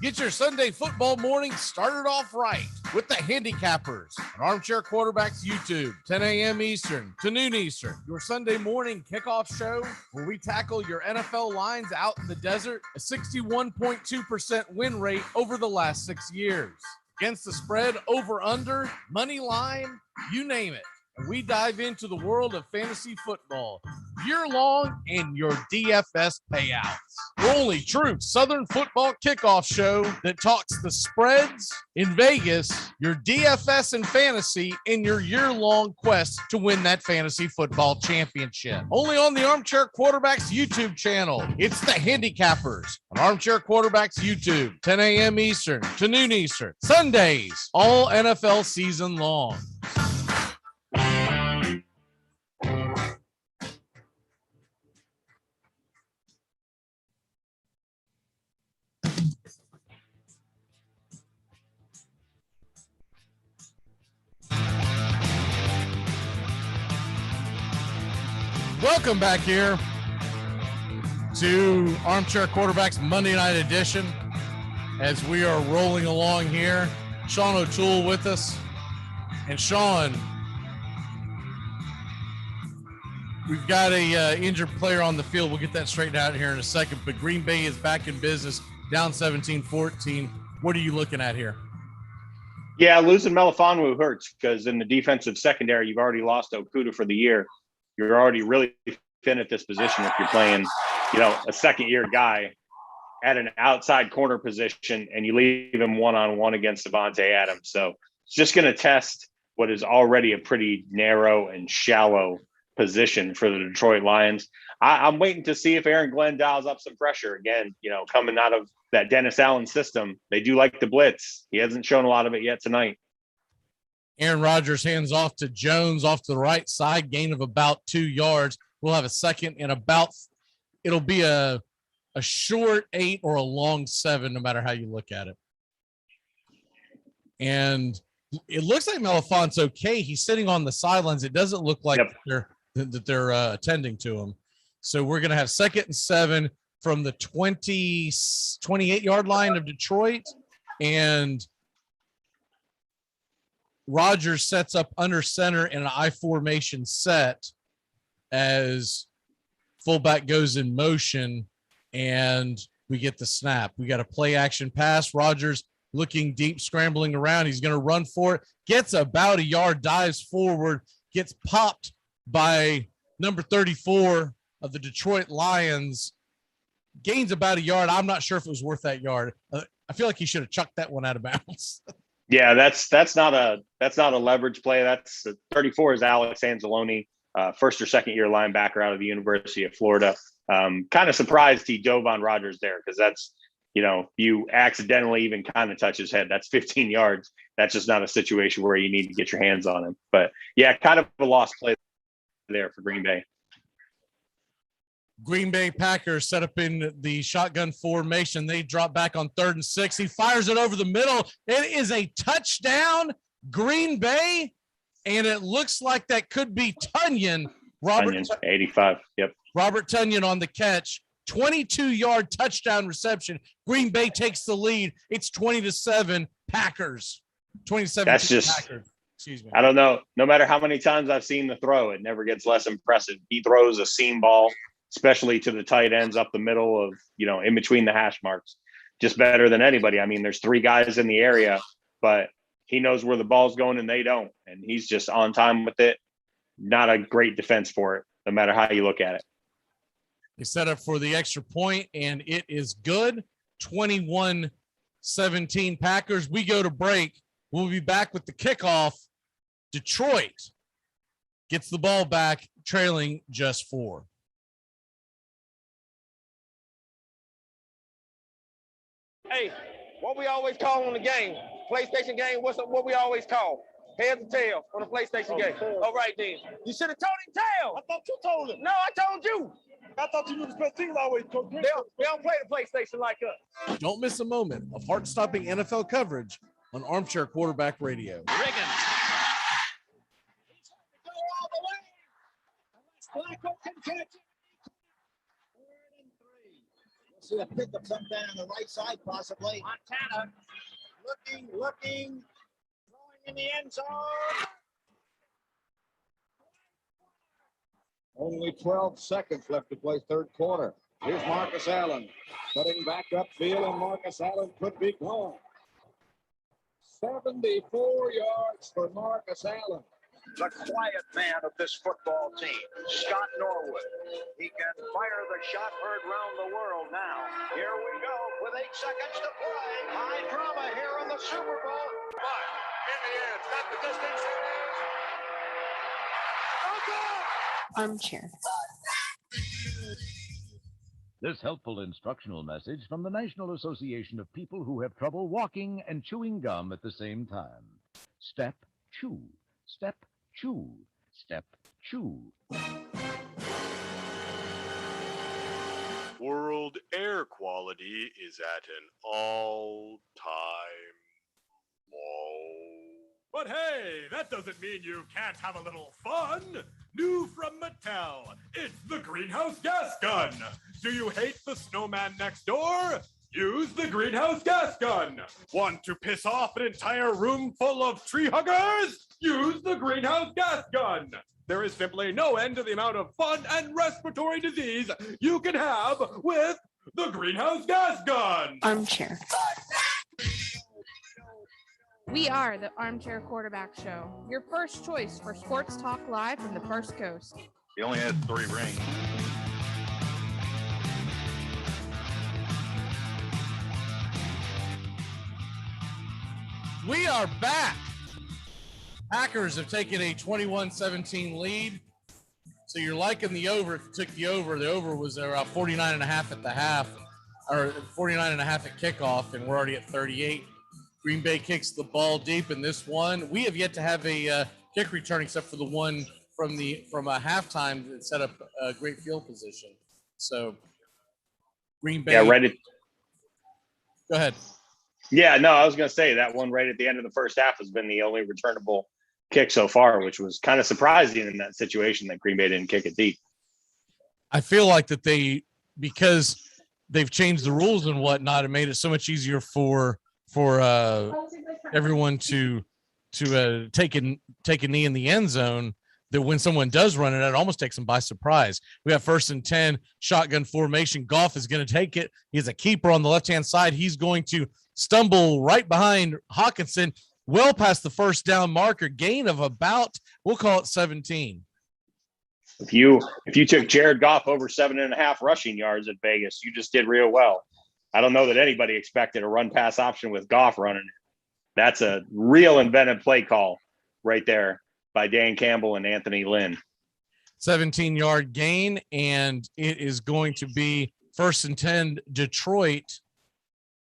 [SPEAKER 5] Get your Sunday football morning started off right with the Handicappers on Armchair Quarterbacks YouTube, 10 a.m. Eastern to noon Eastern. Your Sunday morning kickoff show where we tackle your NFL lines out in the desert, a 61.2% win rate over the last 6 years. Against the spread, over, under, money line, you name it. And we dive into the world of fantasy football year-long and your DFS payouts. The only true Southern football kickoff show that talks the spreads in Vegas, your DFS and fantasy in your year-long quest to win that fantasy football championship. Only on the Armchair Quarterbacks YouTube channel. It's the Handicappers on Armchair Quarterbacks YouTube, 10 a.m. Eastern to noon Eastern. Sundays, all NFL season long. Welcome back here to Armchair Quarterbacks Monday Night Edition as we are rolling along here. Sean O'Toole with us. And Sean, we've got a injured player on the field. We'll get that straightened out here in a second. But Green Bay is back in business, down 17-14. What are you looking at here?
[SPEAKER 27] Yeah, losing Melifonwu hurts because in the defensive secondary, you've already lost Okuda for the year. You're already really thin at this position if you're playing, a second-year guy at an outside corner position and you leave him one-on-one against Devontae Adams. So it's just going to test what is already a pretty narrow and shallow position for the Detroit Lions. I'm waiting to see if Aaron Glenn dials up some pressure again, coming out of that Dennis Allen system. They do like the blitz. He hasn't shown a lot of it yet tonight.
[SPEAKER 5] Aaron Rodgers hands off to Jones off to the right side, gain of about 2 yards. We'll have a second and it'll be a short 8 or a long 7, no matter how you look at it. And it looks like Melifont's okay. He's sitting on the sidelines. It doesn't look like they're attending to him. So we're going to have 2nd and 7 from the 28-yard line of Detroit. And Rodgers sets up under center in an I formation set as fullback goes in motion, and we get the snap. We got a play action pass. Rodgers looking deep, scrambling around. He's going to run for it. Gets about a yard, dives forward, gets popped by number 34 of the Detroit Lions. Gains about a yard. I'm not sure if it was worth that yard. I feel like he should have chucked that one out of bounds.
[SPEAKER 27] Yeah, that's not a leverage play. That's 34 is Alex Anzalone, first or second year linebacker out of the University of Florida. Kind of surprised he dove on Rodgers there because that's, you accidentally even kind of touch his head. That's 15 yards. That's just not a situation where you need to get your hands on him. But yeah, kind of a lost play there for Green Bay.
[SPEAKER 5] Green Bay Packers set up in the shotgun formation. They drop back on 3rd and 6. He fires it over the middle. It is a touchdown, Green Bay, and it looks like that could be Tunyon.
[SPEAKER 27] Tunyon, 85. Yep.
[SPEAKER 5] Robert Tunyon on the catch. 22-yard touchdown reception. Green Bay takes the lead. It's 20-7 Packers. 27
[SPEAKER 27] That's just
[SPEAKER 5] Packers. Excuse me.
[SPEAKER 27] I don't know. No matter how many times I've seen the throw, it never gets less impressive. He throws a seam ball, especially to the tight ends up the middle of, in between the hash marks, just better than anybody. I mean, there's 3 guys in the area, but he knows where the ball's going and they don't. And he's just on time with it. Not a great defense for it, no matter how you look at it.
[SPEAKER 5] They set up for the extra point, and it is good. 21-17 Packers. We go to break. We'll be back with the kickoff. Detroit gets the ball back, trailing just 4.
[SPEAKER 11] Hey, what we always call on the game, PlayStation game, what we always call? Heads or tails on the PlayStation game. All right, then. You should have told him tails. I thought you told him. No, I told you. I thought you knew the special teams always told you. They don't play the PlayStation like us.
[SPEAKER 5] Don't miss a moment of heart-stopping NFL coverage on Armchair Quarterback Radio.
[SPEAKER 9] Riggins. Go all the way. Flacco can catch it. 3rd and 3. We'll see a pickup sometime on the right side, possibly. Montana looking, throwing in the end zone. Only 12 seconds left to play 3rd quarter. Here's Marcus Allen cutting back upfield, and Marcus Allen could be gone. 74 yards for Marcus Allen.
[SPEAKER 12] The quiet man of this football team, Scott Norwood. He can fire the shot heard round the world now. Here we go with 8 seconds to play. High drama here in the Super Bowl. But in the end, got the distance.
[SPEAKER 13] Armchair.
[SPEAKER 28] This helpful instructional message from the National Association of People Who Have Trouble Walking and Chewing Gum at the same time. Step, chew. Step, chew. Step, chew.
[SPEAKER 14] World air quality is at an all-time low.
[SPEAKER 2] But hey, that doesn't mean you can't have a little fun. New from Mattel, it's the greenhouse gas gun. Do you hate the snowman next door? Use the greenhouse gas gun. Want to piss off an entire room full of tree huggers? Use the greenhouse gas gun. There is simply no end to the amount of fun and respiratory disease you can have with the greenhouse gas gun.
[SPEAKER 7] Armchair. We are the Armchair Quarterback Show, your first choice for sports talk live from the First Coast.
[SPEAKER 4] He only has 3 rings.
[SPEAKER 5] We are back. Packers have taken a 21-17 lead. So you're liking the over. If you took the over was around 49.5 at the half, or 49.5 at kickoff, and we're already at 38. Green Bay kicks the ball deep in this one. We have yet to have a kick return except for the one from a halftime that set up a great field position. So Green Bay.
[SPEAKER 27] Yeah, right.
[SPEAKER 5] Go ahead.
[SPEAKER 27] Yeah, no, I was going to say that one right at the end of the first half has been the only returnable kick so far, which was kind of surprising in that situation that Green Bay didn't kick it deep.
[SPEAKER 5] I feel like that because they've changed the rules and whatnot, it made it so much easier for everyone to take a knee in the end zone, that when someone does run it almost takes them by surprise. We have 1st and 10, shotgun formation. Goff is going to take it. He has a keeper on the left-hand side. He's going to stumble right behind Hawkinson, well past the first down marker, gain of about, we'll call it 17.
[SPEAKER 27] If you took Jared Goff over 7.5 rushing yards at Vegas, you just did real well. I don't know that anybody expected a run-pass option with Goff running it. That's a real inventive play call right there by Dan Campbell and Anthony Lynn.
[SPEAKER 5] 17-yard gain, and it is going to be 1st and 10 Detroit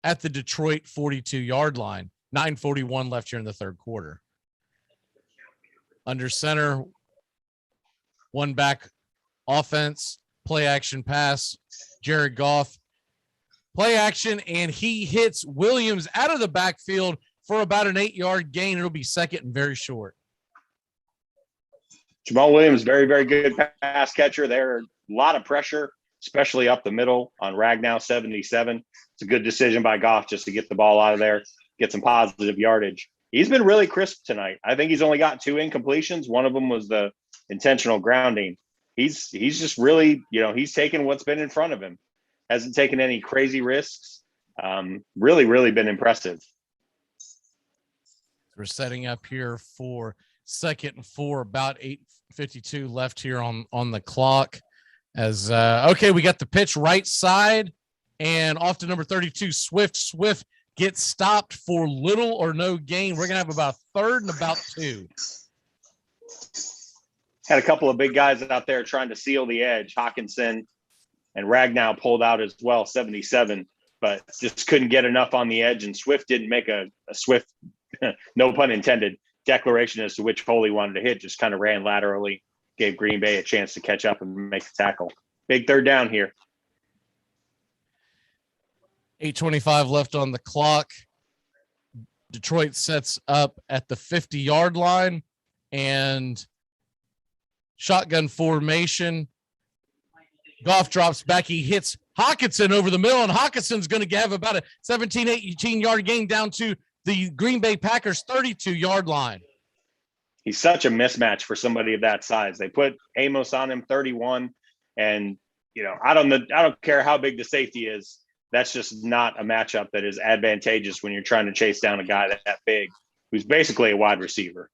[SPEAKER 5] at the Detroit 42-yard line. 9:41 left here in the third quarter. Under center, one back offense, play action pass, Jared Goff. Play action, and he hits Williams out of the backfield for about an 8-yard gain. It'll be second and very short.
[SPEAKER 27] Jamal Williams, very, very good pass catcher. There, a lot of pressure, especially up the middle on Ragnow 77. It's a good decision by Goff just to get the ball out of there, get some positive yardage. He's been really crisp tonight. I think he's only got 2 incompletions. One of them was the intentional grounding. He's just really, he's taken what's been in front of him. Hasn't taken any crazy risks. Really, really been impressive.
[SPEAKER 5] We're setting up here for 2nd and 4, about 8:52 left here on the clock. We got the pitch right side, and off to number 32, Swift. Swift gets stopped for little or no gain. We're going to have about 3rd and about 2.
[SPEAKER 27] Had a couple of big guys out there trying to seal the edge. Hawkinson and Ragnow pulled out as well, 77, but just couldn't get enough on the edge. And Swift didn't make a swift, no pun intended, declaration as to which hole he wanted to hit. Just kind of ran laterally, gave Green Bay a chance to catch up and make the tackle. Big 3rd down here.
[SPEAKER 5] 8:25 left on the clock. Detroit sets up at the 50-yard line and shotgun formation. Goff drops back. He hits Hawkinson over the middle, and Hawkinson's going to have about a 17, 18-yard gain down to the Green Bay Packers 32-yard line.
[SPEAKER 27] He's such a mismatch for somebody of that size. They put Amos on him, 31, and I don't care how big the safety is. That's just not a matchup that is advantageous when you're trying to chase down a guy that big, who's basically a wide receiver.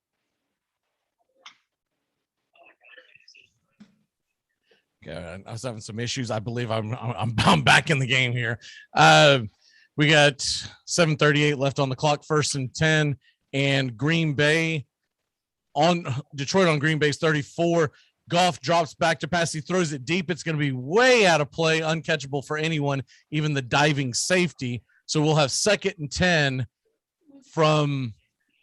[SPEAKER 5] I was having some issues. I believe I'm back in the game here. We got 7:38 left on the clock, 1st and 10, and Detroit on Green Bay's 34. Goff drops back to pass. He throws it deep. It's going to be way out of play, uncatchable for anyone, even the diving safety. So we'll have 2nd and 10 from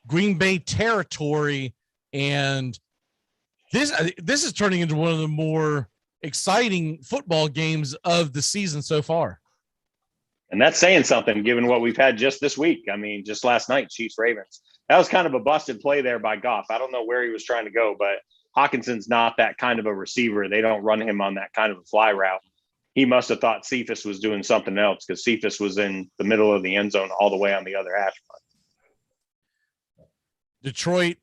[SPEAKER 5] Green Bay territory, and this is turning into one of the more exciting football games of the season so far.
[SPEAKER 27] And that's saying something given what we've had just this week. I mean, just last night, Chiefs Ravens. that was kind of a busted play there by Goff. I don't know where he was trying to go, but Hawkinson's not that kind of a receiver. They don't run him on that kind of a fly route. He must have thought Cephas was doing something else because Cephas was in the middle of the end zone all the way on the other hash mark.
[SPEAKER 5] Detroit,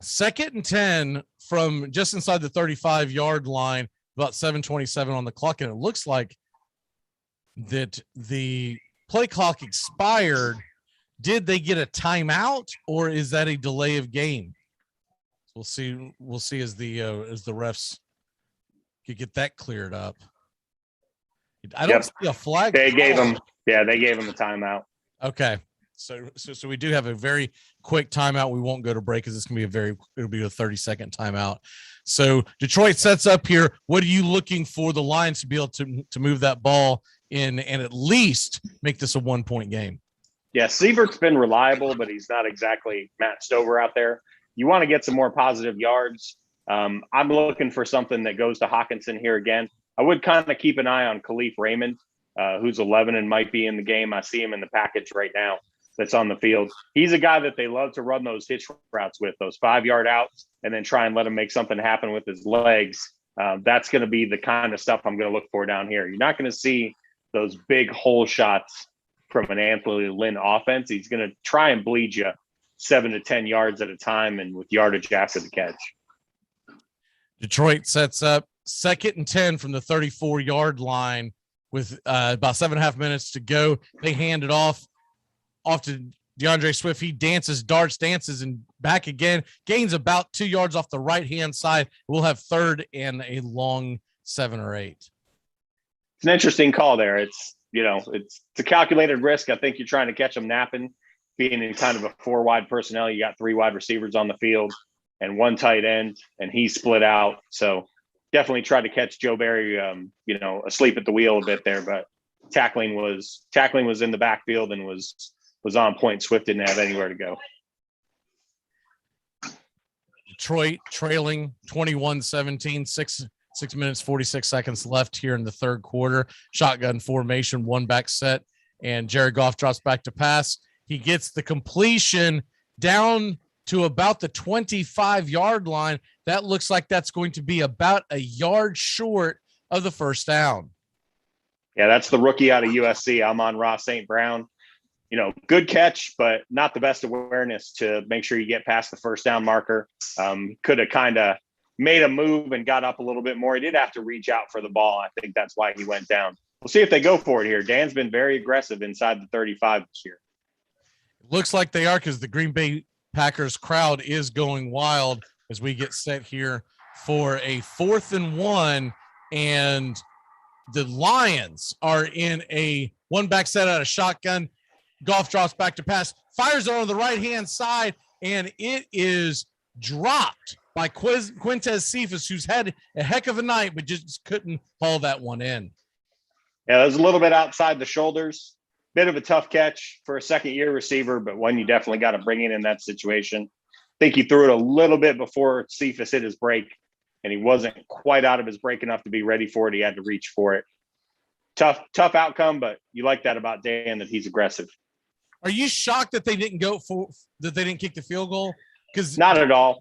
[SPEAKER 5] 2nd and 10 from just inside the 35-yard line, about 7:27 on the clock, and it looks like that the play clock expired. Did they get a timeout, or is that a delay of game? We'll see. We'll see as the refs could get that cleared up. I don't see a flag.
[SPEAKER 27] They gave him a timeout.
[SPEAKER 5] Okay. So we do have a very quick timeout. We won't go to break because it's going to be it'll be a 30-second timeout. So Detroit sets up here. What are you looking for the Lions to be able to move that ball in and at least make this a 1-point game?
[SPEAKER 27] Yeah, Sievert's been reliable, but he's not exactly Matt Stover out there. You want to get some more positive yards. I'm looking for something that goes to Hawkinson here again. I would kind of keep an eye on Khalif Raymond, who's 11 and might be in the game. I see him in the package right now that's on the field. He's a guy that they love to run those hitch routes with, those 5-yard outs, and then try and let him make something happen with his legs. That's going to be the kind of stuff I'm going to look for down here. You're not going to see those big hole shots from an Anthony Lynn offense. He's going to try and bleed you 7 to 10 yards at a time and with yardage after the catch.
[SPEAKER 5] Detroit sets up 2nd and 10 from the 34-yard line with about 7.5 minutes to go. They hand it off to DeAndre Swift. He dances, and back again. Gains about 2 yards off the right-hand side. We'll have 3rd and a long 7 or 8.
[SPEAKER 27] It's an interesting call there. It's a calculated risk. I think you're trying to catch them napping, being in kind of a 4-wide personnel. You got 3 wide receivers on the field and 1 tight end, and he's split out. So definitely tried to catch Joe Barry, asleep at the wheel a bit there, but tackling was in the backfield and was on point. Swift didn't have anywhere to go.
[SPEAKER 5] Detroit trailing 21-17, 6 minutes, 46 seconds left here in the third quarter. Shotgun formation, 1 back set, and Jared Goff drops back to pass. He gets the completion down to about the 25-yard line. That looks like that's going to be about a yard short of the first down.
[SPEAKER 27] Yeah, that's the rookie out of USC, Amon-Ra St. Brown. Good catch, but not the best awareness to make sure you get past the first down marker. Could have kind of made a move and got up a little bit more. He did have to reach out for the ball. I think that's why he went down. We'll see if they go for it here. Dan's been very aggressive inside the 35 this year.
[SPEAKER 5] Looks like they are, because the Green Bay Packers crowd is going wild as we get set here for a 4th and 1, and the Lions are in a 1 back set out of shotgun. Goff drops back to pass, fires it on the right-hand side, and it is dropped by Quintez Cephas, who's had a heck of a night, but just couldn't haul that one in.
[SPEAKER 27] Yeah, it was a little bit outside the shoulders. Bit of a tough catch for a second-year receiver, but one you definitely got to bring in that situation. I think he threw it a little bit before Cephas hit his break, and he wasn't quite out of his break enough to be ready for it. He had to reach for it. Tough outcome, but you like that about Dan, that he's aggressive.
[SPEAKER 5] Are you shocked that they didn't kick the field goal? Because
[SPEAKER 27] not at all.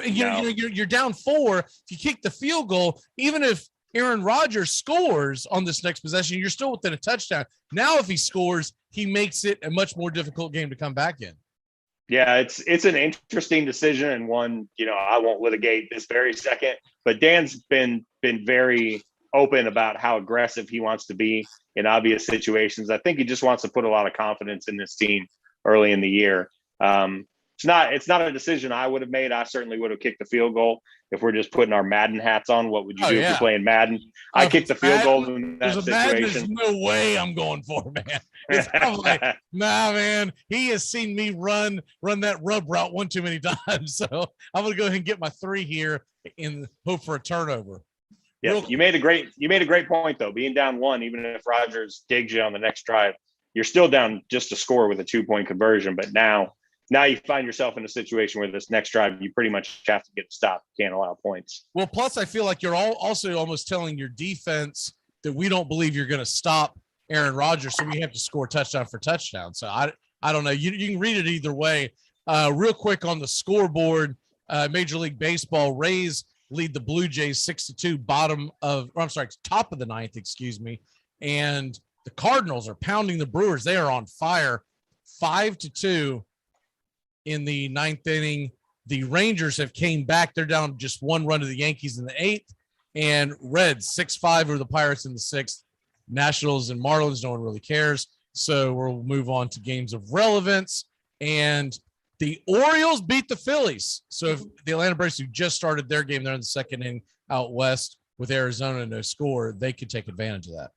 [SPEAKER 5] You're down 4. If you kick the field goal, even if Aaron Rodgers scores on this next possession, you're still within a touchdown. Now, if he scores, he makes it a much more difficult game to come back in.
[SPEAKER 27] Yeah, it's an interesting decision, and one, I won't litigate this very second, but Dan's been very open about how aggressive he wants to be in obvious situations. I think he just wants to put a lot of confidence in this team early in the year. It's not a decision I would have made. I certainly would have kicked the field goal. If we're just putting our Madden hats on, what would you do if you're playing Madden? I kicked the field goal in that situation.
[SPEAKER 5] There's no way I'm going for, man. I'm like, nah, man. He has seen me run that rub route one too many times. So I'm going to go ahead and get my 3 here in hope for a turnover.
[SPEAKER 27] Yeah, you made a great point, though. Being down 1, even if Rodgers digs you on the next drive, you're still down just to score with a 2-point conversion. But now you find yourself in a situation where this next drive, you pretty much have to get stopped. You can't allow points.
[SPEAKER 5] Well, plus I feel like you're also almost telling your defense that we don't believe you're going to stop Aaron Rodgers, so we have to score touchdown for touchdown. So I don't know. You can read it either way. Real quick on the scoreboard, Major League Baseball, Rays lead the Blue Jays 6-2, top of the ninth, excuse me. And the Cardinals are pounding the Brewers. They are on fire, 5-2 in the ninth inning. The Rangers have came back. They're down just one run to the Yankees in the eighth. And Reds 6-5 over the Pirates in the sixth. Nationals and Marlins, no one really cares. So we'll move on to games of relevance. And the Orioles beat the Phillies. So if the Atlanta Braves, who just started their game, they're in the second inning out west with Arizona, no score, they could take advantage of that.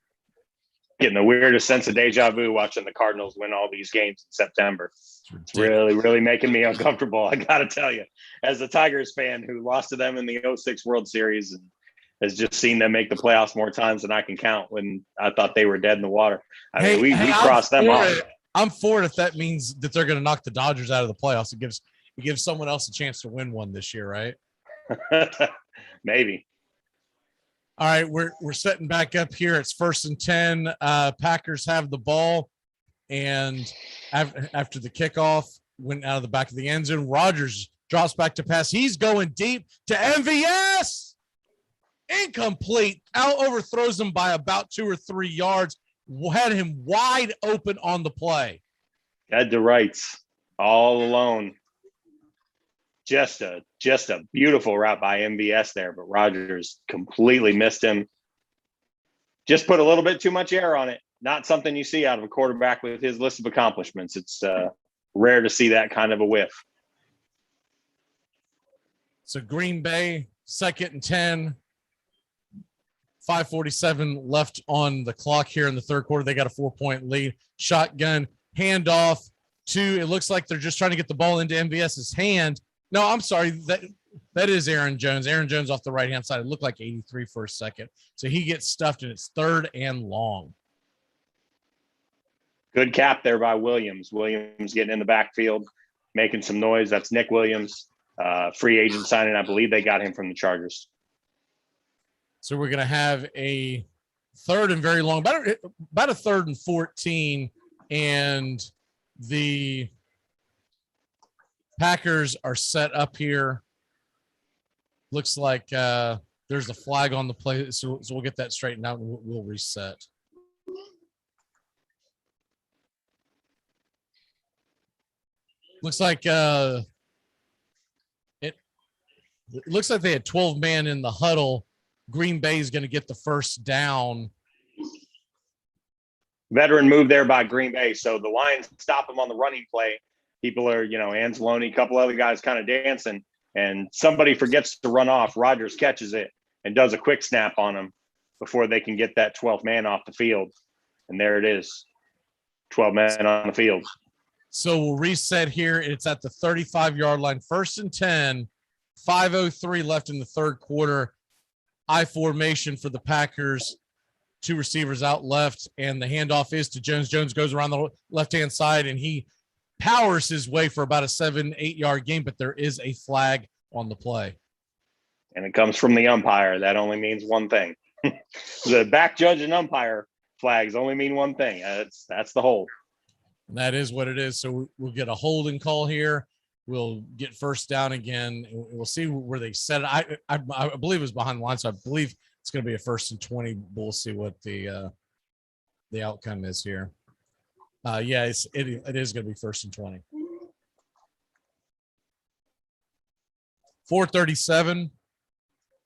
[SPEAKER 27] Getting the weirdest sense of deja vu watching the Cardinals win all these games in September. It's really, really making me uncomfortable. I got to tell you, as a Tigers fan who lost to them in the 06 World Series and has just seen them make the playoffs more times than I can count when I thought they were dead in the water. I mean, we crossed them off.
[SPEAKER 5] I'm for it if that means that they're going to knock the Dodgers out of the playoffs. It gives someone else a chance to win one this year, right?
[SPEAKER 27] Maybe.
[SPEAKER 5] All right, we're setting back up here. It's 1st and 10. Packers have the ball, and after the kickoff, went out of the back of the end zone. Rodgers drops back to pass. He's going deep to MVS. Incomplete. Out overthrows him by about 2 or 3 yards. Had him wide open on the play.
[SPEAKER 27] Had the rights all alone. Just a beautiful route by MVS there, but Rodgers completely missed him. Just put a little bit too much air on it. Not something you see out of a quarterback with his list of accomplishments. It's rare to see that kind of a whiff.
[SPEAKER 5] So Green Bay, 2nd and 10. 5:47 left on the clock here in the third quarter. They got a 4-point lead. Shotgun handoff to, it looks like they're just trying to get the ball into MVS's hand. No, I'm sorry. That is Aaron Jones. Aaron Jones off the right-hand side. It looked like 83 for a second. So he gets stuffed, and it's 3rd and long.
[SPEAKER 27] Good cap there by Williams. Williams getting in the backfield, making some noise. That's Nick Williams, free agent signing. I believe they got him from the Chargers.
[SPEAKER 5] So we're going to have a 3rd and very long, about a 3rd and 14, and the Packers are set up here. Looks like there's a flag on the play, so we'll get that straightened out and we'll reset. Looks like it looks like they had 12 man in the huddle. Green Bay is going to get the first down.
[SPEAKER 27] Veteran move there by Green Bay. So the Lions stop them on the running play. People are, Anzalone, a couple other guys kind of dancing, and somebody forgets to run off. Rodgers catches it and does a quick snap on them before they can get that 12th man off the field. And there it is, 12 men on the field.
[SPEAKER 5] So we'll reset here. It's at the 35-yard line, 1st and 10, 5:03 left in the third quarter. I formation for the Packers, 2 receivers out left, and the handoff is to Jones. Jones goes around the left-hand side, and he powers his way for about a 7-8 yard gain, but there is a flag on the play.
[SPEAKER 27] And it comes from the umpire. That only means one thing. The back judge and umpire flags only mean one thing. That's the hold.
[SPEAKER 5] And that is what it is. So we'll get a holding call here. We'll get first down again. We'll see where they set it. I believe it was behind the line, so I believe it's going to be a 1st and 20. We'll see what the outcome is here. Yeah, it is going to be 1st and 20. 4:37,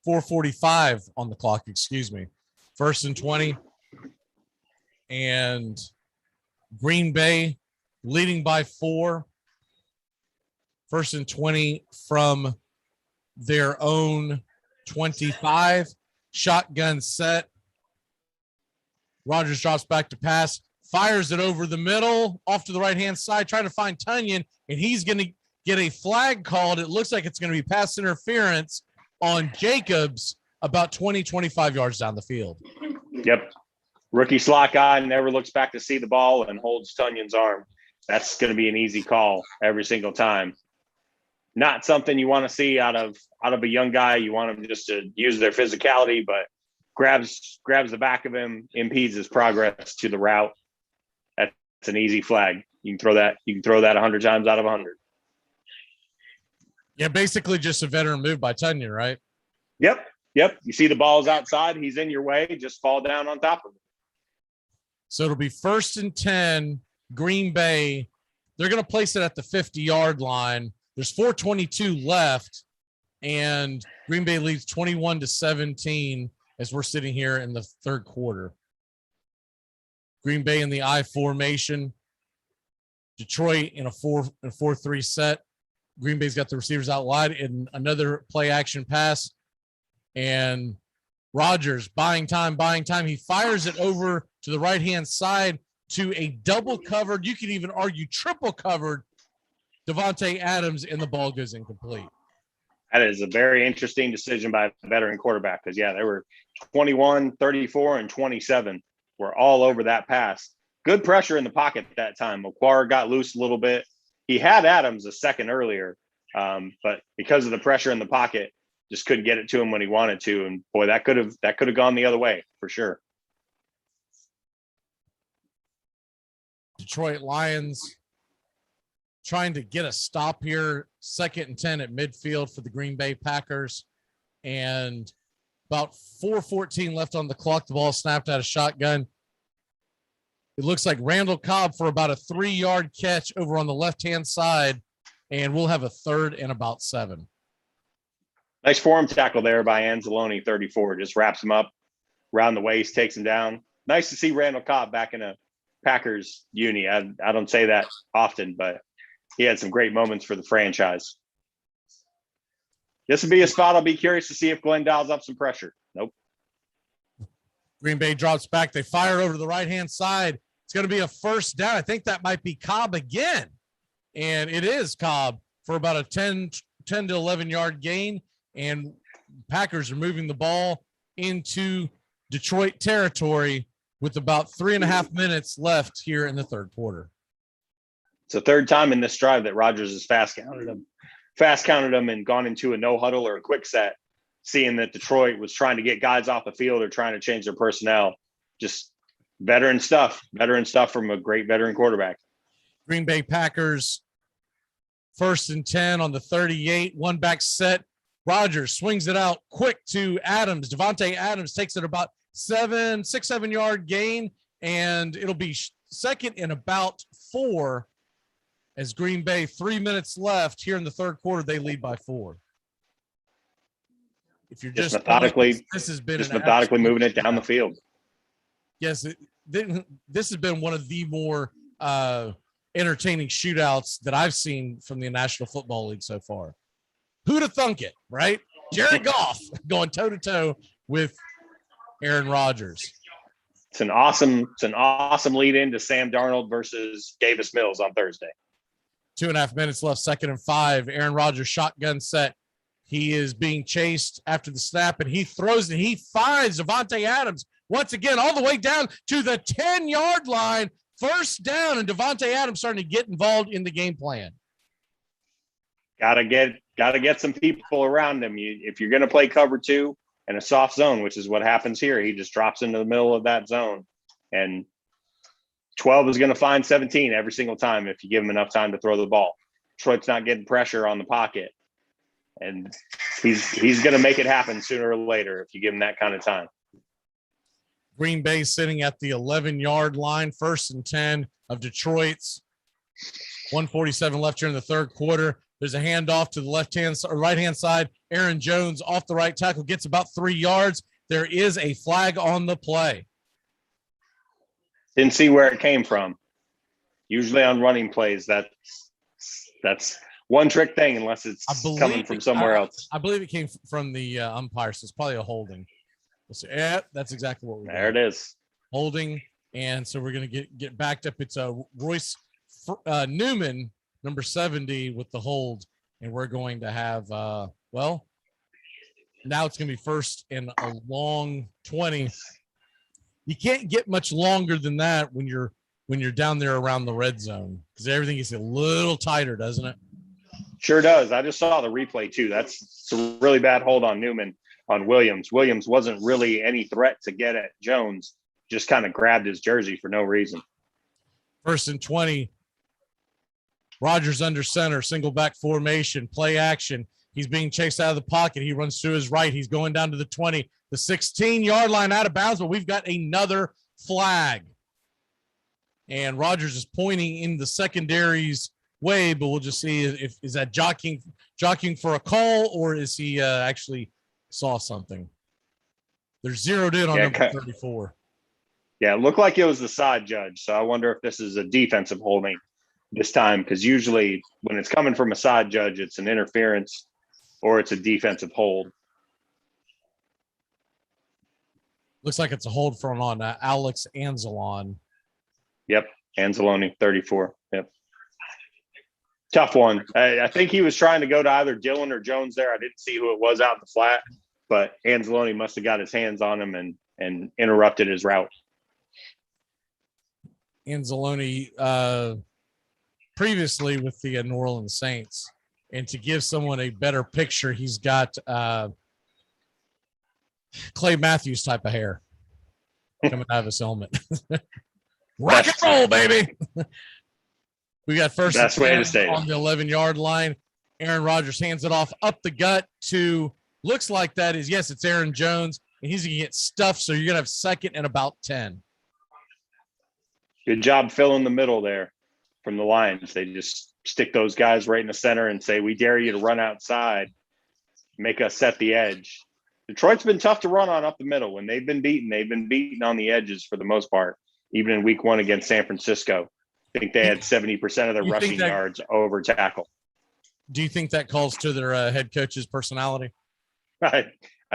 [SPEAKER 5] 4:45 on the clock, excuse me. 1st and 20. And Green Bay leading by 4. 1st and 20 from their own 25. Shotgun set. Rodgers drops back to pass. Fires it over the middle, off to the right-hand side, trying to find Tunyon, and he's going to get a flag called. It looks like it's going to be pass interference on Jacobs about 20, 25 yards down the field.
[SPEAKER 27] Yep. Rookie slot guy never looks back to see the ball and holds Tunyon's arm. That's going to be an easy call every single time. Not something you want to see out of a young guy. You want him just to use their physicality, but grabs the back of him, impedes his progress to the route. That's an easy flag. You can throw that 100 times out of 100.
[SPEAKER 5] Yeah, basically just a veteran move by Tunya, right?
[SPEAKER 27] Yep. You see the ball's outside. He's in your way. Just fall down on top of him.
[SPEAKER 5] So it'll be 1st and 10, Green Bay. They're going to place it at the 50-yard line. There's 4:22 left, and Green Bay leads 21-17 as we're sitting here in the third quarter. Green Bay in the I formation. Detroit in a 4-3 set. Green Bay's got the receivers out wide in another play action pass. And Rodgers buying time. He fires it over to the right-hand side to a double covered, you could even argue triple covered Davante Adams, and the ball goes incomplete.
[SPEAKER 27] That is a very interesting decision by a veteran quarterback because, yeah, there were 21, 34, and 27 were all over that pass. Good pressure in the pocket at that time. McQuarrie got loose a little bit. He had Adams a second earlier, but because of the pressure in the pocket, just couldn't get it to him when he wanted to. And boy, that could have gone the other way for sure.
[SPEAKER 5] Detroit Lions trying to get a stop here. 2nd and 10 at midfield for the Green Bay Packers. And about 4:14 left on the clock. The ball snapped out of shotgun. It looks like Randall Cobb for about a 3-yard catch over on the left-hand side. And we'll have a 3rd and about 7.
[SPEAKER 27] Nice form tackle there by Anzalone, 34. Just wraps him up around the waist, takes him down. Nice to see Randall Cobb back in a Packers uni. I don't say that often, but he had some great moments for the franchise. This would be a spot I'll be curious to see if Glenn dials up some pressure. Nope.
[SPEAKER 5] Green Bay drops back. They fire over to the right-hand side. It's going to be a 1st down. I think that might be Cobb again. And it is Cobb for about a 10 to 11-yard gain. And Packers are moving the ball into Detroit territory with about 3.5 minutes left here in the third quarter.
[SPEAKER 27] It's the 3rd time in this drive that Rodgers has fast counted them and gone into a no huddle or a quick set, seeing that Detroit was trying to get guys off the field or trying to change their personnel. Just veteran stuff from a great veteran quarterback.
[SPEAKER 5] Green Bay Packers 1st and 10 on the 38, 1-back set. Rodgers swings it out quick to Adams. Davante Adams takes it about 6-7 yard gain, and it'll be 2nd and about 4 as Green Bay 3 minutes left here in the third quarter. They lead by 4. If you're just
[SPEAKER 27] methodically,
[SPEAKER 5] this has been
[SPEAKER 27] methodically moving it down the field.
[SPEAKER 5] Yes, this has been one of the more entertaining shootouts that I've seen from the National Football League so far. Who'd have thunk it, right? Jared Goff going toe-to-toe with Aaron Rodgers.
[SPEAKER 27] It's an awesome lead in to Sam Darnold versus Davis Mills on Thursday.
[SPEAKER 5] 2.5 minutes left, 2nd and 5. Aaron Rodgers shotgun set. He is being chased after the snap, and he throws it. He finds Davante Adams once again all the way down to the 10-yard line. 1st down, and Davante Adams starting to get involved in the game plan.
[SPEAKER 27] Gotta get some people around him. If you're going to play cover 2 and a soft zone, which is what happens here, he just drops into the middle of that zone, and 12 is going to find 17 every single time if you give him enough time to throw the ball. Detroit's not getting pressure on the pocket, and he's going to make it happen sooner or later if you give him that kind of time.
[SPEAKER 5] Green Bay sitting at the 11-yard line, 1st and 10 of Detroit's. 1:47 left here in the third quarter. There's a handoff to the left-hand or right-hand side. Aaron Jones off the right tackle gets about 3 yards. There is a flag on the play.
[SPEAKER 27] Didn't see where it came from. Usually on running plays, that's one trick thing unless it's coming from somewhere else.
[SPEAKER 5] I believe it came from the umpire, so it's probably a holding. Yeah, that's exactly what we're doing.
[SPEAKER 27] There it is.
[SPEAKER 5] Holding, and so we're going to get backed up. It's Royce Newman, number 70, with the hold, and we're going to have, now it's going to be 1st and a long 20. You can't get much longer than that when you're down there around the red zone because everything gets a little tighter, doesn't it?
[SPEAKER 27] Sure does. I just saw the replay too. It's a really bad hold on Newman on Williams. Williams wasn't really any threat to get at Jones, just kind of grabbed his jersey for no reason.
[SPEAKER 5] 1st and 20. Rodgers under center, single back formation, play action. He's being chased out of the pocket. He runs to his right. He's going down to the 20, the 16-yard line, out of bounds, but we've got another flag. And Rodgers is pointing in the secondary's way, but we'll just see if is that jockeying for a call, or is he actually saw something. They're zeroed in on number 34.
[SPEAKER 27] Yeah, it looked like it was the side judge. So I wonder if this is a defensive holding this time, because usually when it's coming from a side judge, it's an interference or it's a defensive hold.
[SPEAKER 5] Looks like it's a hold from on Alex Anzalone.
[SPEAKER 27] Yep, Anzalone, 34. Yep. Tough one. I think he was trying to go to either Dillon or Jones there. I didn't see who it was out in the flat, but Anzalone must have got his hands on him and interrupted his route.
[SPEAKER 5] Anzalone previously with the New Orleans Saints. And to give someone a better picture, he's got Clay Matthews type of hair coming out of his helmet. Rock and roll, baby. We got first
[SPEAKER 27] best way to say
[SPEAKER 5] on the 11-yard line. Aaron Rodgers hands it off up the gut to, looks like that is, yes, it's Aaron Jones, and he's going to get stuffed, so you're going to have second and about 10.
[SPEAKER 27] Good job filling the middle there from the Lions. They just stick those guys right in the center and say, we dare you to run outside, make us set the edge. Detroit's been tough to run on up the middle. When they've been beaten on the edges for the most part, even in week 1 against San Francisco. I think they had 70% of their rushing yards over tackle.
[SPEAKER 5] Do you think that calls to their head coach's personality?
[SPEAKER 27] I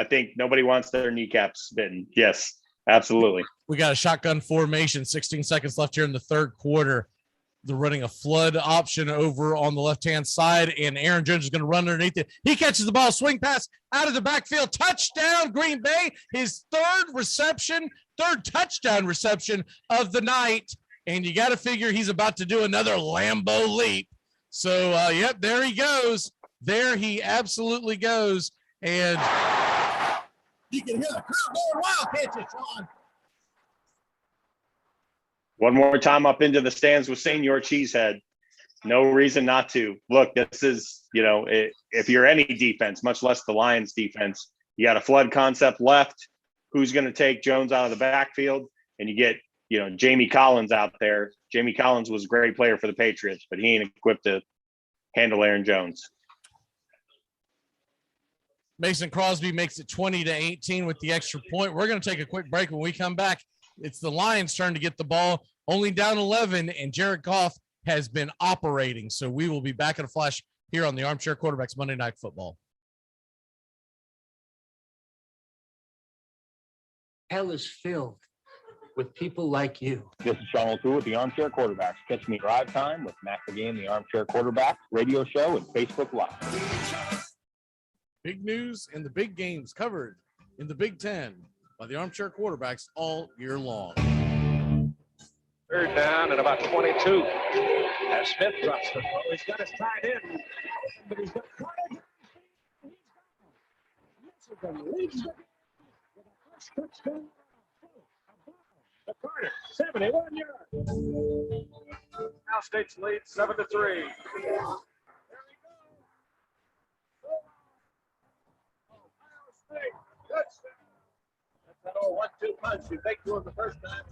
[SPEAKER 27] think nobody wants their kneecaps bitten. Yes, absolutely.
[SPEAKER 5] We got a shotgun formation, 16 seconds left here in the third quarter. They're running a flood option over on the left-hand side, and Aaron Jones is going to run underneath it. He catches the ball, swing pass out of the backfield. Touchdown, Green Bay. His third touchdown reception of the night. And you got to figure he's about to do another Lambeau leap. So, yep, there he goes. There he absolutely goes. And you can hear the crowd going wild, can't you, Sean?
[SPEAKER 27] One more time up into the stands with Senior Cheesehead. No reason not to. Look, this is, if you're any defense, much less the Lions defense, you got a flood concept left. Who's going to take Jones out of the backfield? And you get, Jamie Collins out there. Jamie Collins was a great player for the Patriots, but he ain't equipped to handle Aaron Jones.
[SPEAKER 5] Mason Crosby makes it 20-18 with the extra point. We're going to take a quick break. When we come back, it's the Lions' turn to get the ball, only down 11, and Jared Goff has been operating. So we will be back in a flash here on the Armchair Quarterbacks Monday Night Football.
[SPEAKER 13] Hell is filled with people like you.
[SPEAKER 15] This is Sean O'Toole with the Armchair Quarterbacks. Catch me drive time with Mac McGee, the Armchair Quarterback radio show and Facebook Live.
[SPEAKER 5] Big news and the big games covered in the Big Ten by the Armchair Quarterbacks all year long.
[SPEAKER 9] Third down at about 22. As Smith drops the ball, he's got his tight end. But he's got Carter. Leads the first touchdown. The Carter, 71 yards. Now State's lead 7-3. There we go. Ohio State, touchdown. That's that old 1-2 punch. You make two the first time.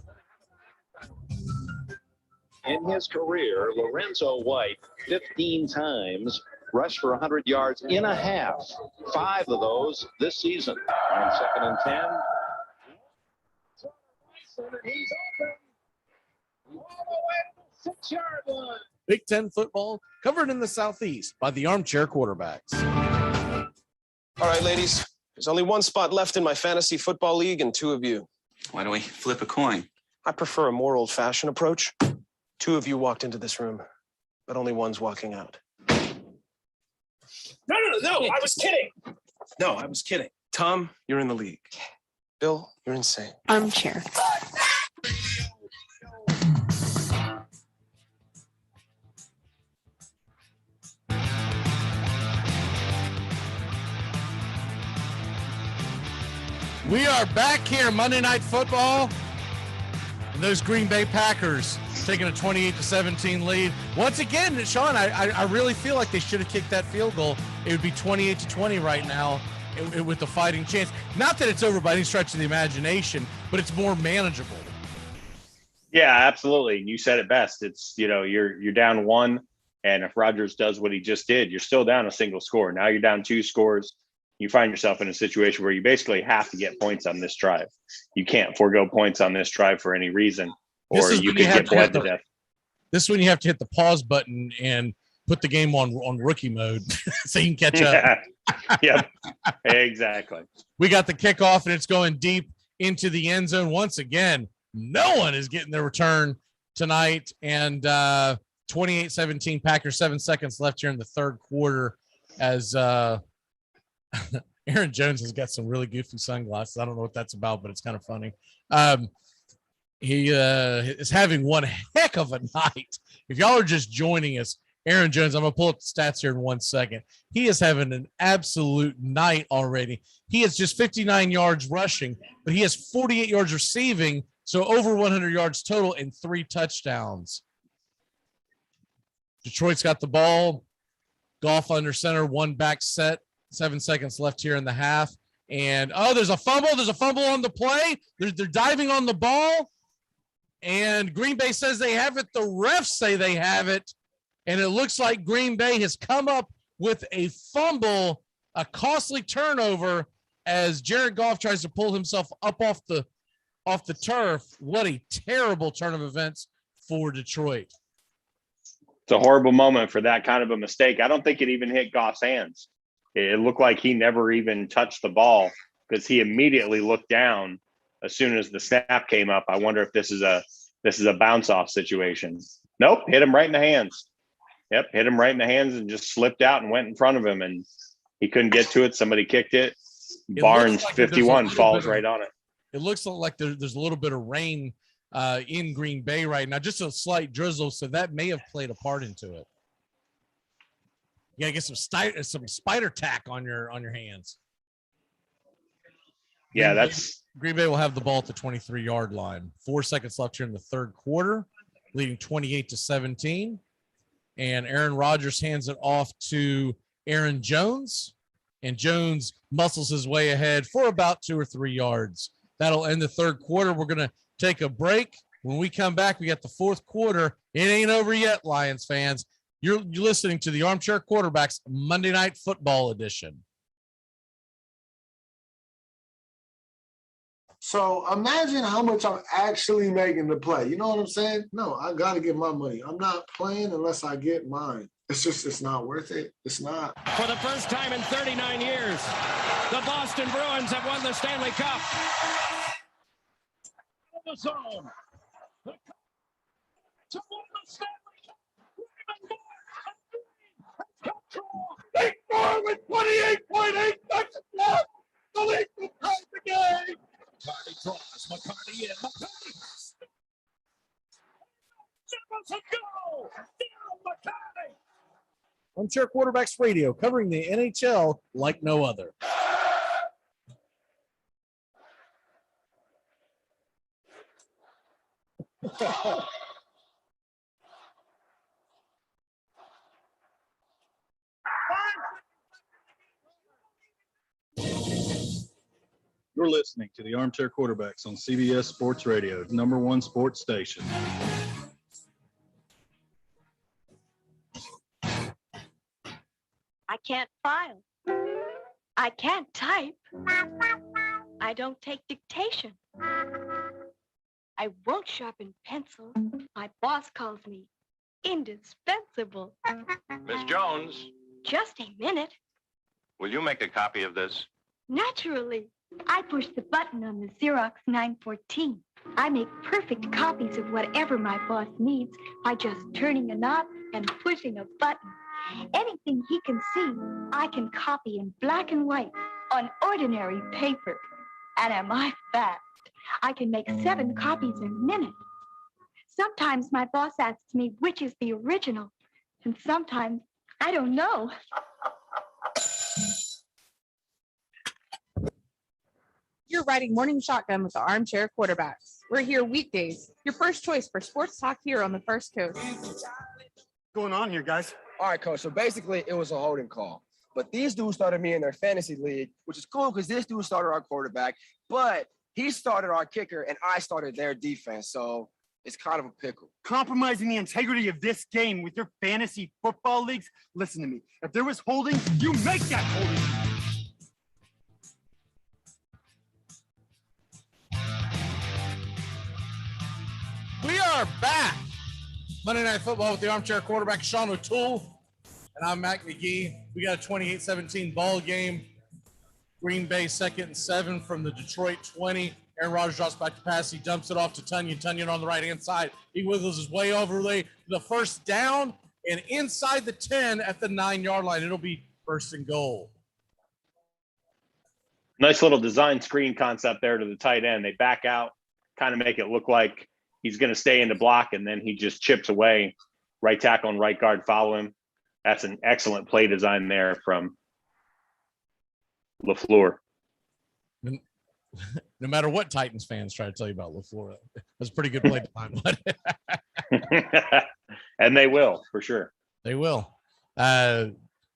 [SPEAKER 12] In his career, Lorenzo White 15 times rushed for 100 yards in a half. 5 of those this season. On 2nd and 10.
[SPEAKER 9] He's open. All the way to the 6-yard line.
[SPEAKER 5] Big Ten football covered in the Southeast by the Armchair Quarterbacks.
[SPEAKER 17] All right, ladies. There's only one spot left in my fantasy football league and 2 of you.
[SPEAKER 19] Why don't we flip a coin?
[SPEAKER 17] I prefer a more old-fashioned approach. 2 of you walked into this room, but only one's walking out.
[SPEAKER 9] No, I was kidding.
[SPEAKER 17] No, I was kidding. Tom, you're in the league. Bill, you're insane.
[SPEAKER 7] Armchair.
[SPEAKER 5] We are back here, Monday Night Football. And those Green Bay Packers taking a 28-17 lead. Once again, Sean, I really feel like they should have kicked that field goal. It would be 28-20 right now with the fighting chance. Not that it's over by any stretch of the imagination, but it's more manageable.
[SPEAKER 27] Yeah, absolutely. You said it best. It's, you're down one, and if Rodgers does what he just did, you're still down a single score. Now you're down 2 scores. You find yourself in a situation where you basically have to get points on this drive. You can't forego points on this drive for any reason, or you could get bled to death.
[SPEAKER 5] This is when you have to hit the pause button and put the game on rookie mode so you can catch up.
[SPEAKER 27] Yep, exactly.
[SPEAKER 5] We got the kickoff, and it's going deep into the end zone. Once again, no one is getting their return tonight. And 28-17 Packers, 7 seconds left here in the third quarter as Aaron Jones has got some really goofy sunglasses. I don't know what that's about, but it's kind of funny. He is having one heck of a night. If y'all are just joining us, Aaron Jones, I'm going to pull up the stats here in 1 second. He is having an absolute night already. He has just 59 yards rushing, but he has 48 yards receiving, so over 100 yards total and 3 touchdowns. Detroit's got the ball. Goff under center, 1 back set. 7 seconds left here in the half. And, there's a fumble. There's a fumble on the play. They're diving on the ball. And Green Bay says they have it. The refs say they have it. And it looks like Green Bay has come up with a fumble, a costly turnover, as Jared Goff tries to pull himself up off the turf. What a terrible turn of events for Detroit.
[SPEAKER 27] It's a horrible moment for that kind of a mistake. I don't think it even hit Goff's hands. It looked like he never even touched the ball because he immediately looked down as soon as the snap came up. I wonder if this is a bounce off situation. Nope, hit him right in the hands. Yep, hit him right in the hands and just slipped out and went in front of him, and he couldn't get to it. Somebody kicked it. Barnes, like 51, falls right on it.
[SPEAKER 5] It looks like there's a little bit of rain in Green Bay right now, just a slight drizzle, so that may have played a part into it. You gotta get some spider tack on your hands.
[SPEAKER 27] Yeah,
[SPEAKER 5] Green Bay will have the ball at the 23-yard line. 4 seconds left here in the third quarter, leading 28-17. And Aaron Rodgers hands it off to Aaron Jones, and Jones muscles his way ahead for about 2 or 3 yards. That'll end the third quarter. We're gonna take a break. When we come back, we got the fourth quarter. It ain't over yet, Lions fans. You're listening to the Armchair Quarterbacks Monday Night Football edition.
[SPEAKER 6] So imagine how much I'm actually making to play. You know what I'm saying? No, I got to get my money. I'm not playing unless I get mine. It's not worth it. It's not.
[SPEAKER 16] For the first time in 39 years, the Boston Bruins have won the Stanley Cup. The zone. To win the Stanley
[SPEAKER 10] They score with 28.8 seconds left. The lead will tie the game.
[SPEAKER 16] McCarty draws. McCarty in. McCarty. Give us a go. Down McCarty.
[SPEAKER 3] Armchair Quarterbacks Radio, covering the NHL like no other.
[SPEAKER 20] You're listening to the Armchair Quarterbacks on CBS Sports Radio, #1 sports station.
[SPEAKER 21] I can't file. I can't type. I don't take dictation. I won't sharpen pencil. My boss calls me indispensable.
[SPEAKER 22] Miss Jones,
[SPEAKER 21] Just a minute.
[SPEAKER 22] will you make a copy of this?
[SPEAKER 21] Naturally. I push the button on the Xerox 914. I make perfect copies of whatever my boss needs by just turning a knob and pushing a button. Anything he can see, I can copy in black and white on ordinary paper. And am I fast? I can make 7 copies a minute. Sometimes my boss asks me which is the original, and sometimes I don't know.
[SPEAKER 3] Your
[SPEAKER 7] riding morning shotgun with the Armchair Quarterbacks. We're here weekdays, your first choice for sports talk here on the First Coast.
[SPEAKER 1] What's going on here, guys?
[SPEAKER 8] All right, coach. So basically, it was a holding call. But these dudes started me in their fantasy league, which is cool because this dude started our quarterback, but he started our kicker and I started their defense. So it's kind of a pickle.
[SPEAKER 1] Compromising the integrity of this game with your fantasy football leagues? Listen to me. If there was holding, you make that holding.
[SPEAKER 3] We are back. Monday Night Football with the Armchair Quarterback, Sean O'Toole, and I'm Mac McGee. We got a 28-17 ball game. Green Bay 2nd and 7 from the Detroit 20. Aaron Rodgers drops back to pass. He dumps it off to Tunyon. Tunyon on the right-hand side. He wiggles his way over the first down and inside the 10 at the 9-yard line. It'll be 1st and goal.
[SPEAKER 27] Nice little design screen concept there to the tight end. They back out, kind of make it look like he's going to stay in the block, and then he just chips away. Right tackle and right guard follow him. That's an excellent play design there from LaFleur.
[SPEAKER 3] No matter what Titans fans try to tell you about LaFleur, that's a pretty good play design.
[SPEAKER 27] And they will, for sure.
[SPEAKER 3] They will.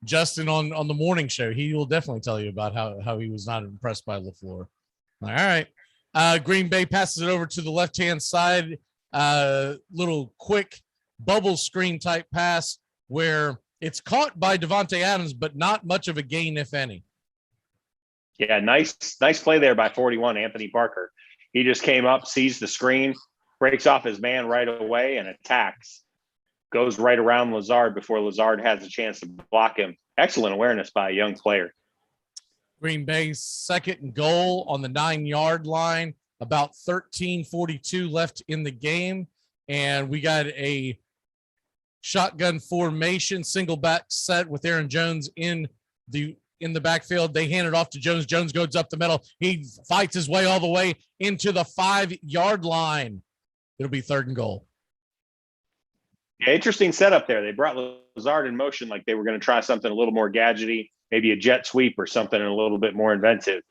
[SPEAKER 3] Justin on the morning show, he will definitely tell you about how he was not impressed by LaFleur. All right. Green Bay passes it over to the left-hand side. Little quick bubble screen type pass where it's caught by Davante Adams, but not much of a gain, if any.
[SPEAKER 27] Yeah, nice play there by 41, Anthony Barker. He just came up, sees the screen, breaks off his man right away, and attacks. Goes right around Lazard before Lazard has a chance to block him. Excellent awareness by a young player.
[SPEAKER 3] Green Bay 2nd and goal on the 9-yard line, about 13:42 left in the game. And we got a shotgun formation, single back set with Aaron Jones in the backfield. They hand it off to Jones. Jones goes up the middle. He fights his way all the way into the 5-yard line. It'll be 3rd and goal.
[SPEAKER 27] Yeah, interesting setup there. They brought Lazard in motion like they were going to try something a little more gadgety, maybe a jet sweep or something a little bit more inventive.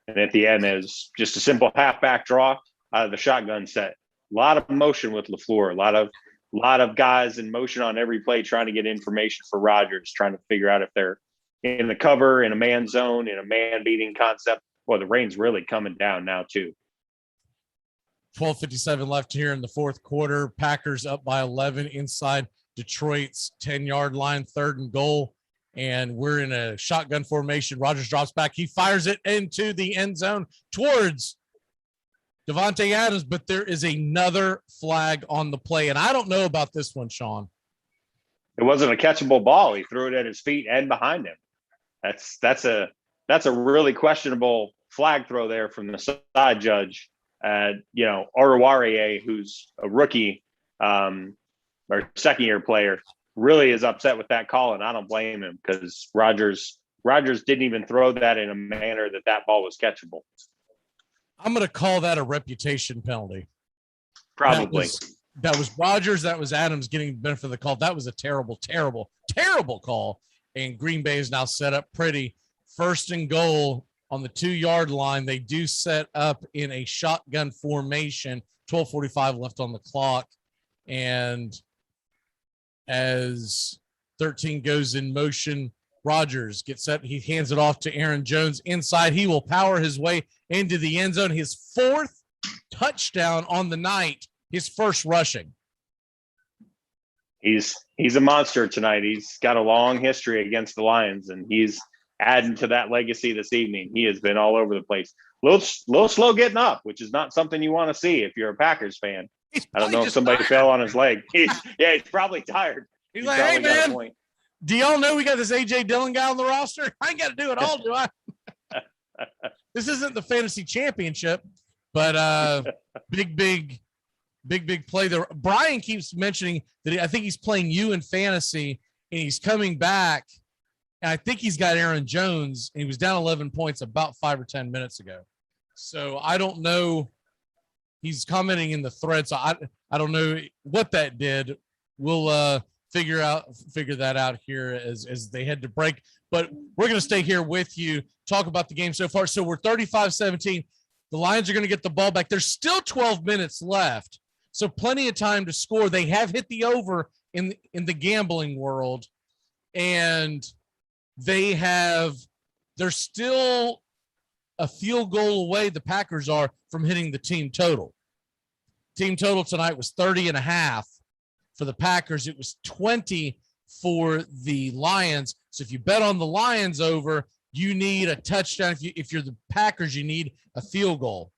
[SPEAKER 27] And at the end is just a simple halfback draw out of the shotgun set. A lot of motion with LaFleur. A lot of guys in motion on every play trying to get information for Rodgers, trying to figure out if they're in the cover, in a man zone, in a man beating concept. Well, the rain's really coming down now too.
[SPEAKER 3] 12:57 left here in the 4th quarter. Packers up by 11 inside Detroit's 10-yard line, 3rd and goal. And we're in a shotgun formation. Rodgers drops back. He fires it into the end zone towards Davante Adams, but there is another flag on the play. And I don't know about this one, Sean.
[SPEAKER 27] It wasn't a catchable ball. He threw it at his feet and behind him. That's a really questionable flag throw there from the side judge. Oruwariye, who's a rookie or second-year player, really is upset with that call, and I don't blame him because Rodgers didn't even throw that in a manner that ball was catchable.
[SPEAKER 3] I'm going to call that a reputation penalty.
[SPEAKER 27] Probably.
[SPEAKER 3] That was Rodgers. That was Adams getting the benefit of the call. That was a terrible, terrible, terrible call. And Green Bay is now set up pretty. 1st and goal on the 2-yard line. They do set up in a shotgun formation. 12:45 left on the clock. And as 13 goes in motion, Rodgers gets set. He hands it off to Aaron Jones inside. He will power his way into the end zone. His 4th touchdown on the night. His 1st rushing.
[SPEAKER 27] He's a monster tonight. He's got a long history against the Lions, and he's adding to that legacy this evening. He has been all over the place. Little slow getting up, which is not something you want to see if you're a Packers fan. I don't know if somebody fell on his leg. He's probably tired.
[SPEAKER 3] He's like, hey, man, do y'all know we got this A.J. Dillon guy on the roster? I ain't got to do it all, do I? This isn't the fantasy championship, but big play there. Brian keeps mentioning that I think he's playing you in fantasy, and he's coming back, and I think he's got Aaron Jones, and he was down 11 points about 5 or 10 minutes ago. So I don't know. He's commenting in the thread, so I don't know what that did. We'll figure that out here as they head to break. But we're going to stay here with you, talk about the game so far. So we're 35-17.
[SPEAKER 5] The Lions are going to get the ball back. There's still 12 minutes left, so plenty of time to score. They have hit the over in the gambling world, and they're still a field goal away, the Packers are, from hitting the team total. Team total tonight was 30.5 for the Packers. It was 20 for the Lions. So if you bet on the Lions over, you need a touchdown. If you're the Packers, you need a field goal.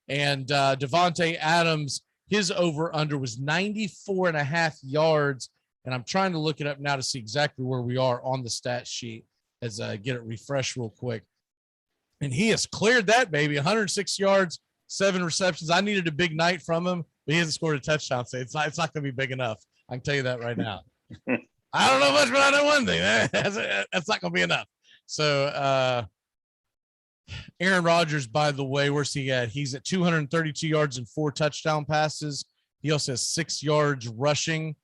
[SPEAKER 5] And Devontae Adams, his over-under was 94.5 yards. And I'm trying to look it up now to see exactly where we are on the stat sheet as I get it refreshed real quick. And he has cleared that, baby. 106 yards, 7 receptions. I needed a big night from him, but he hasn't scored a touchdown. So it's not going to be big enough. I can tell you that right now. I don't know much, but I know one thing. That's not going to be enough. So Aaron Rodgers, by the way, where's he at? He's at 232 yards and 4 touchdown passes. He also has 6 yards rushing.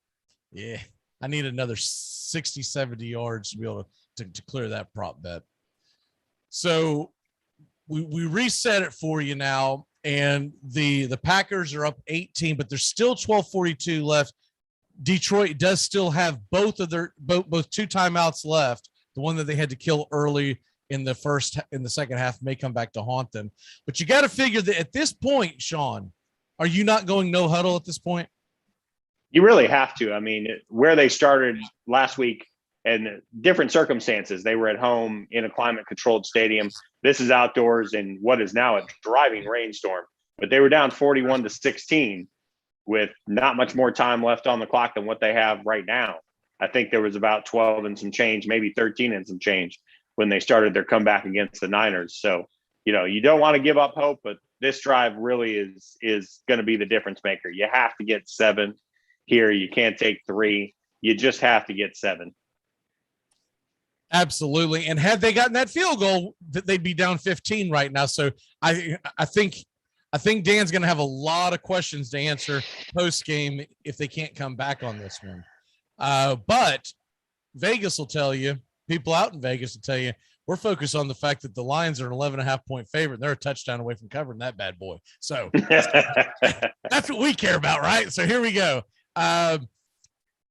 [SPEAKER 5] Yeah, I need another 60, 70 yards to be able to clear that prop bet. So we reset it for you now, and the Packers are up 18, but there's still 12:42 left. Detroit does still have both 2 timeouts left. The one that they had to kill early in the second half may come back to haunt them. But you got to figure that at this point, Sean, are you not going no huddle at this point?
[SPEAKER 27] You really have to. I mean, where they started last week and different circumstances, they were at home in a climate-controlled stadium. This is outdoors in what is now a driving rainstorm. But they were down 41-16 with not much more time left on the clock than what they have right now. I think there was about 12 and some change, maybe 13 and some change when they started their comeback against the Niners. So, you don't want to give up hope, but this drive really is going to be the difference maker. You have to get 7 here. You can't take 3. You just have to get 7.
[SPEAKER 5] Absolutely. And had they gotten that field goal, they'd be down 15 right now. So I think Dan's going to have a lot of questions to answer post game if they can't come back on this one. But Vegas will tell you, people out in Vegas will tell you, we're focused on the fact that the Lions are an 11.5-point favorite. And they're a touchdown away from covering that bad boy. So that's what we care about, right? So here we go.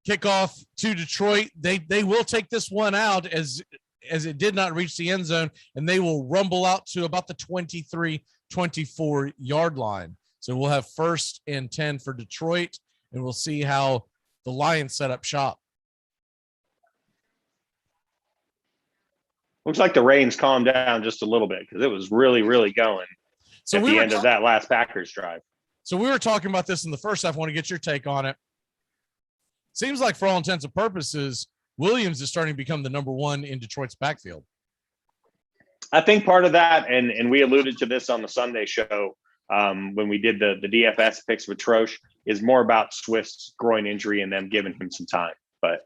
[SPEAKER 5] Kickoff to Detroit. They will take this one out as it did not reach the end zone, and they will rumble out to about the 23-24 yard line. So we'll have 1st and 10 for Detroit, and we'll see how the Lions set up shop.
[SPEAKER 27] Looks like the rain's calmed down just a little bit because it was really, really going at the end of that last Packers drive.
[SPEAKER 5] So we were talking about this in the first half. I want to get your take on it. Seems like for all intents and purposes, Williams is starting to become the number 1 in Detroit's backfield.
[SPEAKER 27] I think part of that, and we alluded to this on the Sunday show when we did the DFS picks with Troche, is more about Swift's groin injury and them giving him some time. But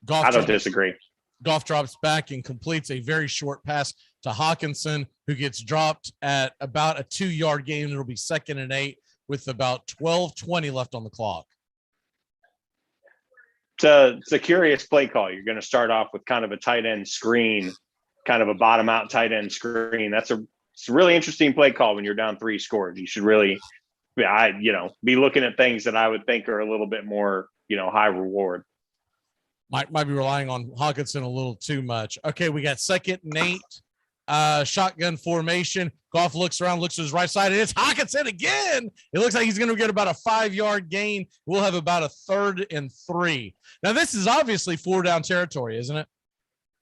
[SPEAKER 27] I don't disagree.
[SPEAKER 5] Goff drops back and completes a very short pass to Hawkinson, who gets dropped at about a 2-yard gain. It'll be 2nd and 8 with about 12:20 left on the clock.
[SPEAKER 27] It's a curious play call. You're going to start off with kind of a tight end screen, kind of a bottom out tight end screen. It's a really interesting play call when you're down 3 scores. You should really, be looking at things that I would think are a little bit more, high reward.
[SPEAKER 5] Might be relying on Hawkinson a little too much. Okay, we got 2nd and 8, shotgun formation. Goff looks around, looks to his right side, and it's Hawkinson again. It looks like he's going to get about a 5-yard gain. We'll have about a 3rd and 3. Now, this is obviously 4-down territory, isn't it?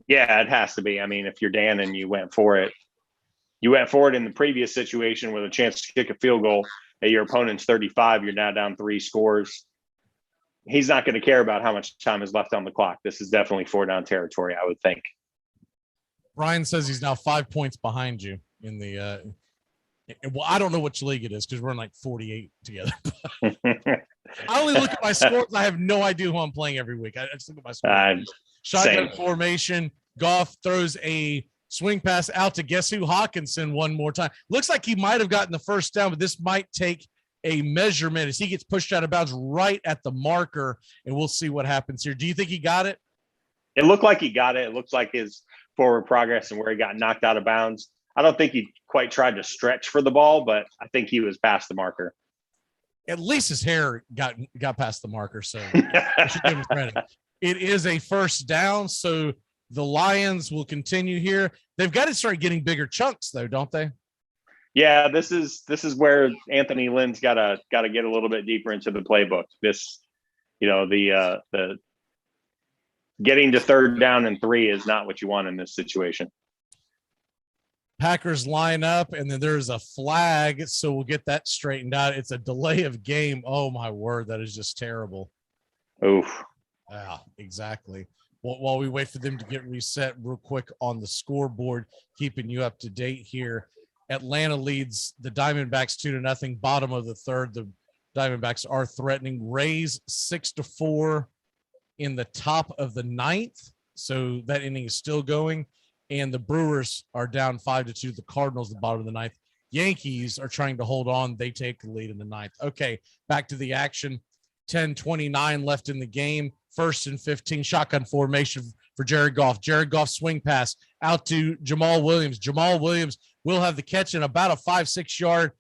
[SPEAKER 27] Yeah, it has to be. I mean, if you're Dan and you went for it, in the previous situation with a chance to kick a field goal at your opponent's 35, you're now down 3 scores. He's not going to care about how much time is left on the clock. This is definitely 4-down territory, I would think.
[SPEAKER 5] Brian says he's now 5 points behind you in the well, I don't know which league it is because we're in like 48 together. I only look at my scores. I have no idea who I'm playing every week. I just look at my scores. Shotgun formation. Goff throws a swing pass out to guess who? Hawkinson one more time. Looks like he might have gotten the first down, but this might take a measurement as he gets pushed out of bounds right at the marker, and we'll see what happens here. Do you think he got it?
[SPEAKER 27] It looked like he got it. It looks like his forward progress and where he got knocked out of bounds. I don't think he quite tried to stretch for the ball, but I think he was past the marker.
[SPEAKER 5] At least his hair got past the marker, so I should give him credit. It is a first down, so the Lions will continue here. They've got to start getting bigger chunks, though, don't they?
[SPEAKER 27] Yeah, this is where Anthony Lynn's got to get a little bit deeper into the playbook. This, the getting to 3rd down and 3 is not what you want in this situation.
[SPEAKER 5] Packers line up, and then there's a flag, so we'll get that straightened out. It's a delay of game. Oh, my word, that is just terrible.
[SPEAKER 27] Oof.
[SPEAKER 5] Yeah, exactly. While we wait for them to get reset real quick on the scoreboard, keeping you up to date here. Atlanta leads the Diamondbacks 2-0, bottom of the 3rd. The Diamondbacks are threatening. Rays 6-4 in the top of the 9th, so that inning is still going. And the Brewers are down 5-2. The Cardinals, the bottom of the 9th. Yankees are trying to hold on. They take the lead in the 9th. Okay, back to the action. 10:29 left in the game. 1st and 15, shotgun formation for Jared Goff. Jared Goff swing pass out to Jamal Williams. Jamal Williams will have the catch in about a 5-6 yard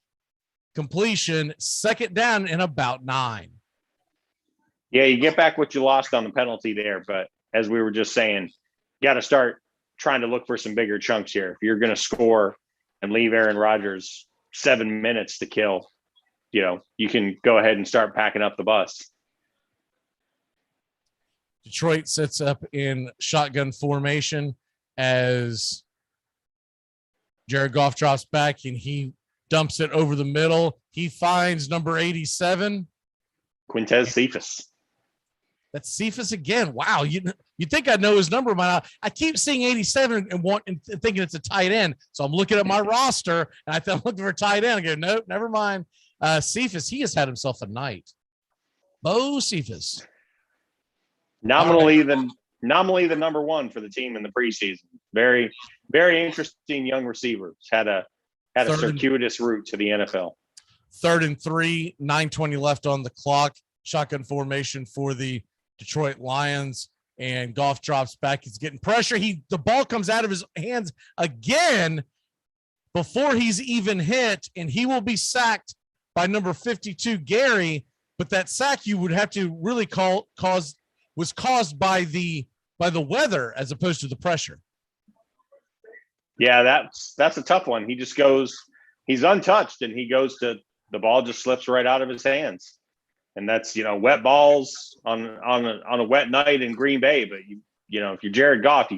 [SPEAKER 5] completion. 2nd down and about 9.
[SPEAKER 27] Yeah, you get back what you lost on the penalty there, but as we were just saying, you got to start trying to look for some bigger chunks here. If you're going to score and leave Aaron Rodgers 7 minutes to kill, you can go ahead and start packing up the bus.
[SPEAKER 5] Detroit sets up in shotgun formation as Jared Goff drops back and he dumps it over the middle. He finds number 87.
[SPEAKER 27] Quintez Cephas.
[SPEAKER 5] That's Cephas again. Wow. You think I know his number by now. I keep seeing 87 and thinking it's a tight end. So I'm looking at my roster and I'm looking for a tight end. I go, nope, never mind. Cephas, he has had himself a night. Bo Cephas.
[SPEAKER 27] Nominally the number 1 for the team in the preseason. Very, very interesting young receiver. Had a circuitous route to the NFL.
[SPEAKER 5] 3rd and 3, 9:20 left on the clock. Shotgun formation for the Detroit Lions, and Goff drops back. He's getting pressure. The ball comes out of his hands again before he's even hit, and he will be sacked by number 52, Gary. But that sack you would have to really was caused by the weather as opposed to the pressure.
[SPEAKER 27] Yeah, that's a tough one. He just goes, he's untouched, and he goes to the ball just slips right out of his hands. And that's, wet balls on a wet night in Green Bay. But if you're Jared Goff,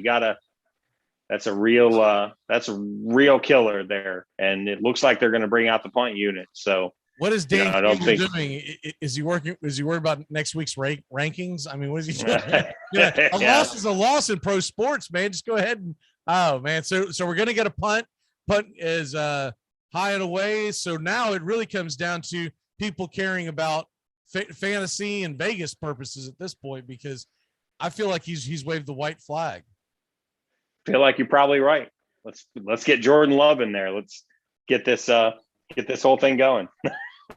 [SPEAKER 27] that's a real killer there. And it looks like they're going to bring out the punt unit. So
[SPEAKER 5] what is Dan doing? Is he working? Is he worried about next week's rankings? I mean, what is he doing? A loss is a loss in pro sports, man. Just go ahead and So we're going to get a punt. Punt is high and away. So now it really comes down to people caring about fantasy and Vegas purposes at this point, because I feel like he's waved the white flag.
[SPEAKER 27] Feel like you're probably right. Let's get Jordan Love in there. Let's get this whole thing going.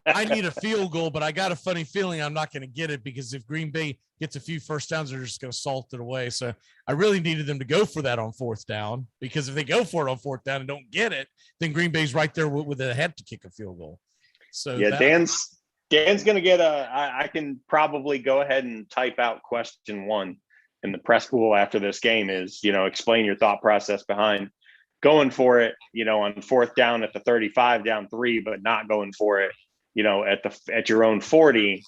[SPEAKER 5] I need a field goal, but I got a funny feeling I'm not going to get it, because if Green Bay gets a few first downs, they're just going to salt it away. So I really needed them to go for that on 4th down, because if they go for it on 4th down and don't get it, then Green Bay's right there with a head to kick a field goal. So
[SPEAKER 27] yeah, Dan's going to get I can probably go ahead and type out question 1 in the press pool after this game is, explain your thought process behind going for it, on 4th down at the 35, down 3, but not going for it, at your own 40,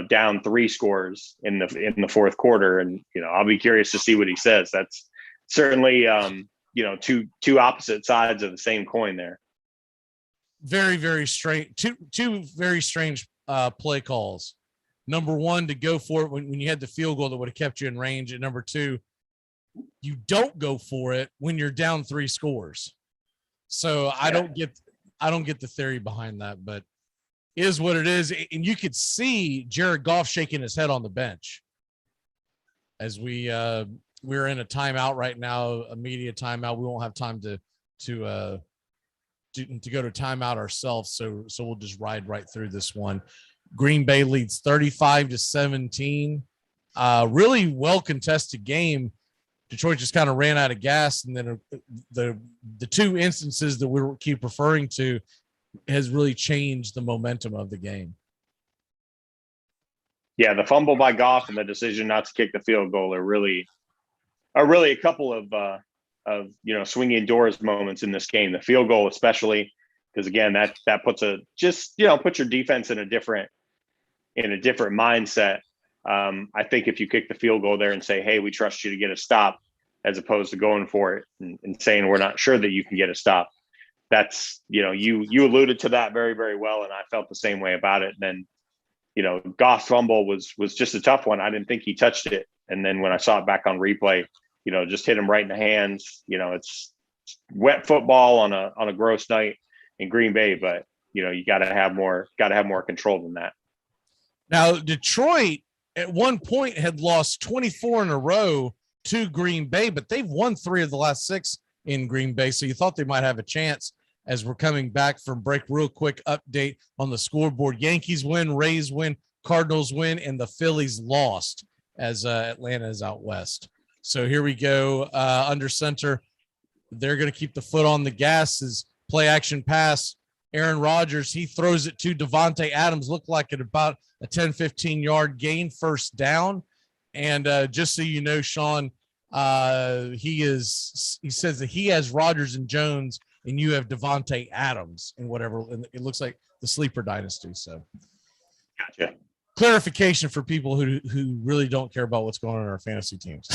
[SPEAKER 27] down 3 scores in the 4th quarter. And, I'll be curious to see what he says. That's certainly, two opposite sides of the same coin there.
[SPEAKER 5] Very, very strange. Two very strange play calls. Number 1, to go for it when you had the field goal that would have kept you in range. And number 2, you don't go for it when you're down 3 scores. So I don't get the theory behind that, but is what it is. And you could see Jared Goff shaking his head on the bench as we're in a timeout right now, a media timeout. We won't have time to go to timeout ourselves. So we'll just ride right through this one. Green Bay leads 35-17. Really well contested game. Detroit just kind of ran out of gas. And then the two instances that we keep referring to has really changed the momentum of the game.
[SPEAKER 27] Yeah, the fumble by Goff and the decision not to kick the field goal are really a couple of swinging doors moments in this game. The field goal, especially, because again, that puts put your defense in a different mindset. I think if you kick the field goal there and say, "Hey, we trust you to get a stop," as opposed to going for it and saying we're not sure that you can get a stop, that's you alluded to that very, very well, and I felt the same way about it. And then Goff's fumble was just a tough one. I didn't think he touched it, and then when I saw it back on replay, just hit him right in the hands. It's wet football on a gross night in Green Bay, but you got to have more control than that.
[SPEAKER 5] Now, Detroit at one point had lost 24 in a row to Green Bay, but they've won 3 of the last 6 in Green Bay. So you thought they might have a chance. As we're coming back from break, real quick update on the scoreboard. Yankees win, Rays win, Cardinals win, and the Phillies lost as Atlanta is out west. So here we go. Under center, they're going to keep the foot on the gas as play action pass. Aaron Rodgers, he throws it to Devontae Adams, looked like it about a 10, 15-yard gain, first down. And just so you know, Sean, he says that he has Rodgers and Jones, and you have Devontae Adams and whatever. And it looks like the sleeper dynasty. So
[SPEAKER 27] gotcha.
[SPEAKER 5] Clarification for people who really don't care about what's going on in our fantasy teams.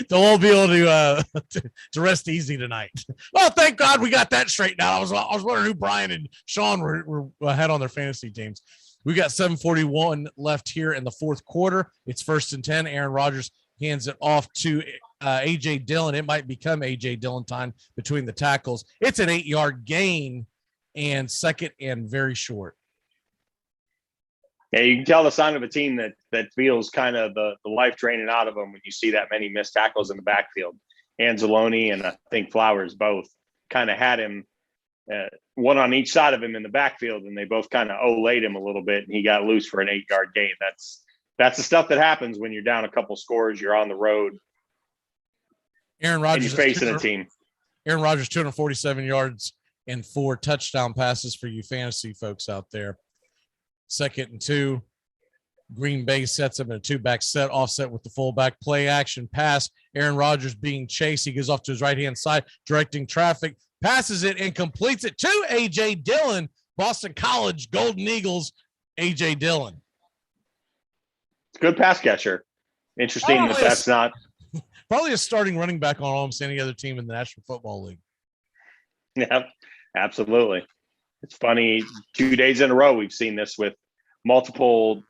[SPEAKER 5] They'll all be able to rest easy tonight. Well, thank God we got that straightened out. I was wondering who Brian and Sean were ahead on their fantasy teams. We got 7:41 left here in the fourth quarter. It's 1st and 10. Aaron Rodgers hands it off to A.J. Dillon. It might become A.J. Dillon time between the tackles. It's an 8-yard gain and second and very short.
[SPEAKER 27] Yeah, you can tell the sign of a team that feels kind of the life draining out of them when you see that many missed tackles in the backfield. Anzalone and I think Flowers both kind of had him, one on each side of him in the backfield, and they both kind of olayed him a little bit, and he got loose for an 8-yard gain. That's the stuff that happens when you're down a couple scores, you're on the road.
[SPEAKER 5] Aaron Rodgers,
[SPEAKER 27] and you're facing a team.
[SPEAKER 5] Aaron Rodgers, 247 yards and 4 touchdown passes for you fantasy folks out there. 2nd and 2. Green Bay sets up in a 2-back set, offset with the fullback, play action pass. Aaron Rodgers being chased. He goes off to his right-hand side, directing traffic, passes it and completes it to A.J. Dillon, Boston College Golden Eagles, A.J. Dillon.
[SPEAKER 27] Good pass catcher. Interesting that's not.
[SPEAKER 5] Probably a starting running back on almost any other team in the National Football League.
[SPEAKER 27] Yeah, absolutely. It's funny, 2 days in a row we've seen this with multiple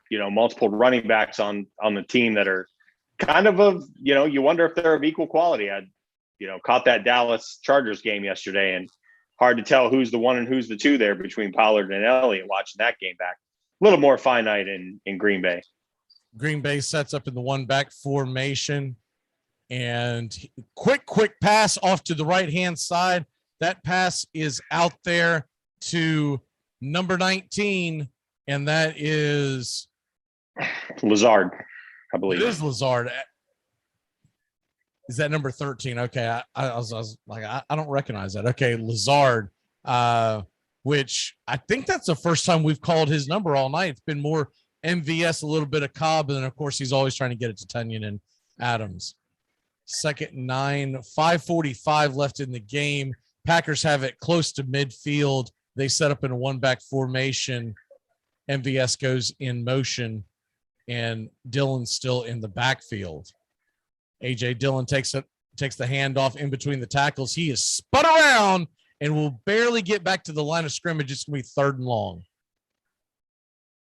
[SPEAKER 27] running backs on the team that are kind of you wonder if they're of equal quality. I caught that Dallas Chargers game yesterday, and hard to tell who's the 1 and who's the 2 there between Pollard and Elliott watching that game back. A little more finite in Green Bay.
[SPEAKER 5] Green Bay sets up in the 1-back formation, and quick pass off to the right-hand side. That pass is out there to number 19, and that is
[SPEAKER 27] Lazard, I believe.
[SPEAKER 5] It is Lazard. Is that number 13? Okay, I was like, I don't recognize that. Okay, Lazard, which I think that's the first time we've called his number all night. It's been more MVS, a little bit of Cobb, and then, of course, he's always trying to get it to Tunyon and Adams. 2nd and 9, 5:45 left in the game. Packers have it close to midfield. They set up in a 1-back formation. MVS goes in motion, and Dillon's still in the backfield. A.J. Dillon takes the handoff in between the tackles. He is spun around and will barely get back to the line of scrimmage. It's going to be 3rd and long.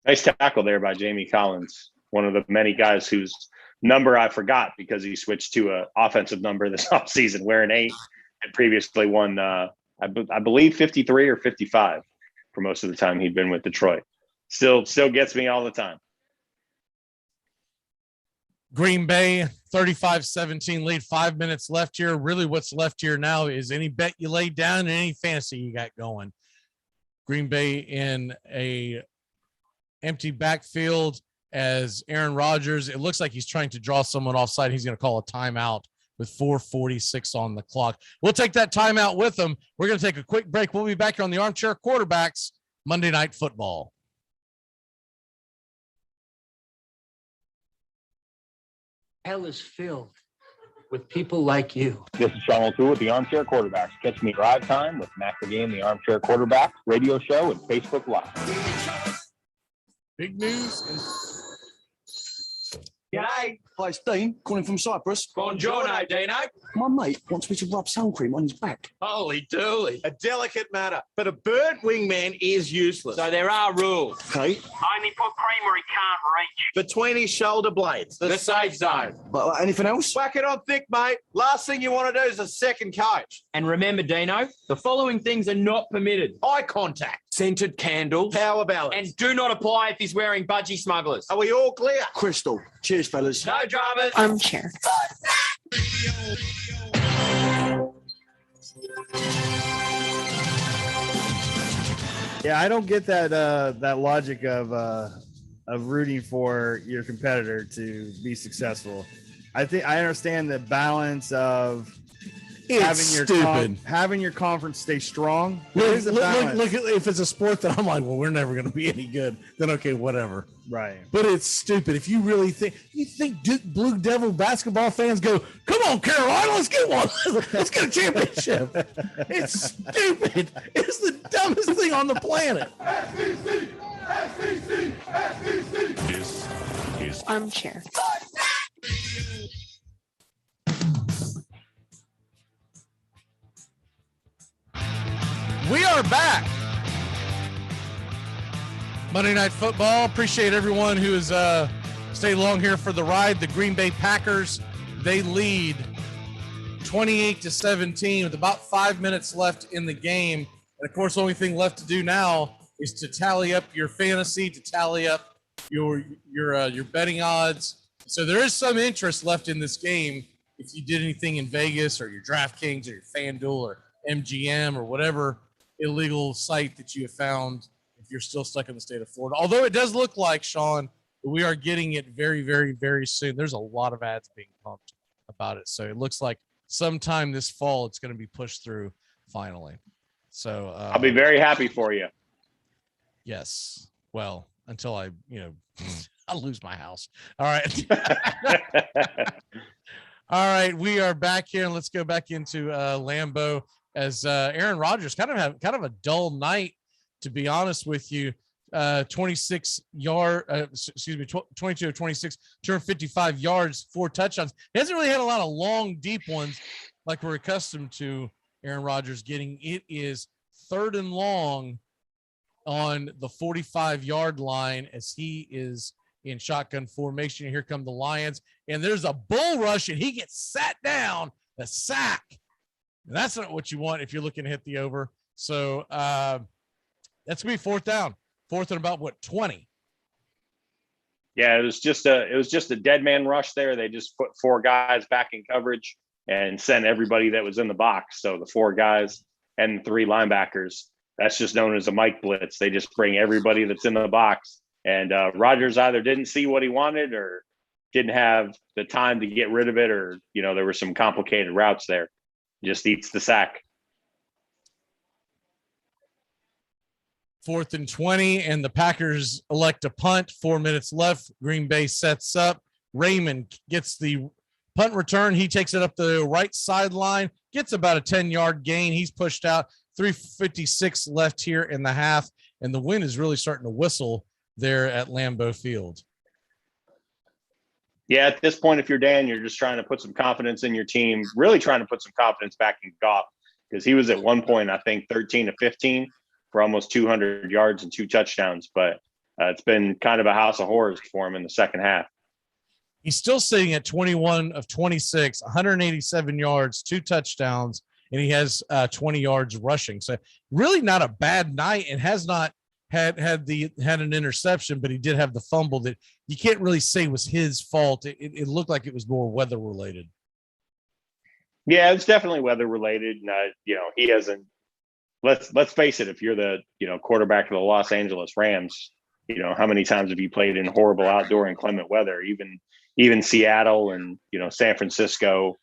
[SPEAKER 27] Nice tackle there by Jamie Collins, one of the many guys whose number I forgot because he switched to an offensive number this offseason, wearing 8, and previously won, I believe, 53 or 55 for most of the time he'd been with Detroit. Still gets me all the time.
[SPEAKER 5] Green Bay, 35-17 lead, 5 minutes left here. Really what's left here now is any bet you laid down and any fantasy you got going. Green Bay in a empty backfield. as Aaron Rodgers, it looks like he's trying to draw someone offside. He's going to call a timeout with 4:46 on the clock. We'll take that timeout with him. We're going to take a quick break. We'll be back here on the Armchair Quarterbacks Monday Night Football.
[SPEAKER 13] Hell is filled with people like you.
[SPEAKER 15] This is Sean O'Toole with the Armchair Quarterbacks. Catch me drive time with Mac the Game, the Armchair Quarterback radio show, and Facebook Live.
[SPEAKER 5] Big news.
[SPEAKER 11] G'day. Hi, it's Dean, calling from Cyprus.
[SPEAKER 16] Buongiorno, Dino.
[SPEAKER 11] My mate wants me to rub sun cream on his back.
[SPEAKER 14] Holy dooly. A delicate matter, but a burnt wingman is useless. So there are rules.
[SPEAKER 11] Okay.
[SPEAKER 14] Only put cream where he can't reach. Between his shoulder blades. The safe zone.
[SPEAKER 11] But anything else?
[SPEAKER 14] Whack it on thick, mate. Last thing you want to do is a second coach.
[SPEAKER 16] And remember, Dino, the following things are not permitted.
[SPEAKER 14] Eye contact.
[SPEAKER 16] Scented candles.
[SPEAKER 14] Power balance.
[SPEAKER 16] And do not apply if he's wearing budgie smugglers.
[SPEAKER 14] Are we all clear?
[SPEAKER 11] Crystal. Cheers, fellas.
[SPEAKER 16] No dramas.
[SPEAKER 21] Armchair.
[SPEAKER 18] Yeah, I don't get that logic of rooting for your competitor to be successful. I think I understand the balance of having your conference stay strong.
[SPEAKER 3] Look, if it's a sport that I'm like, well, we're never going to be any good, then okay, whatever.
[SPEAKER 18] Right.
[SPEAKER 3] But it's stupid. If you really think Duke Blue Devil basketball fans go, come on, Carolina, let's get one. Let's get a championship. It's stupid. It's the dumbest thing on the planet.
[SPEAKER 21] This is Armchair.
[SPEAKER 5] We are back. Monday Night Football. Appreciate everyone who has stayed along here for the ride. The Green Bay Packers, they lead 28-17 with about 5 minutes left in the game. And of course, the only thing left to do now is to tally up your fantasy, to tally up your betting odds. So there is some interest left in this game if you did anything in Vegas or your DraftKings or your FanDuel or MGM or whatever illegal site that you have found if you're still stuck in the state of Florida. Although it does look like, Sean, that we are getting it very, very, very soon. There's a lot of ads being pumped about it. So it looks like sometime this fall it's going to be pushed through finally. So
[SPEAKER 27] I'll be very happy for you.
[SPEAKER 5] Yes. Well, until I'll lose my house. All right. All right. We are back here and let's go back into Lambeau as Aaron Rodgers kind of a dull night, to be honest with you. 22 of 26, 255 yards, 4 touchdowns. He hasn't really had a lot of long, deep ones like we're accustomed to Aaron Rodgers getting. It is 3rd and long on the 45-yard line as he is in shotgun formation. Here come the Lions, and there's a bull rush, and he gets sat down, a sack. And that's not what you want if you're looking to hit the over. So that's going to be 4th down. 4th and about, 20?
[SPEAKER 27] Yeah, it was just a dead man rush there. They just put 4 guys back in coverage and sent everybody that was in the box. So the 4 guys and 3 linebackers, that's just known as a Mike blitz. They just bring everybody that's in the box. And Rodgers either didn't see what he wanted or didn't have the time to get rid of it, or, there were some complicated routes there. Just eats the sack.
[SPEAKER 5] 4th and 20, and the Packers elect a punt. 4 minutes left. Green Bay sets up. Raymond gets the punt return. He takes it up the right sideline, gets about a 10-yard gain. He's pushed out. 3:56 left here in the half, and the wind is really starting to whistle there at Lambeau Field.
[SPEAKER 27] Yeah, at this point, if you're Dan, you're just trying to put some confidence in your team, really trying to put some confidence back in Goff, because he was at one point, I think, 13 of 15 for almost 200 yards and 2 touchdowns. But it's been kind of a house of horrors for him in the second half.
[SPEAKER 5] He's still sitting at 21 of 26, 187 yards, 2 touchdowns, and he has 20 yards rushing. So really not a bad night, and has not had an interception, but he did have the fumble that you can't really say was his fault. It looked like it was more weather related.
[SPEAKER 27] Yeah, it's definitely weather related. And, he hasn't, let's face it, if you're the, quarterback of the Los Angeles Rams, You know, how many times have you played in horrible outdoor inclement weather? Even Seattle and, you know, San Francisco.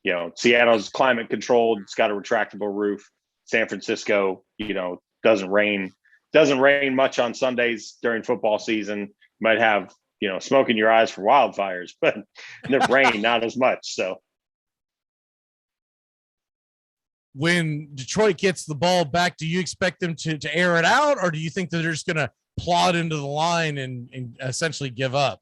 [SPEAKER 27] You know, Seattle's climate controlled. It's got a retractable roof. San Francisco, you know, doesn't rain much on Sundays during football season. You might have, you know, smoke in your eyes for wildfires, but the rain, not as much. So
[SPEAKER 5] when Detroit gets the ball back, do you expect them to air it out, or do you think that they're just going to plod into the line and essentially give up?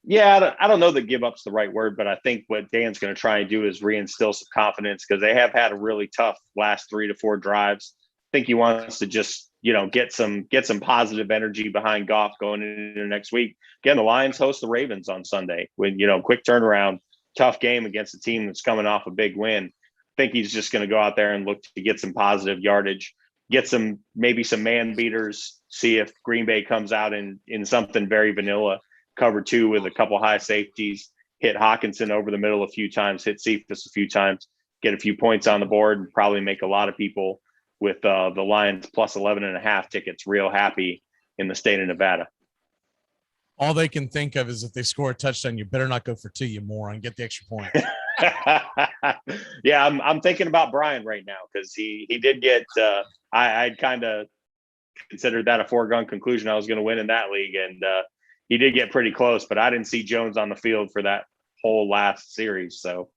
[SPEAKER 27] Yeah, I don't know that give up's the right word, but I think what Dan's going to try and do is reinstill some confidence, because they have had a really tough last 3 to 4 drives. I think he wants to just, you know, get some positive energy behind Goff going into next week. Again, the Lions host the Ravens on Sunday, with, you know, quick turnaround, tough game against a team that's coming off a big win. I think he's just going to go out there and look to get some positive yardage, get maybe some man beaters, see if Green Bay comes out in something very vanilla, cover 2 with a couple high safeties, hit Hawkinson over the middle a few times, hit Cephas a few times, get a few points on the board, and probably make a lot of people with the Lions plus 11.5 tickets real happy in the state of Nevada.
[SPEAKER 5] All they can think of is if they score a touchdown, you better not go for 2, you moron. Get the extra point.
[SPEAKER 27] Yeah, I'm thinking about Brian right now, because he did get I'd kind of considered that a foregone conclusion I was going to win in that league, and he did get pretty close, but I didn't see Jones on the field for that whole last series, so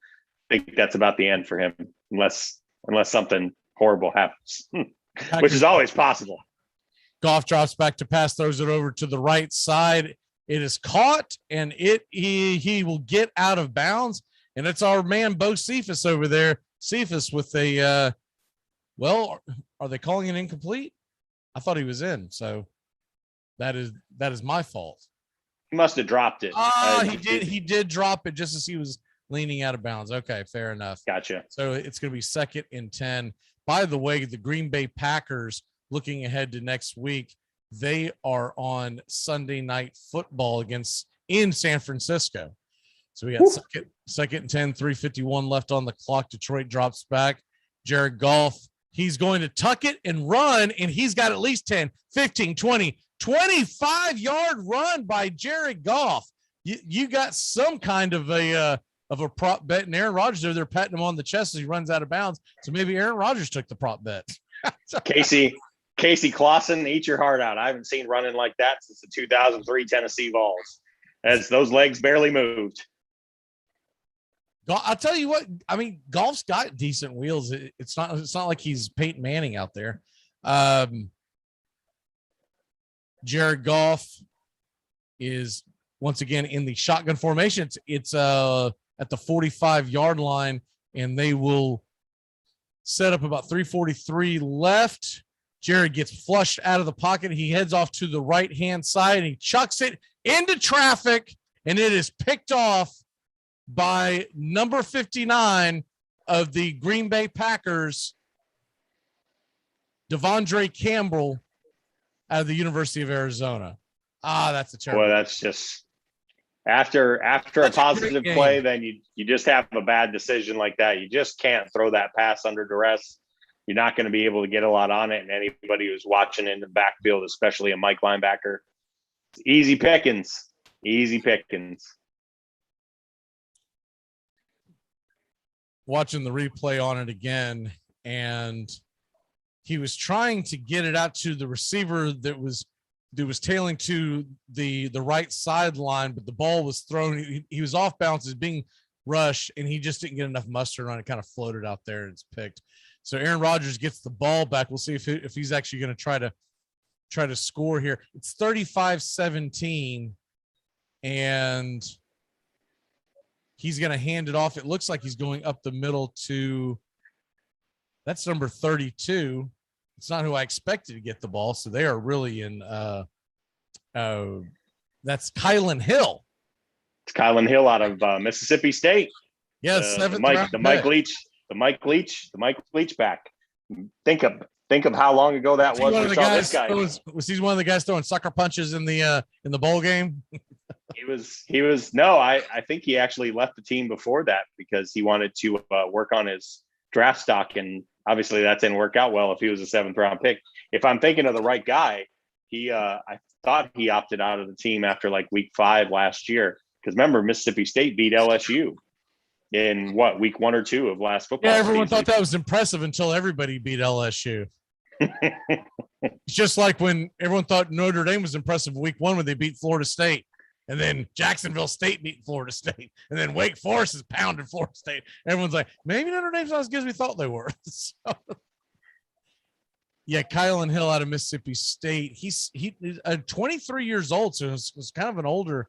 [SPEAKER 27] I think that's about the end for him, unless something horrible happens, which is always possible.
[SPEAKER 5] Goff drops back to pass, throws it over to the right side. It is caught, and he will get out of bounds. And it's our man, Bo Cephas over there. Cephas with a, well, are they calling it incomplete? I thought he was in. So that is my fault.
[SPEAKER 27] He must have dropped it.
[SPEAKER 5] He did drop it just as he was leaning out of bounds. Okay, fair enough.
[SPEAKER 27] Gotcha.
[SPEAKER 5] So it's going to be 2nd and 10. By the way, the Green Bay Packers, looking ahead to next week, they are on Sunday Night Football in San Francisco. So we got second and 10, 3:51 left on the clock. Detroit drops back. Jared Goff, he's going to tuck it and run, and he's got at least 10, 15, 20, 25-yard run by Jared Goff. You got some kind of a prop bet, and Aaron Rodgers over there patting him on the chest as he runs out of bounds. So maybe Aaron Rodgers took the prop bet.
[SPEAKER 27] Casey Clausen, eat your heart out. I haven't seen running like that since the 2003 Tennessee Vols, as those legs barely moved.
[SPEAKER 5] I'll tell you what, I mean, Goff's got decent wheels. It's not like he's Peyton Manning out there. Jared Goff is once again in the shotgun formation. It's at the 45-yard line, and they will set up about 3:43 left. Jared gets flushed out of the pocket. He heads off to the right-hand side, and he chucks it into traffic, and it is picked off by number 59 of the Green Bay Packers, Devondre Campbell, out of the University of Arizona. That's a terrible.
[SPEAKER 27] Well, that's just after a positive play, then you just have a bad decision like that. You just can't throw that pass under duress. You're not going to be able to get a lot on it. And anybody who's watching in the backfield, especially a Mike linebacker, easy pickings.
[SPEAKER 5] Watching the replay on it again, and he was trying to get it out to the receiver that was tailing to the right sideline, but the ball was thrown. He was off balance, is being rushed, and he just didn't get enough mustard on it. Kind of floated out there, and it's picked. So Aaron Rodgers gets the ball back. We'll see if he's actually going to try to score here. It's 35-17, and he's going to hand it off. It looks like he's going up the middle to – that's number 32. It's not who I expected to get the ball, so they are really in that's Kylan Hill.
[SPEAKER 27] It's Kylan Hill out of Mississippi State.
[SPEAKER 5] Yes,
[SPEAKER 27] the Mike Leach back. Think of how long ago that was. We saw this guy.
[SPEAKER 5] Was he one of the guys throwing sucker punches in the bowl game?
[SPEAKER 27] He was no, I think he actually left the team before that because he wanted to work on his draft stock, and obviously that didn't work out well if he was a 7th round pick. If I'm thinking of the right guy, I thought he opted out of the team after like week 5 last year. Because remember, Mississippi State beat LSU in week 1 or 2 of last football
[SPEAKER 5] Yeah, everyone
[SPEAKER 27] season.
[SPEAKER 5] thought that was impressive until everybody beat LSU. It's just like when everyone thought Notre Dame was impressive week 1 when they beat Florida State. And then Jacksonville State beat Florida State. And then Wake Forest is pounded Florida State. Everyone's like, maybe Notre Dame's not as good as we thought they were. So, yeah, Kylan Hill out of Mississippi State. He's 23 years old, so it's kind of an older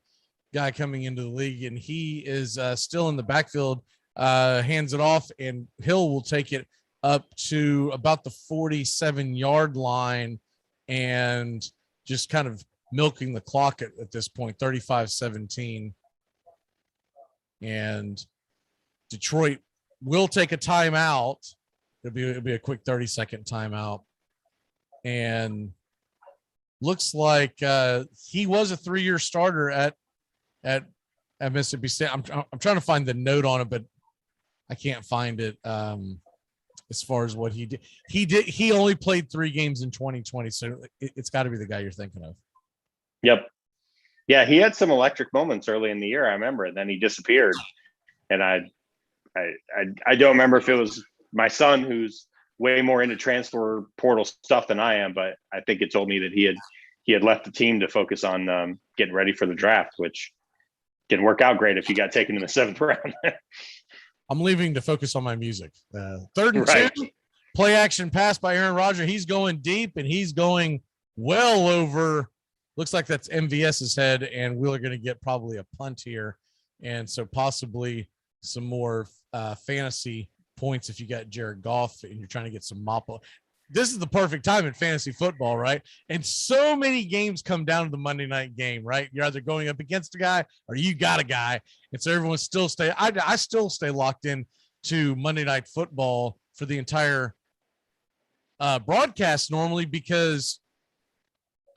[SPEAKER 5] guy coming into the league, and he is still in the backfield, hands it off, and Hill will take it up to about the 47-yard line and just kind of milking the clock at this point, 35-17. And Detroit will take a timeout. It'll be a quick 30-second timeout. And looks like he was a 3-year starter at Mississippi State. I'm trying to find the note on it, but I can't find it. As far as what he did, he only played 3 games in 2020, so it's got to be the guy you're thinking of.
[SPEAKER 27] Yep. Yeah, he had some electric moments early in the year, I remember, and then he disappeared. And I don't remember if it was my son, who's way more into transfer portal stuff than I am, but I think it told me that he had left the team to focus on getting ready for the draft, which didn't work out great if he got taken in the 7th round.
[SPEAKER 5] I'm leaving to focus on my music. 3rd and
[SPEAKER 27] Right.
[SPEAKER 5] 2, play action pass by Aaron Rodgers. He's going deep, and he's going well over. Looks like that's MVS's head, and we're going to get probably a punt here, and so possibly some more fantasy points if you got Jared Goff and you're trying to get some mop. This is the perfect time in fantasy football, right? And so many games come down to the Monday night game, right? You're either going up against a guy or you got a guy, and so everyone still stay. I still stay locked in to Monday Night Football for the entire broadcast normally because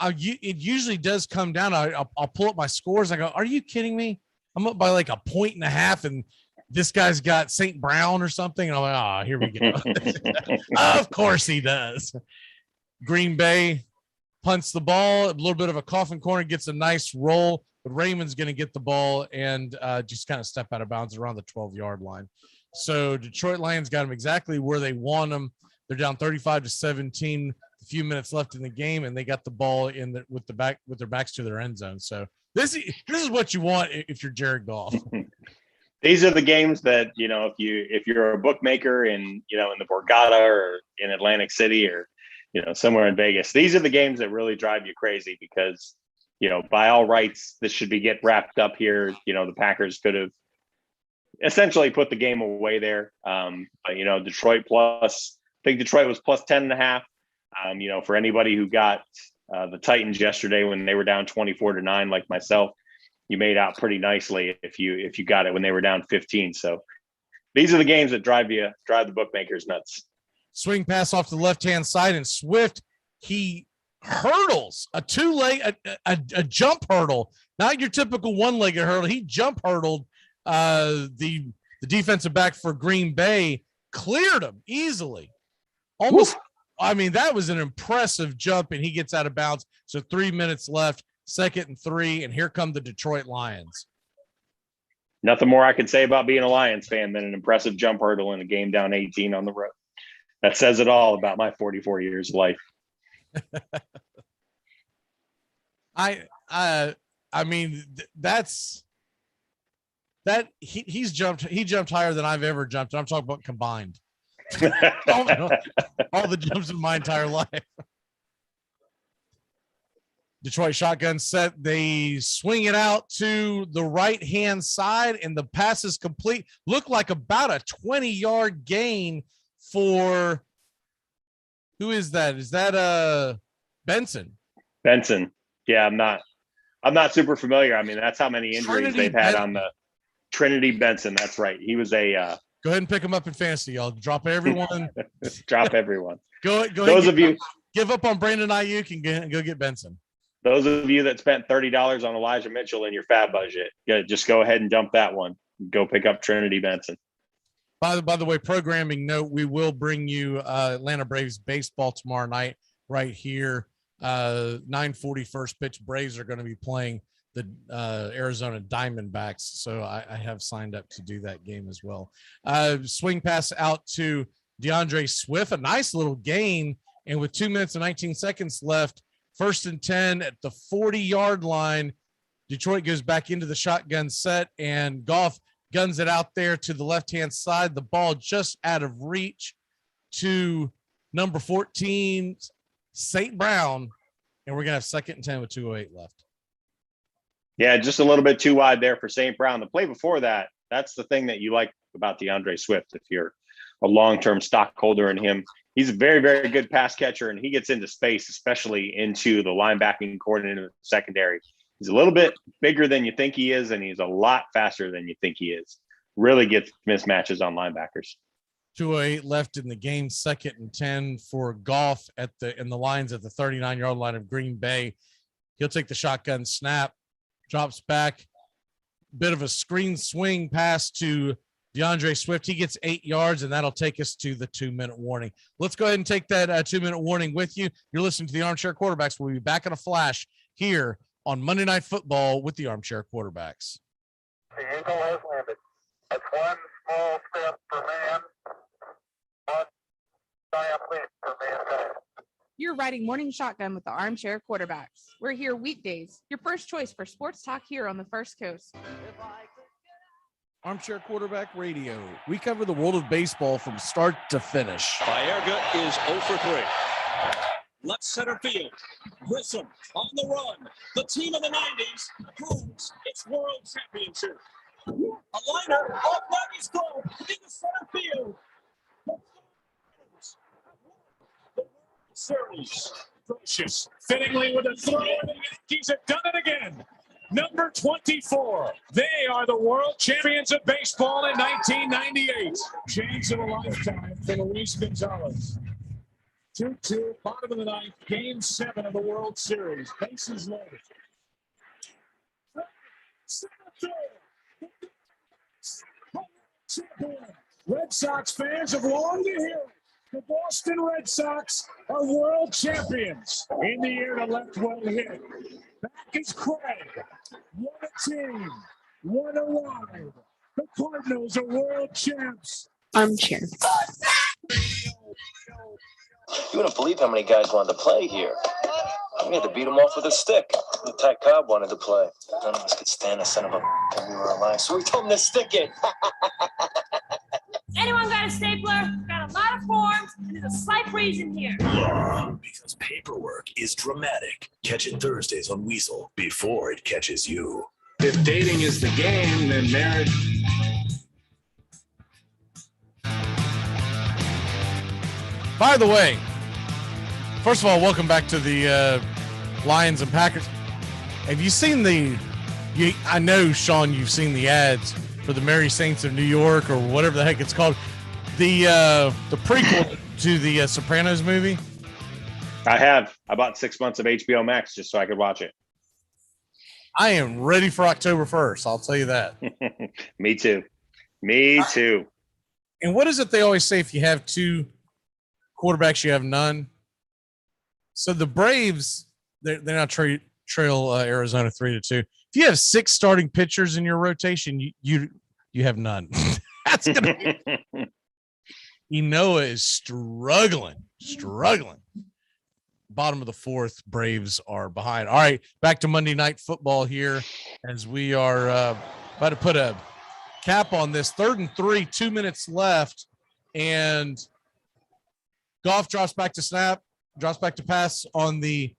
[SPEAKER 5] it usually does come down. I'll pull up my scores. I go, are you kidding me? I'm up by like 1.5 and this guy's got St. Brown or something. And I'm like, oh, here we go. Of course he does. Green Bay punts the ball, a little bit of a coffin corner, gets a nice roll, but Raymond's going to get the ball and just kind of step out of bounds around the 12-yard line. So Detroit Lions got them exactly where they want them. They're down 35-17. A few minutes left in the game, and they got the ball with their backs to their end zone. So this is what you want if you're Jared Goff.
[SPEAKER 27] These are the games that, if you're a bookmaker in the Borgata or in Atlantic City or, somewhere in Vegas, these are the games that really drive you crazy because, by all rights, this should get wrapped up here. The Packers could have essentially put the game away there. But, Detroit plus, I think Detroit was plus 10.5. For anybody who got the Titans yesterday when they were down 24-9, like myself, you made out pretty nicely if you got it when they were down 15. So these are the games that drive the bookmakers nuts.
[SPEAKER 5] Swing pass off to the left-hand side, and Swift, he hurdles a jump hurdle, not your typical one-legged hurdle. He jump hurdled the defensive back for Green Bay, cleared him easily. Almost. I mean, that was an impressive jump, and he gets out of bounds. So 3 minutes left. 2nd and 3, and here come the Detroit Lions.
[SPEAKER 27] Nothing more I can say about being a Lions fan than an impressive jump hurdle in a game down 18 on the road. That says it all about my 44 years of life.
[SPEAKER 5] I mean, he jumped higher than I've ever jumped. I'm talking about combined. all the jumps in my entire life. Detroit shotgun set. They swing it out to the right-hand side, and the pass is complete. Looked like about a 20-yard gain for who is that? Is that Benson?
[SPEAKER 27] Benson. Yeah, I'm not super familiar. I mean, that's how many injuries they've had on the Trinity Benson. That's right. He was a
[SPEAKER 5] go ahead and pick him up in fantasy, y'all. Drop everyone.
[SPEAKER 27] Drop everyone.
[SPEAKER 5] Go
[SPEAKER 27] Those of you
[SPEAKER 5] give up on Brandon Ayuk and go get Benson.
[SPEAKER 27] Those of you that spent $30 on Elijah Mitchell in your fab budget, just go ahead and dump that one. Go pick up Trinity Benson.
[SPEAKER 5] By the way, programming note, we will bring you Atlanta Braves baseball tomorrow night right here 9:40 first pitch. Braves are going to be playing the Arizona Diamondbacks. So I have signed up to do that game as well. Swing pass out to DeAndre Swift, a nice little gain. And with 2 minutes and 19 seconds left, 1st and 10 at the 40-yard line, Detroit goes back into the shotgun set, and Goff guns it out there to the left-hand side. The ball just out of reach to number 14, St. Brown, and we're going to have 2nd and 10 with 2:08 left.
[SPEAKER 27] Yeah, just a little bit too wide there for St. Brown. The play before that, that's the thing that you like about DeAndre Swift. If you're a long-term stockholder in him, he's a very, very good pass catcher, and he gets into space, especially into the linebacking coordinator, secondary. He's a little bit bigger than you think he is, and he's a lot faster than you think he is. Really gets mismatches on linebackers.
[SPEAKER 5] 2:08 left in the game. 2nd and 10 for Goff in the lines at the 39-yard line of Green Bay. He'll take the shotgun snap, drops back, bit of a screen swing pass to DeAndre Swift. He gets 8 yards, and that'll take us to the 2-minute warning. Let's go ahead and take that 2-minute warning with you. You're listening to the Armchair Quarterbacks. We'll be back in a flash here on Monday Night Football with the Armchair Quarterbacks.
[SPEAKER 2] The Eagle has landed. That's one small step for man, one giant leap for mankind.
[SPEAKER 7] You're riding Morning Shotgun with the Armchair Quarterbacks. We're here weekdays, your first choice for sports talk here on the First Coast.
[SPEAKER 5] Armchair Quarterback Radio. We cover the world of baseball from start to finish.
[SPEAKER 16] Baerga is 0 for 3. Left center field. Grissom on the run. The team of the 90s proves its world championship. A liner off Maggie's goal into center field. The World Series. Precious. Fittingly with a throw, and the Yankees have done it again. Number 24. They are the world champions of baseball in 1998. Chance of a lifetime for Luis Gonzalez. 2-2, bottom of the ninth, game 7 of the World Series. Bases loaded. Red Sox fans have longed to hear it. The Boston Red Sox are world champions. In the air to left, well hit. Back is Craig. What a team. What a ride. The Cardinals are world champs.
[SPEAKER 4] Armchair.
[SPEAKER 12] You wouldn't believe how many guys wanted to play here. We had to beat them off with a stick. The Ty Cobb wanted to play. None of us could stand the son of a when we were alive, so we told him to stick it.
[SPEAKER 23] Anyone got a stapler? Got a lot of forms, and there's a slight breeze in here.
[SPEAKER 24] Yeah, because paperwork is dramatic. Catch it Thursdays on Weasel before it catches you.
[SPEAKER 9] If dating is the game, then marriage.
[SPEAKER 5] By the way, first of all, welcome back to the Lions and Packers. Have you seen I know, Sean, you've seen the ads for the Merry Saints of New York or whatever the heck it's called. The prequel to the Sopranos movie.
[SPEAKER 27] I have. I bought 6 months of HBO Max just so I could watch it.
[SPEAKER 5] I am ready for October 1st. I'll tell you that.
[SPEAKER 27] Me too. Me too.
[SPEAKER 5] And what is it they always say? If you have 2 quarterbacks, you have none. So the Braves, they're now trail Arizona 3-2. If you have 6 starting pitchers in your rotation, you have none. That's gonna be. Enoa is struggling. Bottom of the 4th, Braves are behind. All right, back to Monday Night Football here as we are about to put a cap on this. 3rd and 3, 2 minutes left, and Goff drops back to snap, drops back to pass on the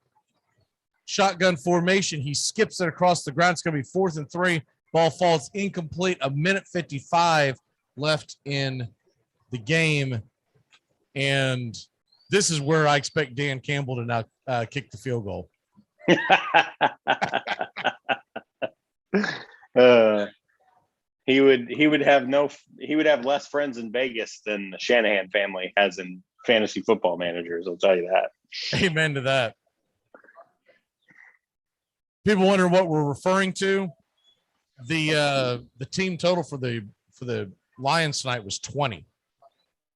[SPEAKER 5] shotgun formation. He skips it across the ground. It's going to be 4th and 3. Ball falls incomplete. 1:55 left in the game. And this is where I expect Dan Campbell to now kick the field goal.
[SPEAKER 27] He would have less friends in Vegas than the Shanahan family has in fantasy football managers. I'll tell you that.
[SPEAKER 5] Amen to that. People wonder what we're referring to. The team total for the Lions tonight was 20.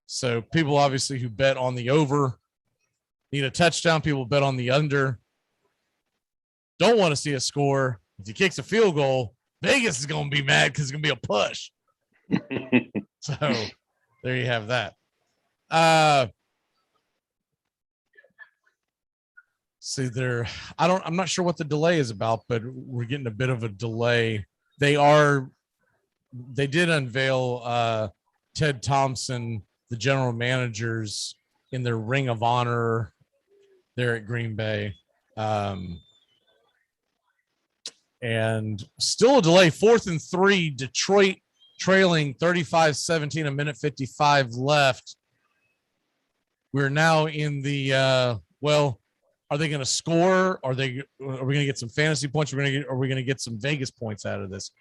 [SPEAKER 5] So people obviously who bet on the over Need a touchdown. People bet on the under. Don't want to see a score. If he kicks a field goal, Vegas is going to be mad because it's going to be a push. So there you have that. See there. I'm not sure what the delay is about, but we're getting a bit of a delay. They did unveil Ted Thompson, the general managers, in their Ring of Honor there at Green Bay. And still a delay. 4th and 3, Detroit trailing 35-17, a minute 55 left. We're now in the are they going to score? Are we going to get some fantasy points? Are we going to get some Vegas points out of this?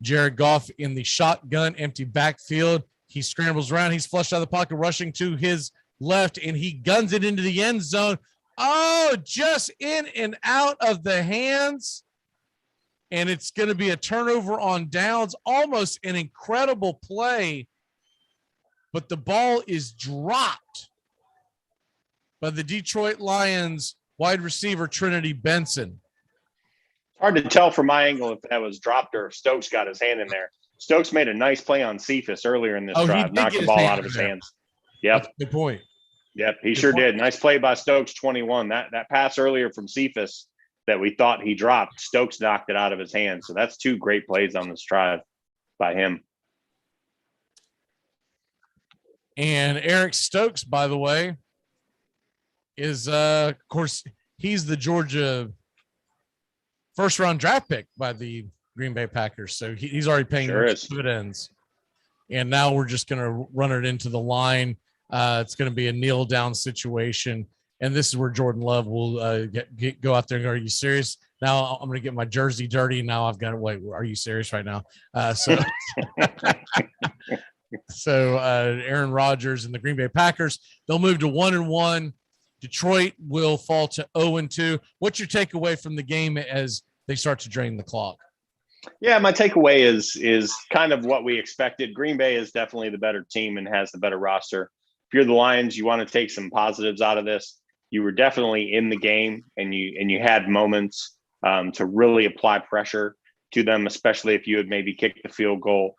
[SPEAKER 5] Jared Goff in the shotgun, empty backfield. He scrambles around. He's flushed out of the pocket, rushing to his left, and he guns it into the end zone. Oh, just in and out of the hands. And it's going to be a turnover on downs. Almost an incredible play. But the ball is dropped by the Detroit Lions wide receiver, Trinity Benson.
[SPEAKER 27] Hard to tell from my angle if that was dropped or if Stokes got his hand in there. Stokes made a nice play on Cephas earlier in this drive, knocked the ball out of his hands. Yep.
[SPEAKER 5] That's a good point.
[SPEAKER 27] Yep, he sure did. Nice play by Stokes, 21. That pass earlier from Cephas that we thought he dropped, Stokes knocked it out of his hands. So that's 2 great plays on this drive by him.
[SPEAKER 5] And Eric Stokes, by the way, is, of course, he's the Georgia first-round draft pick by the Green Bay Packers. So he's already paying dividends. And now we're just going to run it into the line. It's going to be a kneel down situation. And this is where Jordan Love will go out there and go, are you serious? Now I'm going to get my jersey dirty. Now I've got to wait. Are you serious right now? So Aaron Rodgers and the Green Bay Packers, they'll move to 1-1. Detroit will fall to 0-2. What's your takeaway from the game as they start to drain the clock?
[SPEAKER 27] Yeah, my takeaway is kind of what we expected. Green Bay is definitely the better team and has the better roster. If you're the Lions, you want to take some positives out of this. You were definitely in the game, and you had moments to really apply pressure to them, especially if you had maybe kicked the field goal.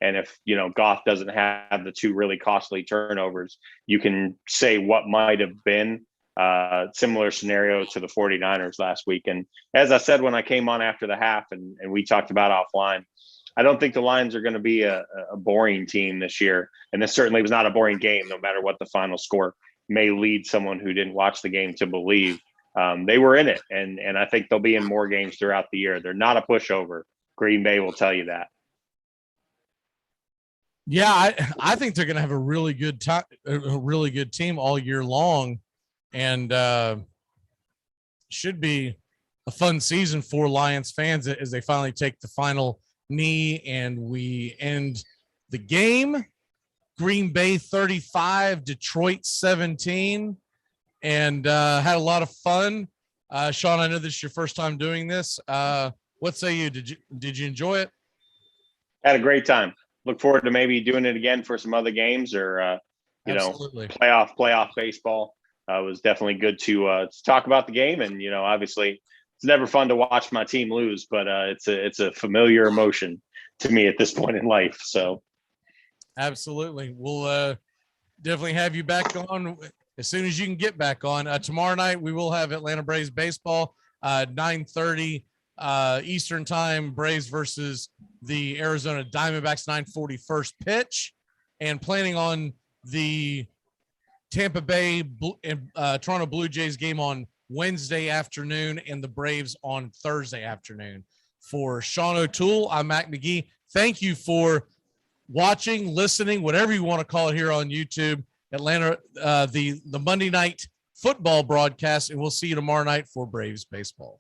[SPEAKER 27] And if, Goff doesn't have the 2 really costly turnovers, you can say what might have been a similar scenario to the 49ers last week. And as I said, when I came on after the half and we talked about offline, I don't think the Lions are going to be a boring team this year. And this certainly was not a boring game, no matter what the final score may lead someone who didn't watch the game to believe. They were in it, and I think they'll be in more games throughout the year. They're not a pushover. Green Bay will tell you that.
[SPEAKER 5] Yeah, I think they're going to have a really good team all year long, and should be a fun season for Lions fans as they finally take the final knee and we end the game. Green Bay 35, Detroit 17, and had a lot of fun. Sean, I know this is your first time doing this. What say you? Did you enjoy it?
[SPEAKER 27] Had a great time. Look forward to maybe doing it again for some other games or playoff baseball. It was definitely good to talk about the game, and obviously it's never fun to watch my team lose, but it's a familiar emotion to me at this point in life. So
[SPEAKER 5] absolutely, we'll definitely have you back on as soon as you can get back on. Tomorrow night we will have Atlanta Braves baseball, 9:30 Eastern time. Braves versus the Arizona Diamondbacks, 9:40 first pitch, and planning on the Tampa Bay and Toronto Blue Jays game on Wednesday afternoon and the Braves on Thursday afternoon. For Sean O'Toole, I'm Mac McGee. Thank you for watching, listening, whatever you want to call it here on YouTube. Atlanta, the Monday night football broadcast, and we'll see you tomorrow night for Braves baseball.